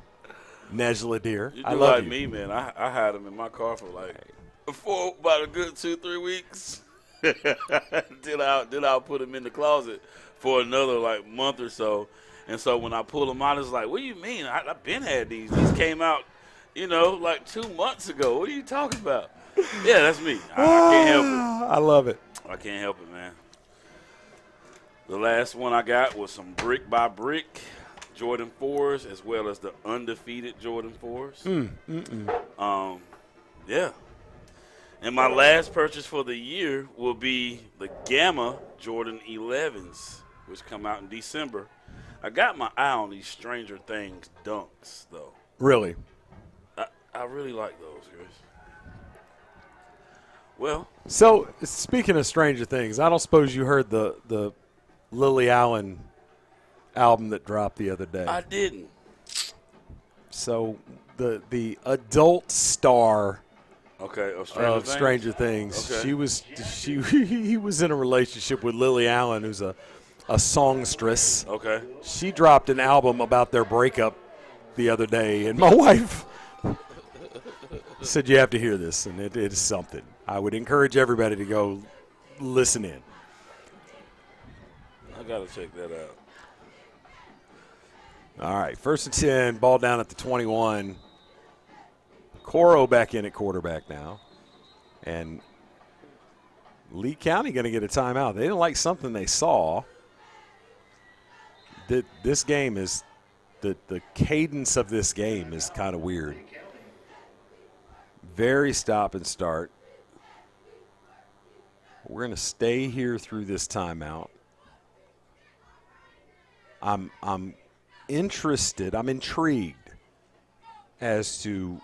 Nejla, dear, You I do love like you. me, man. I had them in my car for about a good 2-3 weeks. Then I'll put them in the closet for another month or so. And so when I pull them out, it's like, what do you mean? I've been had these. These came out, 2 months ago. What are you talking about? Yeah, that's me. I can't help it. I love it. I can't help it, man. The last one I got was some brick by brick Jordan 4s, as well as the undefeated Jordan 4s. Yeah. And my last purchase for the year will be the Gamma Jordan 11s, which come out in December. I got my eye on these Stranger Things dunks, though. Really? I really like those, Chris. Well. So, speaking of Stranger Things, I don't suppose you heard the Lily Allen album that dropped the other day. I didn't. So, the adult star of Stranger Things. Okay. He was in a relationship with Lily Allen, who's a songstress. Okay. She dropped an album about their breakup the other day, and my wife said, you have to hear this, and it is something. I would encourage everybody to go listen in. I got to check that out. All right, 1st and 10, ball down at the 21. Coro back in at quarterback now. And Lee County going to get a timeout. They didn't like something they saw. This game is the cadence of this game is kind of weird. Very stop and start. We're going to stay here through this timeout. I'm interested, I'm intrigued as to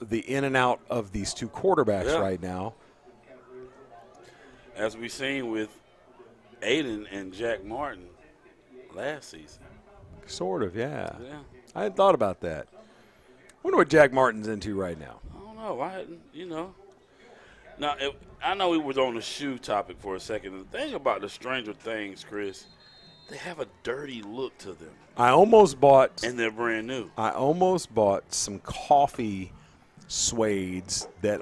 the in and out of these two quarterbacks right now. As we've seen with Aiden and Jack Martin last season. Sort of, yeah. I hadn't thought about that. I wonder what Jack Martin's into right now. I don't know. I hadn't, Now, I know we was on the shoe topic for a second. The thing about the Stranger Things, Chris, They have a dirty look to them. I almost bought. And they're brand new. I almost bought some coffee suedes that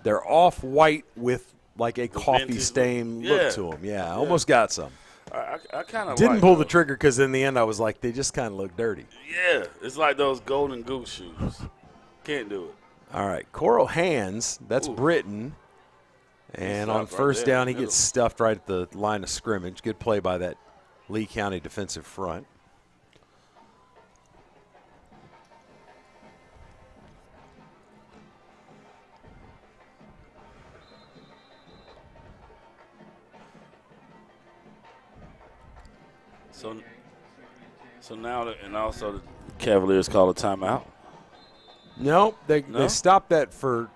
they're off white with like a coffee vintage stain look. look Yeah. to them. Yeah, I almost got some. I kind of Didn't pull the trigger because in the end I was like, they just kind of look dirty. Yeah, it's like those Golden Goose shoes. Can't do it. All right, Coral Hands, that's Britton. And on stopped right first there in down, the he gets stuffed right at the line of scrimmage. Good play by that Lee County defensive front. So now, and also the Cavaliers call a timeout. No, they No? stopped that for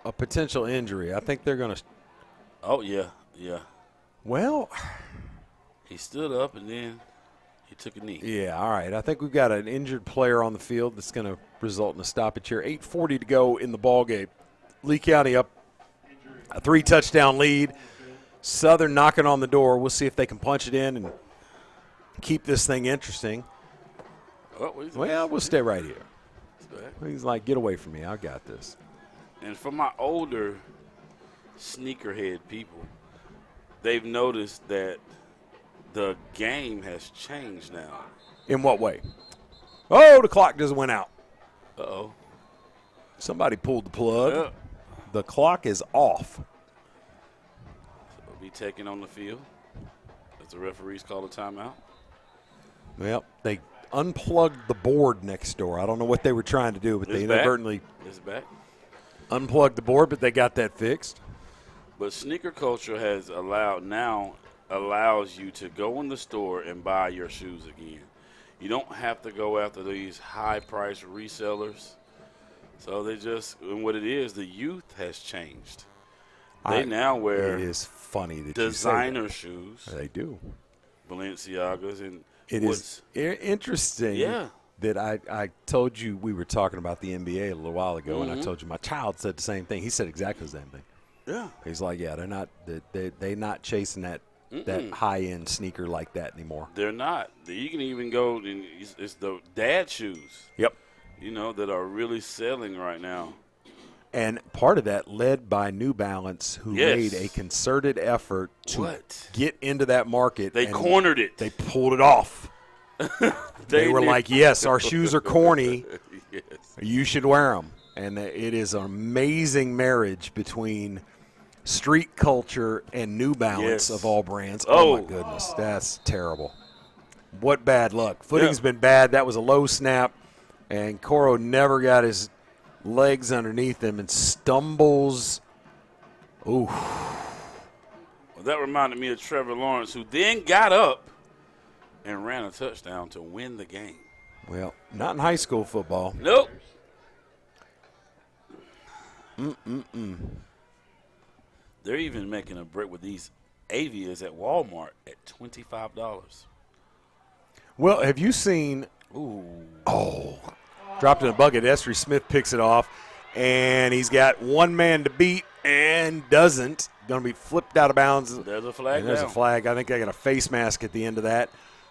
a potential injury. I think they're going to. Oh, yeah. Well, he stood up and then he took a knee. yeah, all right. I think we've got an injured player on the field that's going to result in a stoppage here. 8:40 to go in the ball game. Lee County up a 3-touchdown lead. Southern knocking on the door. We'll see if they can punch it in and keep this thing interesting. Well, we'll stay right here. He's like, get away from me. I got this. And for my older sneakerhead people, they've noticed that the game has changed now. In what way? Oh, the clock just went out. Uh-oh. Somebody pulled the plug. Yeah. The clock is off. So we'll be taken on the field as the referees call a timeout. Well, they unplugged the board next door. I don't know what they were trying to do, but they inadvertently unplugged the board, but they got that fixed. But sneaker culture has allows you to go in the store and buy your shoes again. You don't have to go after these high-priced resellers. So they just, and what it is, the youth has changed. They now wear it is funny that designer you say that. shoes. They do. Balenciagas and It is interesting that I told you we were talking about the NBA a little while ago, and I told you my child said the same thing. He said exactly the same thing. Yeah. He's like, yeah, they're not chasing that high-end sneaker like that anymore. They're not. You can even go, and it's the dad shoes. Yep. That are really selling right now. And part of that led by New Balance, who made a concerted effort to get into that market. They cornered it. They pulled it off. They were like, yes, our shoes are corny. Yes. You should wear them. And it is an amazing marriage between street culture and New Balance of all brands. Oh, my goodness. That's terrible. What bad luck. Footing's been bad. That was a low snap. And Coro never got his legs underneath him and stumbles. Ooh. Well, that reminded me of Trevor Lawrence, who then got up and ran a touchdown to win the game. Well, not in high school football. Nope. They're even making a break with these Avias at Walmart at $25. Well, have you seen – dropped in a bucket. Estrie Smith picks it off, and he's got one man to beat and doesn't. Going to be flipped out of bounds. There's a flag. And there's a flag. I think they got a face mask at the end of that.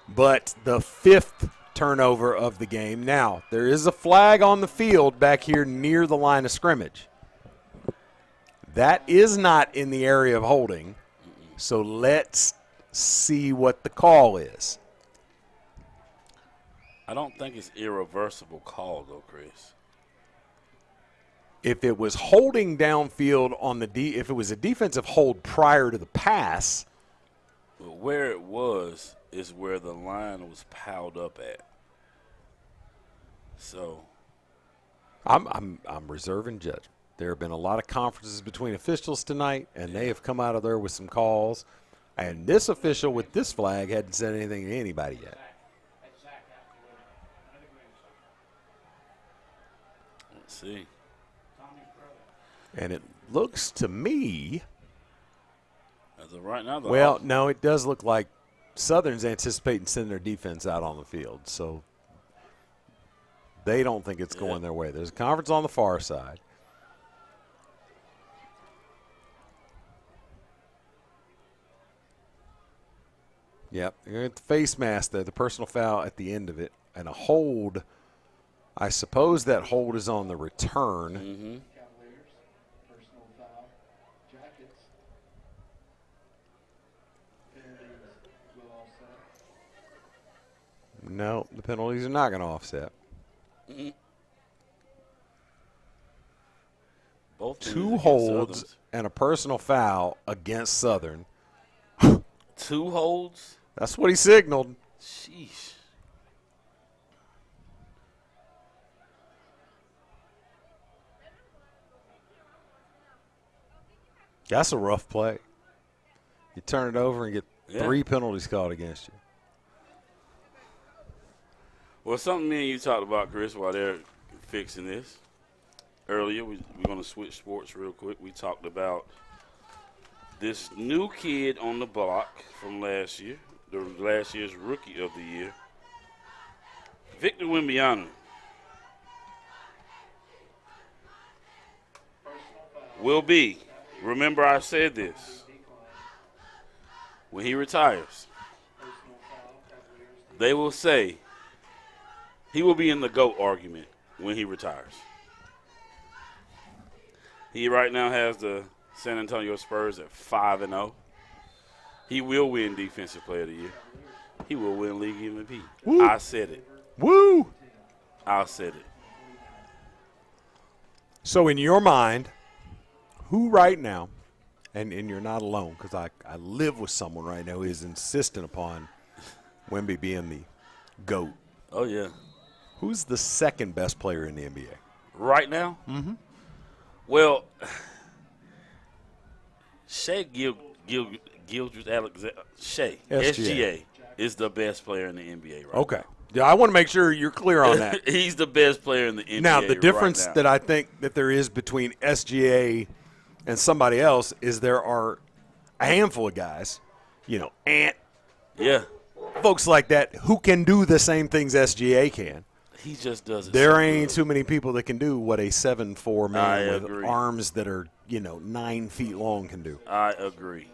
But the fifth turnover of the game. Now, there is a flag on the field back here near the line of scrimmage. That is not in the area of holding. So let's see what the call is. I don't think it's irreversible call, though, Chris. If it was holding downfield on the if it was a defensive hold prior to the pass, where it was is where the line was piled up at. So, I'm reserving judgment. There have been a lot of conferences between officials tonight, and they have come out of there with some calls. And this official with this flag hadn't said anything to anybody yet. Let's see. And it looks to me. As of right now, Well, no, it does look like Southern's anticipating sending their defense out on the field. So they don't think it's going their way. There's a conference on the far side. Yep. You're at the face mask there, the personal foul at the end of it. And a hold, I suppose that hold is on the return. Mm-hmm. No, the penalties are not going to offset. Mm-hmm. Both 2 holds and a personal foul against Southern. 2 holds? That's what he signaled. Sheesh. That's a rough play. You turn it over and get 3 penalties called against you. Well, something me and you talked about, Chris, while they're fixing this. Earlier, we're going to switch sports real quick. We talked about this new kid on the block from last year, the last year's Rookie of the Year, Victor Wembanyama. Will be, remember I said this, when he retires, they will say he will be in the GOAT argument when he retires. He right now has the San Antonio Spurs at 5-0. He will win Defensive Player of the Year. He will win League MVP. Woo. I said it. Woo! I said it. So in your mind, who right now, and you're not alone because I live with someone right now who is insistent upon Wemby being the GOAT. Oh, yeah. Who's the second best player in the NBA? Right now? Mm-hmm. Well, Shai Gilgeous-Alexander, SGA, is the best player in the NBA right Okay. Yeah, I want to make sure you're clear on that. He's the best player in the NBA Now, the difference right now. that I think that there is between SGA and somebody else is there are a handful of guys, Ant, folks like that who can do the same things SGA can. He just does it. There so ain't good. too many people that can do what a 7'4" man I with agree. arms that are, 9 feet long can do. I agree.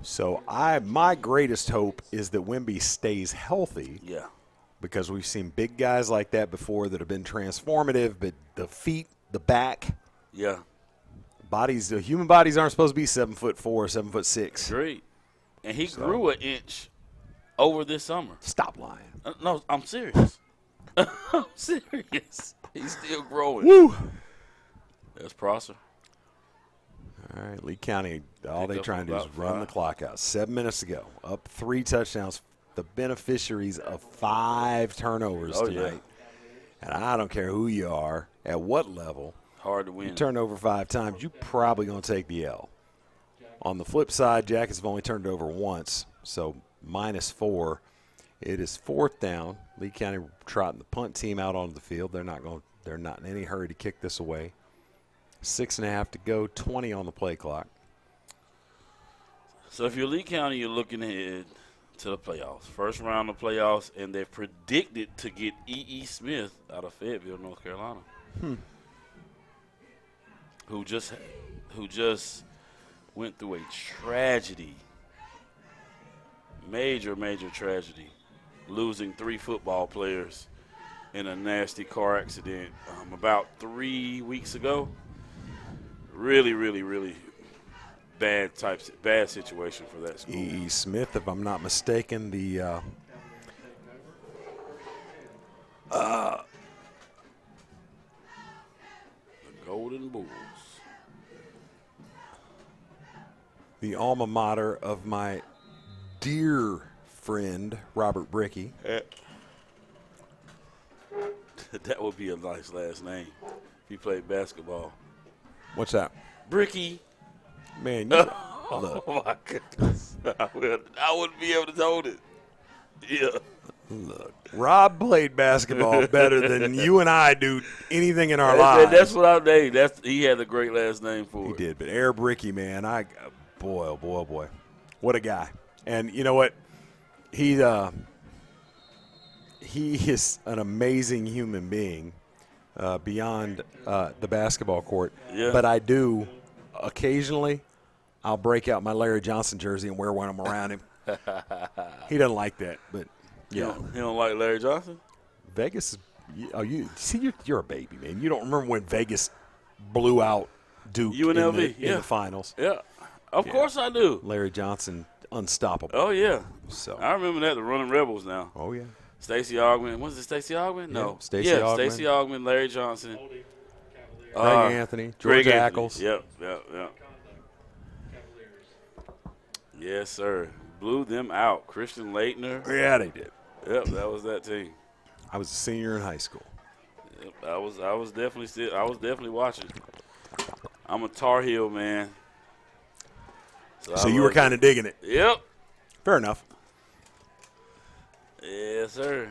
So my greatest hope is that Wemby stays healthy. Yeah. Because we've seen big guys like that before that have been transformative, but the feet, the back, Yeah. the human bodies aren't supposed to be 7'4", 7'6". Great. And he grew an inch over this summer. Stop lying. No, I'm serious. I'm serious. He's still growing. Woo! That's Prosser. All right, Lee County, all Pick they up trying to do is about run the 5. clock out. 7 minutes to go. Up 3 touchdowns. The beneficiaries of 5 turnovers Oh, tonight. And I don't care who you are, at what level. Hard to win. You turn over 5 times, you probably going to take the L. On the flip side, Jackets have only turned it over once, so -4. It is 4th down. Lee County trotting the punt team out onto the field. They're not in any hurry to kick this away. 6.5 to go, 20 on the play clock. So if you're Lee County, you're looking ahead to the playoffs. First round of playoffs, and they're predicted to get E.E. Smith out of Fayetteville, North Carolina. Who just went through a tragedy. Major tragedy. Losing 3 football players in a nasty car accident about 3 weeks ago. Really bad situation for that school. E.E. Smith, if I'm not mistaken, the Golden Bulls. The alma mater of my dear friend, Robert Brickey. That would be a nice last name if you played basketball. What's that? Brickey. Man, you look. Oh, my goodness. I wouldn't be able to hold it. Yeah. Look, Rob played basketball better than you and I do anything in our lives. That's what I named. He had a great last name for it. He did, but Air Brickey, man, boy, what a guy. And you know what? He is an amazing human being beyond the basketball court. Yeah. But I do, occasionally, I'll break out my Larry Johnson jersey and wear one of them around him. He doesn't like that, but yeah. He don't like Larry Johnson? Vegas is you're a baby, man. You don't remember when Vegas blew out Duke UNLV in the finals. Yeah. Of course I do. Larry Johnson, unstoppable. Oh, yeah. So I remember that, the Running Rebels now. Oh, yeah. Stacey Augmon. Was it Stacey Augmon? No. Stacey Augmon. Stacey Augmon, Larry Johnson. Greg Anthony, George Greg Ackles. Anthony. Yep. Yes, sir. Blew them out. Christian Laettner. Yeah, they did. Yep, that was that team. I was a senior in high school. Yep, I was definitely watching. I'm a Tar Heel man. So you were kind of digging it. Yep. Fair enough. Yes, sir.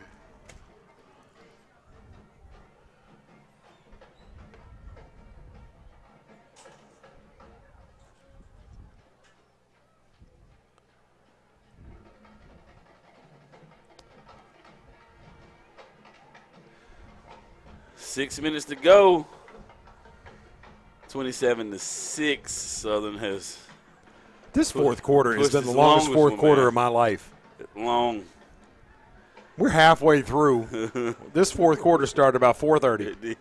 Six minutes to go. 27-6. Southern has. This fourth quarter has been the longest fourth quarter of my life. Long. We're halfway through. This fourth quarter started about 4:30.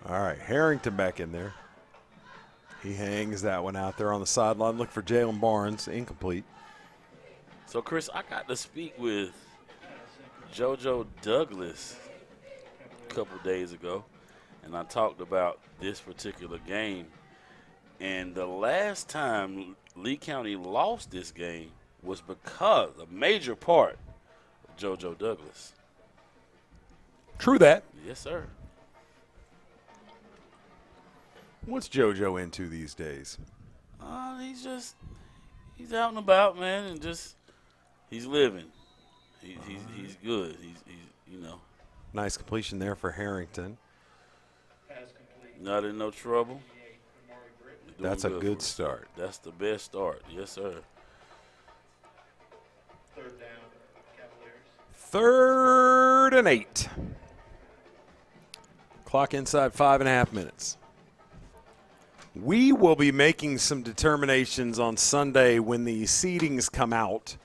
All right, Harrington back in there. He hangs that one out there on the sideline. Look for Jalen Barnes, incomplete. So, Chris, I got to speak with JoJo Douglas a couple days ago, and I talked about this particular game. And the last time Lee County lost this game was because a major part of JoJo Douglas. True that. Yes, sir. What's JoJo into these days? He's out and about, man, and he's living. He's good. He's Nice completion there for Harrington. Not in no trouble. That's a good start. That's the best start. Yes, sir. Third down, Cavaliers. 3rd and 8. Clock inside 5.5 minutes. We will be making some determinations on Sunday when the seedings come out.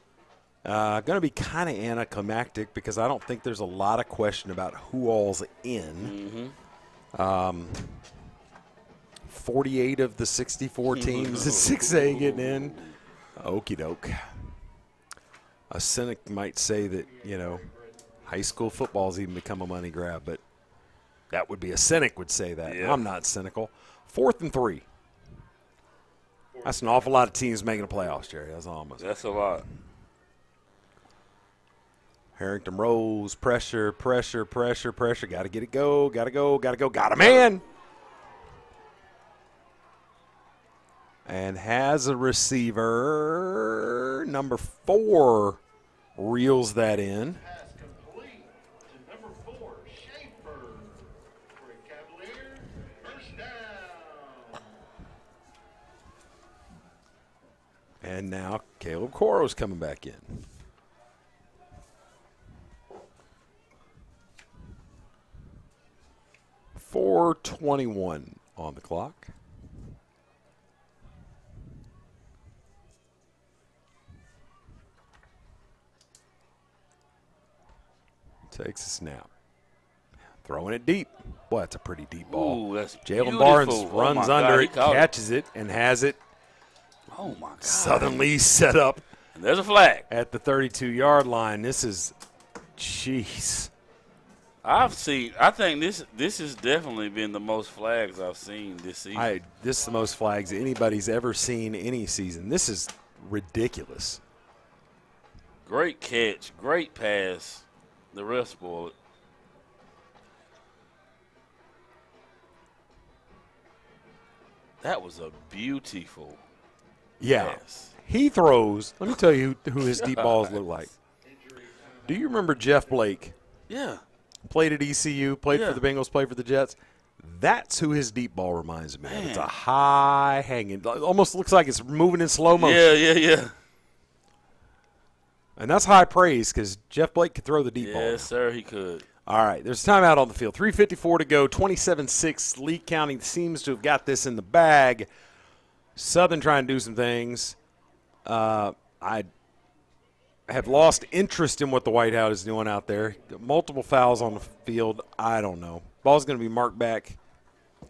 Going to be kind of anticlimactic because I don't think there's a lot of question about who all's in. 48 of the 64 teams in 6A getting in. Okie doke. A cynic might say that, high school football's even become a money grab, but that would be a cynic would say that. Yeah. I'm not cynical. 4th and 3. That's an awful lot of teams making the playoffs, Jerry. That's almost. That's a lot. Harrington Rose, pressure. Got to get it go. Got a man. And has a receiver. Number 4 reels that in. Pass complete to number 4, Schaefer. For a Cavalier, first down. And now Caleb Coro's coming back in. 4:21 on the clock. Takes a snap. Throwing it deep. Boy, that's a pretty deep ball. Ooh, that's Jalen beautiful. Barnes Oh, runs my God, under he it, caught it. catches it, and has it. Oh, my God. Southern Lee set up. And there's a flag. At the 32-yard line. This is, jeez. I think this has definitely been the most flags I've seen this season. This is the most flags anybody's ever seen any season. This is ridiculous. Great catch. Great pass. The rest spoiled it. That was a beautiful pass. He throws. Let me tell you who his deep balls look like. Do you remember Jeff Blake? Yeah. Played at ECU, played for the Bengals, played for the Jets. That's who his deep ball reminds me of. It's a high hanging. Almost looks like it's moving in slow motion. Yeah. And that's high praise because Jeff Blake could throw the deep ball. Yes, sir, he could. All right, there's timeout on the field. 3:54 to go, 27-6. Lee County seems to have got this in the bag. Southern trying to do some things. I have lost interest in what the White House is doing out there. Multiple fouls on the field. I don't know. Ball's going to be marked back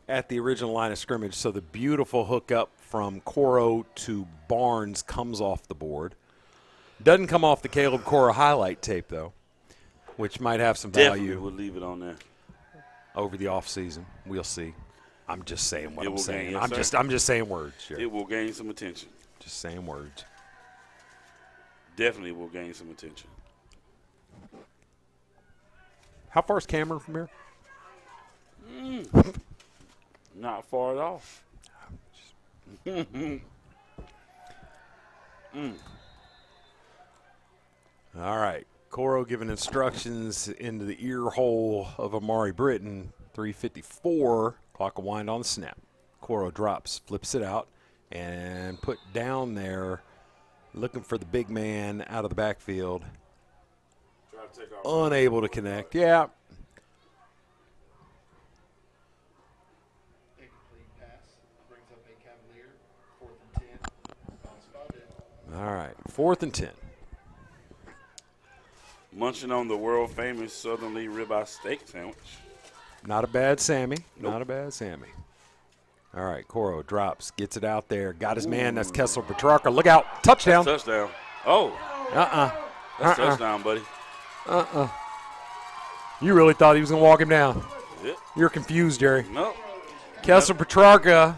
at the original line of scrimmage, so the beautiful hookup from Coro to Barnes comes off the board. Doesn't come off the Caleb Coro highlight tape, though, which might have some value. Definitely would leave it on there. Over the offseason. We'll see. I'm just saying what I'm saying. Yes, I'm just saying words. Sure. It will gain some attention. Just saying words. Definitely will gain some attention. How far is Cameron from here? Not far at all. All right. Coro giving instructions into the ear hole of Amari Britton. 3:54. Clock will wind on the snap. Coro drops, flips it out, and put down there, looking for the big man out of the backfield. Unable to connect. Yeah. All right, 4th and 10. Munching on the world-famous Southern Lee ribeye steak sandwich. Not a bad Sammy. Nope. Not a bad Sammy. All right, Coro drops, gets it out there. Got his man. That's Kessler Petrarca. Look out. Touchdown. That's touchdown. Oh. That's touchdown, buddy. You really thought he was going to walk him down. Yep. You're confused, Jerry. Nope. Kessler Petrarca,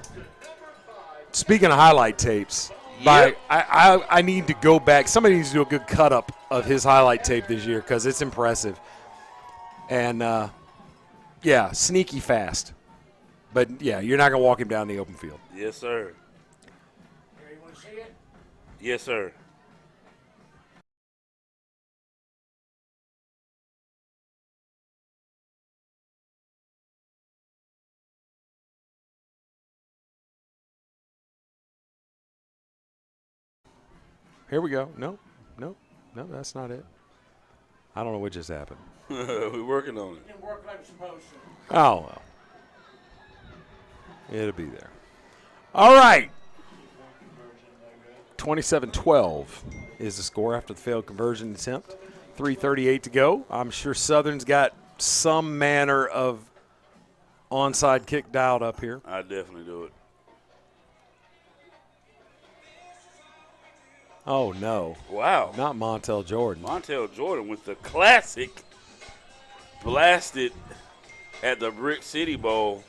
speaking of highlight tapes, I need to go back. Somebody needs to do a good cut-up of his highlight tape this year because it's impressive. And, yeah, sneaky fast. But, yeah, you're not going to walk him down the open field. Yes, sir. You want to see it? Yes, sir. Here we go. No, that's not it. I don't know what just happened. We're working on it. Didn't work like it's supposed to. Oh, well. It'll be there. All right. 27-12 is the score after the failed conversion attempt. 3:38 to go. I'm sure Southern's got some manner of onside kick dialed up here. I definitely do it. Oh, no. Wow. Not Montel Jordan. Montel Jordan with the classic blasted at the Brick City Bowl.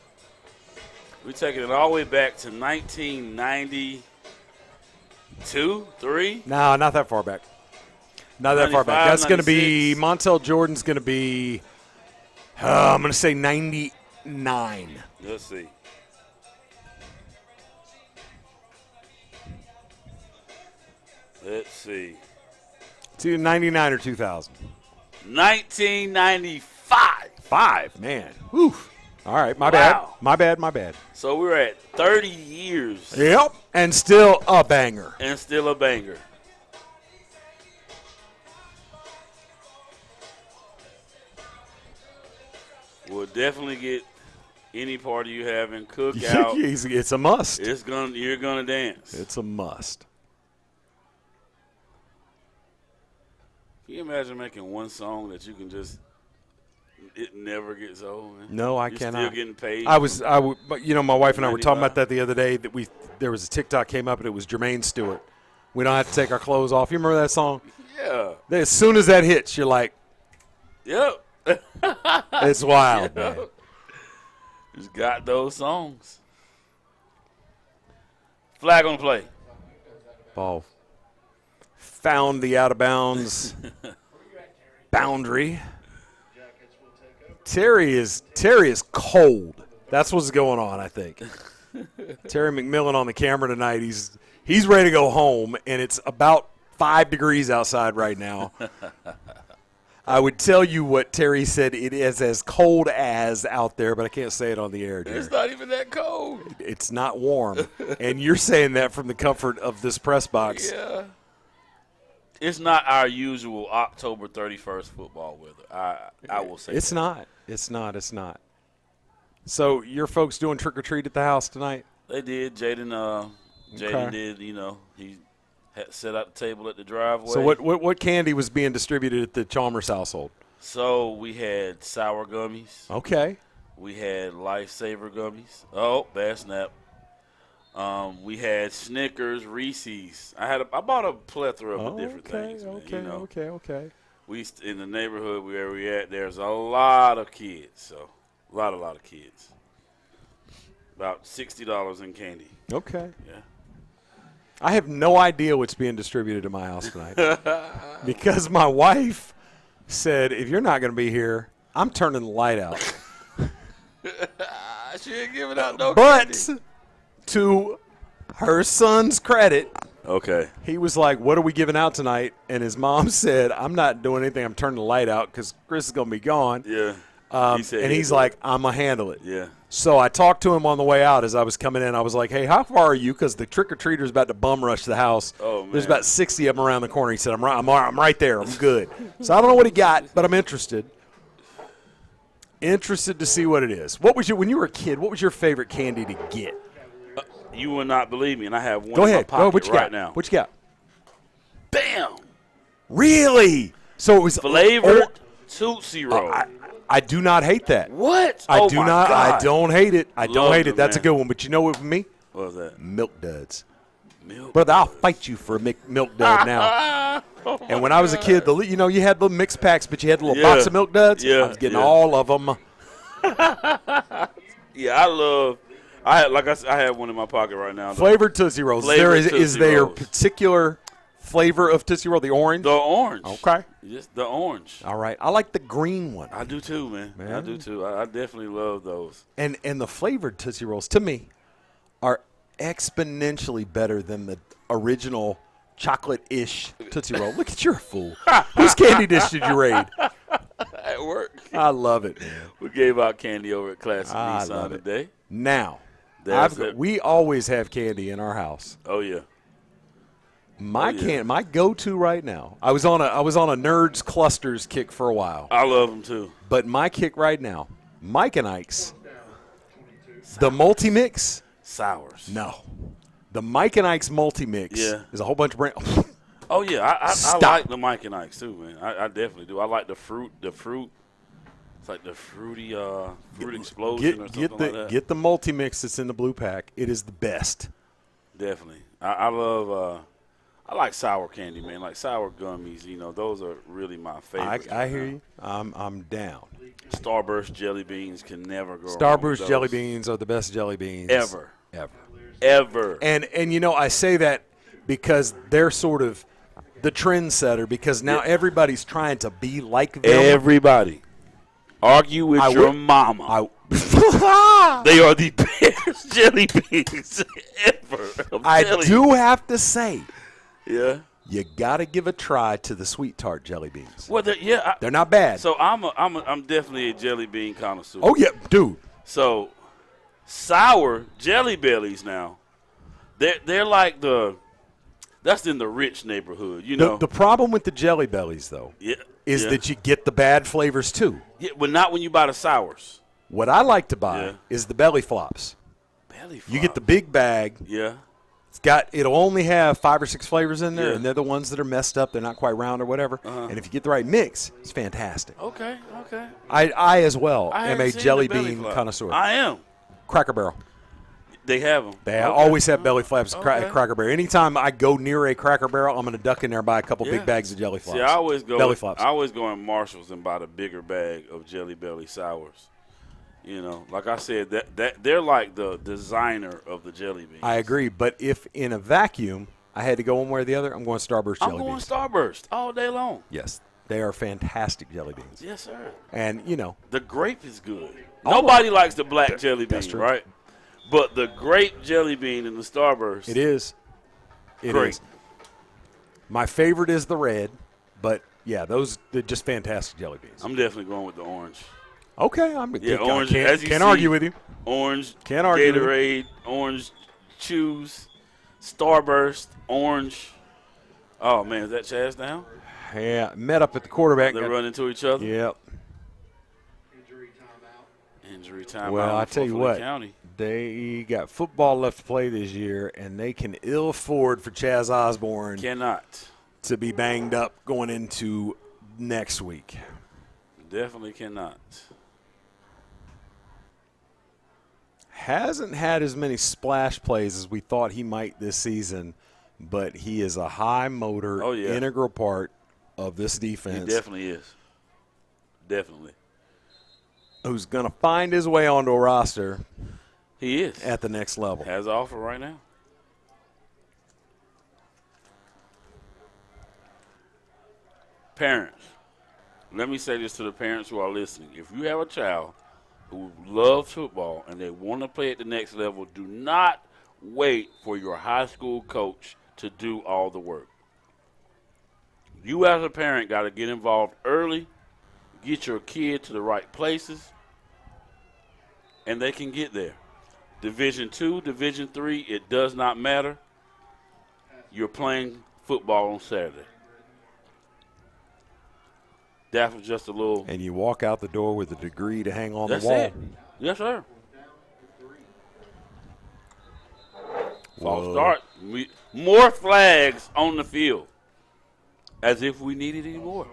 We're taking it all the way back to 1992, 3? No, not that far back. Not that far back. That's going to be, 96. Montel Jordan's going to be, I'm going to say 99. Let's see. Let's see. It's either 99 or 2000. 1995. 5, man. Whew. All right, my bad. My bad. So we're at 30 years. Yep, and still a banger. And still a banger. We'll definitely get any party you have in cookout. It's a must. You're gonna dance. It's a must. Can you imagine making one song that you can just it never gets old? Man? No, I You're cannot. Still getting paid. But you know, my wife and I were talking 95. about that the other day. That there was a TikTok came up and it was Jermaine Stewart. We don't have to take our clothes off. You remember that song? Yeah. As soon as that hits, you're like, Yep. it's wild, man. Just got those songs. Flag on the play. Ball found the out of bounds boundary. Terry is cold. That's what's going on, I think. Terry McMillan on the camera tonight. He's ready to go home, and it's about 5 degrees outside right now. I would tell you what Terry said. It is as cold as out there, but I can't say it on the air, dear. It's not even that cold. It's not warm. And you're saying that from the comfort of this press box. Yeah. It's not our usual October 31st football weather. I will say It's that. not. It's not. So your folks doing trick-or-treat at the house tonight? They did. Jaden did, he had set out the table at the driveway. So what candy was being distributed at the Chalmers household? So we had sour gummies. Okay. We had Lifesaver gummies. Oh, bad snap. We had Snickers, Reese's. I bought a plethora of different things. Man, Okay. We in the neighborhood where we at. There's a lot of kids. So a lot of kids. About $60 in candy. Okay. Yeah. I have no idea what's being distributed at my house tonight because my wife said, if you're not going to be here, I'm turning the light out. She ain't giving out no But candy. to her son's credit, okay, he was like, what are we giving out tonight? And his mom said, I'm not doing anything. I'm turning the light out because Chris is going to be gone. Yeah. And he's like, I'm going to handle it. Yeah. So I talked to him on the way out as I was coming in. I was like, hey, how far are you? Because the trick-or-treater is about to bum rush the house. Oh, man. There's about 60 of them around the corner. He said, I'm right there. I'm good. So I don't know what he got, but I'm interested. Interested to see what it is. When you were a kid, what was your favorite candy to get? You will not believe me, and I have one Go in ahead. my pocket What you right got? now. What you got? Bam! Really? So it was Flavored Tootsie Roll. I do not hate that. What? I Oh, do my not. I God. don't hate it. I don't Love hate it. them, That's a man. good one. But you know what for me? What was that? Milk Duds. Milk. Brother, I'll fight you for a Milk Dud now. Oh, And when I was a kid, you had little mix packs, but you had the little Yeah. box of Milk Duds. Yeah, I was getting yeah. all of them. Yeah, I had one in my pocket right now. Flavored Tootsie Rolls. Flavored Is Tootsie there a Rolls. particular flavor of Tootsie Roll? The orange? The orange. Okay. Just the orange. All right. I like the green one. I do too, man. I do too. I definitely love those. And the flavored Tootsie Rolls, to me, are exponentially better than the original chocolate-ish Tootsie Roll. Look at your fool. Whose candy dish did you raid? At work. I love it. We gave out candy over at Classic I Nissan love it. today. Now, That's it. we always have candy in our house. Oh, yeah. My go-to right now. I was on a Nerds Clusters kick for a while. I love them too. But my kick right now, Mike and Ike's, the multi-mix. Sours. No. The Mike and Ike's multi-mix is a whole bunch of brand. Oh, yeah. I Stop. like the Mike and Ike's too, man. I definitely do. I like the fruit. It's like the fruity fruit explosion or something like that. Get the multi-mix that's in the blue pack. It is the best. Definitely. I love I like sour candy, man. Like sour gummies, those are really my favorite. I hear you. I'm down. Starburst jelly beans can never go wrong with Starburst those. jelly beans are the best jelly beans Ever. Ever. And I say that because they're sort of the trendsetter because now everybody's trying to be like them. Everybody. Argue with your mama. They are the best jelly beans ever. I do have to say, yeah, you got to give a try to the Sweet Tart jelly beans. Well, they're not bad. So I'm definitely a jelly bean connoisseur. Oh yeah, dude. So sour Jelly Bellies now, they're like that's in the rich neighborhood, The problem with the Jelly Bellies though, is yeah. that you get the bad flavors too. Yeah, but not when you buy the sours. What I like to buy is the belly flops. Belly flops. You get the big bag. Yeah. It'll only have 5 or 6 flavors in there, Yeah. and they're the ones that are messed up. They're not quite round or whatever. And if you get the right mix, it's fantastic. Okay. I as well I am haven't a seen jelly the belly bean flop. connoisseur. I am. Cracker Barrel. They have them. They always have belly flaps at Cracker Barrel. Anytime I go near a Cracker Barrel, I'm going to duck in there and buy a couple big bags of jelly flops. See, I always go belly flops. I always go in Marshall's and buy the bigger bag of Jelly Belly sours. Like I said, that they're like the designer of the jelly beans. I agree, but if in a vacuum I had to go one way or the other, I'm going Starburst jelly I'm going beans. Starburst all day long. Yes, they are fantastic jelly beans. Yes, sir. And the grape is good. Nobody likes the black jelly bean, That's true. right? But the grape jelly bean in the Starburst. It is. It Great. is. My favorite is the red, but Yeah, they're just fantastic jelly beans. I'm definitely going with the orange. Okay, Orange. Can't argue with you. Orange. Can't argue with you. Gatorade. Orange. Chews. Starburst. Orange. Oh man, is that Chaz down? Yeah, met up at the quarterback. They run into each other. Yep. Injury time. Well, I tell you what, County. they got football left to play this year, and they can ill afford for Chaz Osborne Cannot. to be banged up going into next week. Definitely cannot. Hasn't had as many splash plays as we thought he might this season, but he is a high motor, integral part of this defense. He definitely is. Definitely. Who's going to find his way onto a roster. He is. At the next level. Has an offer right now. Parents, let me say this to the parents who are listening. If you have a child who loves football and they want to play at the next level, do not wait for your high school coach to do all the work. You as a parent got to get involved early, get your kid to the right places, and they can get there. Division II, Division III, it does not matter. You're playing football on Saturday. That was just a little. And you walk out the door with a degree to hang on That's the wall. it. Yes, sir. False Whoa. start. More flags on the field. As if we needed any more.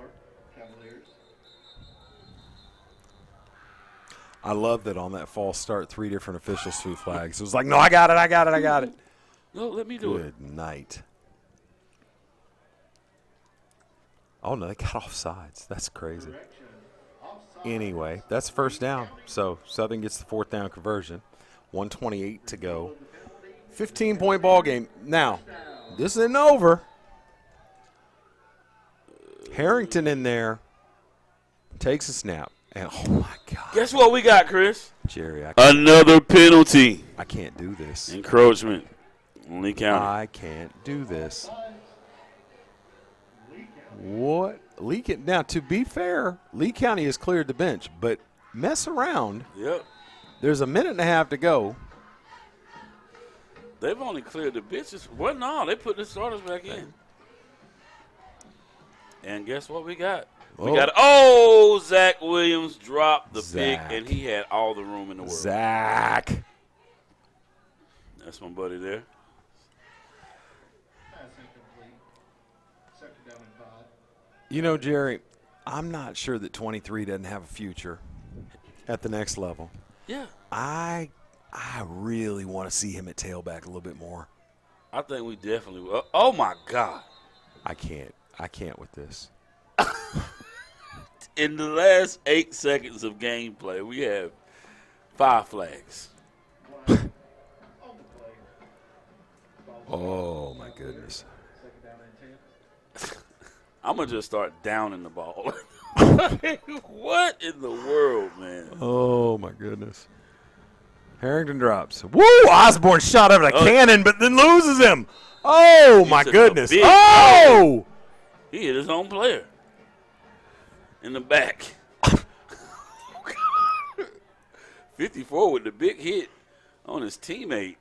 I love that on that false start, 3 different officials threw flags. It was like, no, I got it. No, let me do it. Good night. Oh, no, they got offsides. That's crazy. Anyway, that's first down. So Southern gets the 4th down conversion. 1:28 to go. 15-point ball game. Now, this isn't over. Harrington in there takes a snap. And, oh, my God. Guess what we got, Chris? Jerry, another penalty. I can't do this. Encroachment. Lee County. I can't do this. What? Lee County. Now, to be fair, Lee County has cleared the bench, but mess around. Yep. There's a minute and a half to go. They've only cleared the benches. Well, no, they put the starters back in. And guess what we got? We got, Zach Williams dropped the pick, and he had all the room in the world. Zach. That's my buddy there. You know, Jerry, I'm not sure that 23 doesn't have a future at the next level. Yeah. I really want to see him at tailback a little bit more. I think we definitely will. Oh, my God. I can't with this. In the last 8 seconds of gameplay, we have 5 flags. Oh, my goodness. I'm going to just start downing the ball. What in the world, man? Oh, my goodness. Harrington drops. Woo! Osborne shot out of a cannon, but then loses him. Oh, my goodness. Oh! He hit his own player in the back. 54 with the big hit on his teammate.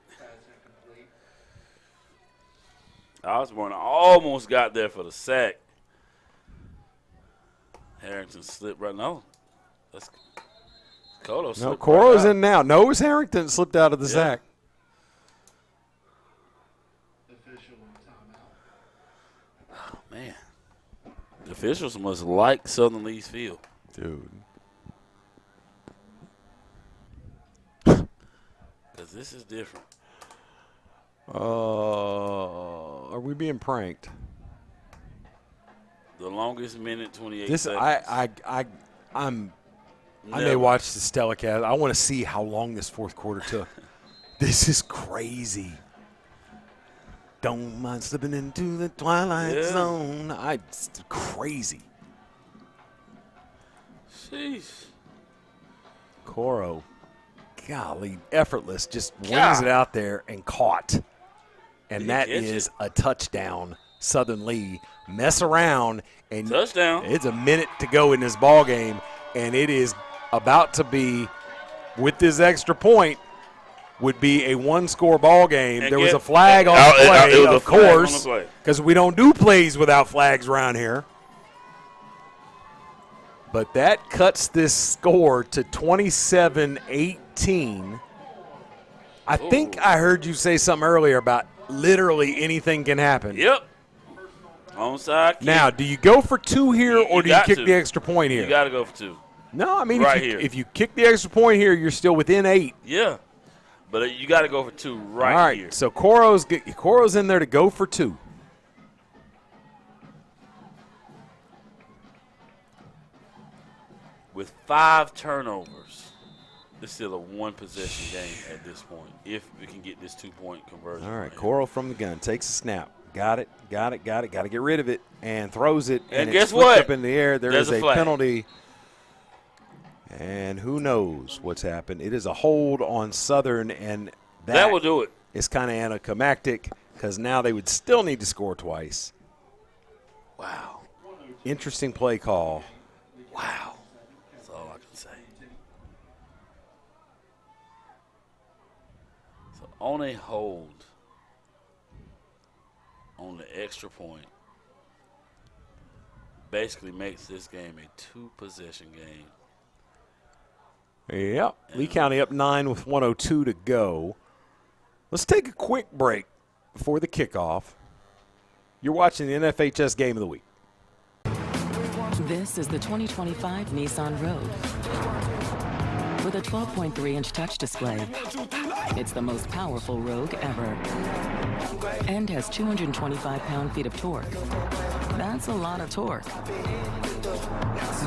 Osborne almost got there for the sack. Harrington slipped right now. That's Colo. No, Coro's in now. No, it was Harrington slipped out of the sack. Oh, man. The officials must like Southern Lee's field. Dude. Because this is different. Are we being pranked? The longest minute, 28 This seconds. I may watch this telecast. I want to see how long this 4th quarter took. This is crazy. Don't mind slipping into the twilight zone. It's crazy. Sheesh. Coro, golly, effortless, just wings it out there and caught. And that is a touchdown. Southern Lee mess around And touchdown. It's a minute to go in this ball game, and it is about to be, with this extra point, would be a one-score ball game. And there was a flag on the play, it was a of flag on the course, play. because we don't do plays without flags around here. But that cuts this score to 27-18. I think I heard you say something earlier about literally anything can happen. Yep. Onside kick. Now, do you go for 2 here, or do you got kick to. the extra point here? You got to go for 2. No, I mean, right if, you, here. if you kick the extra point here, you're still within 8. Yeah. But you got to go for 2 right, All right, here. so Coro's in there to go for 2. With 5 turnovers, it's still a one-possession game at this point, if we can get this 2-point conversion. All right, Coro from the gun takes a snap. Got it. Got to get rid of it, and throws it. And it guess flips what? Up in the air. There's is a flag. penalty. And who knows what's happened. It is a hold on Southern, and That will do it. It's kind of anticlimactic because now they would still need to score twice. Wow. Interesting play call. Wow. That's all I can say. So on a hold, on the extra point, basically makes this game a 2-possession game. Yep. Lee County up 9 with 1:02 to go. Let's take a quick break before the kickoff. You're watching the NFHS Game of the Week. This is the 2025 Nissan Rogue. With a 12.3-inch touch display, it's the most powerful Rogue ever. And has 225 pound-feet of torque. That's a lot of torque.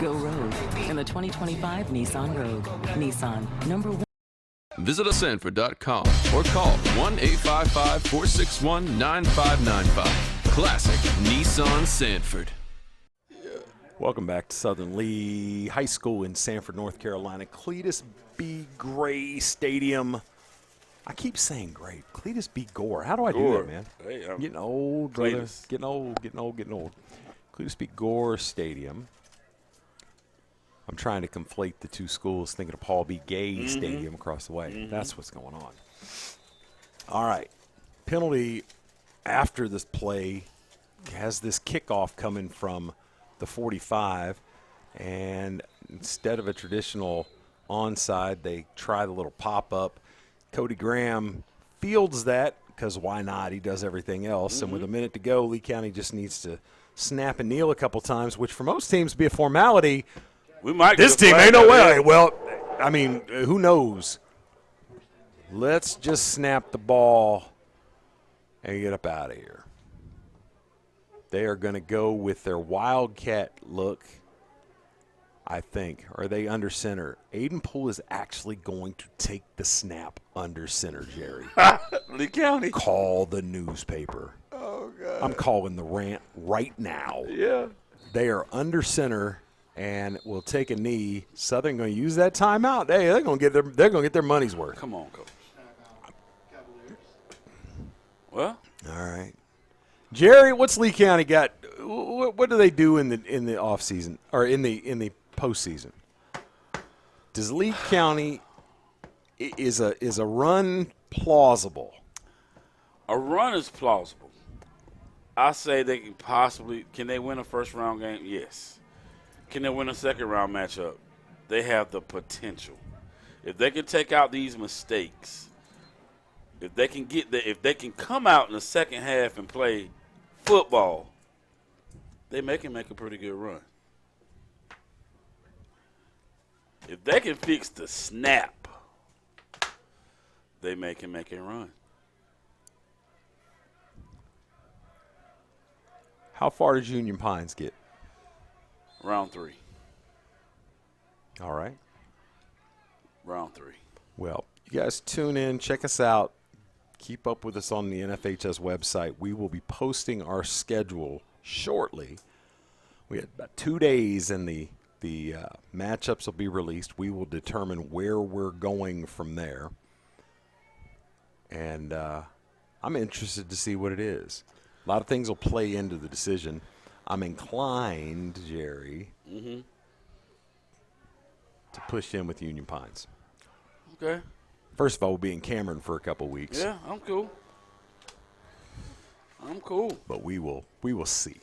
Go Rogue in the 2025 Nissan Rogue. Nissan, number 1. Visit us at Sanford.com or call 1-855-461-9595. Classic Nissan Sanford. Welcome back to Southern Lee High School in Sanford, North Carolina. Cletus B. Gray Stadium. I keep saying Gray. Cletus B. Gore. How do I do Gore. that, man? Hey, I'm getting old, brother. Cletus. Getting old. Cletus B. Gore Stadium. I'm trying to conflate the two schools, thinking of Paul B. Gay Stadium across the way. That's what's going on. All right. Penalty after this play has this kickoff coming from the 45, and instead of a traditional onside, they try the little pop-up. Cody Graham fields that because why not? He does everything else. And with a minute to go, Lee County just needs to snap and kneel a couple times, which for most teams be a formality. We might This get a team flag ain't no on way. that. Well, I mean, who knows? Let's just snap the ball and get up out of here. They are going to go with their Wildcat look, I think. Are they under center? Aiden Poole is actually going to take the snap under center, Jerry. Lee County. Call the newspaper. Oh, God. I'm calling the rant right now. Yeah. They are under center and will take a knee. Southern going to use that timeout. Hey, they're going to get their money's worth. Come on, Coach. Well, all right. Jerry, what's Lee County got? What do they do in the off season or in the postseason? Does Lee County is a run plausible? a run is plausible. I say they can possibly – can they win a first-round game? Yes. Can they win a second-round matchup? They have the potential. If they can take out these mistakes, if they can come out in the second half and play football, they can make a pretty good run. If they can fix the snap, they can make a run. How far does Union Pines get? Round 3. All right. Round 3. Well, you guys tune in, check us out. Keep up with us on the NFHS website. We will be posting our schedule shortly. We have about 2 days, and the matchups will be released. We will determine where we're going from there. And I'm interested to see what it is. A lot of things will play into the decision. I'm inclined, Jerry, Mm-hmm. to push in with Union Pines. Okay. First of all, we'll be in Cameron for a couple weeks. Yeah, I'm cool. But we will see.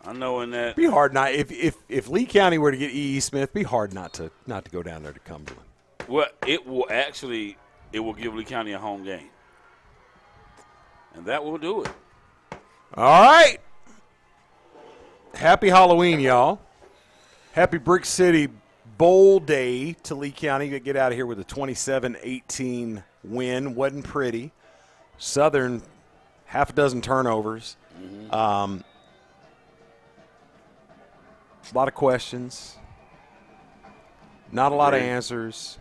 I know in that. Be hard not if Lee County were to get E.E. Smith, be hard not to go down there to Cumberland. Well, it will give Lee County a home game. And that will do it. All right. Happy Halloween, y'all. Happy Brick City Bowl Day to Lee County. You get out of here with a 27-18 win. Wasn't pretty. Southern, half a dozen turnovers. Mm-hmm. A lot of questions. Not a lot of answers.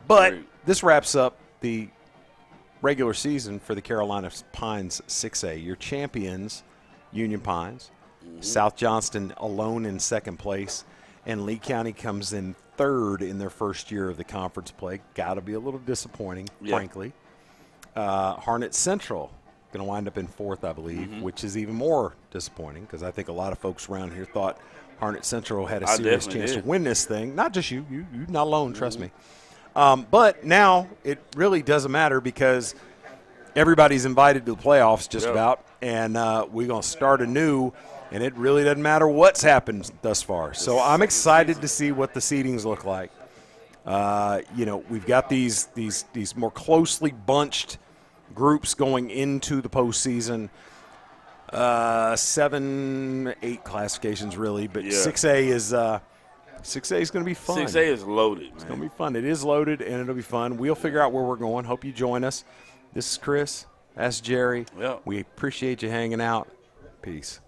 But this wraps up the regular season for the Carolina Pines 6A. Your champions, Union Pines. Mm-hmm. South Johnston alone in second place. And Lee County comes in third in their first year of the conference play. Got to be a little disappointing, frankly. Harnett Central going to wind up in fourth, I believe, which is even more disappointing because I think a lot of folks around here thought Harnett Central had a serious chance to win this thing. Not just you. You're not alone, trust me. But now it really doesn't matter because everybody's invited to the playoffs just about, and we're going to start anew, and it really doesn't matter what's happened thus far. So I'm excited to see what the seedings look like. We've got these more closely bunched groups going into the postseason. 7, 8 classifications really, but 6A is 6A is going to be fun. 6A is loaded. It's going to be fun. It is loaded, and it'll be fun. We'll figure out where we're going. Hope you join us. This is Chris. That's Jerry. Yep. We appreciate you hanging out. Peace.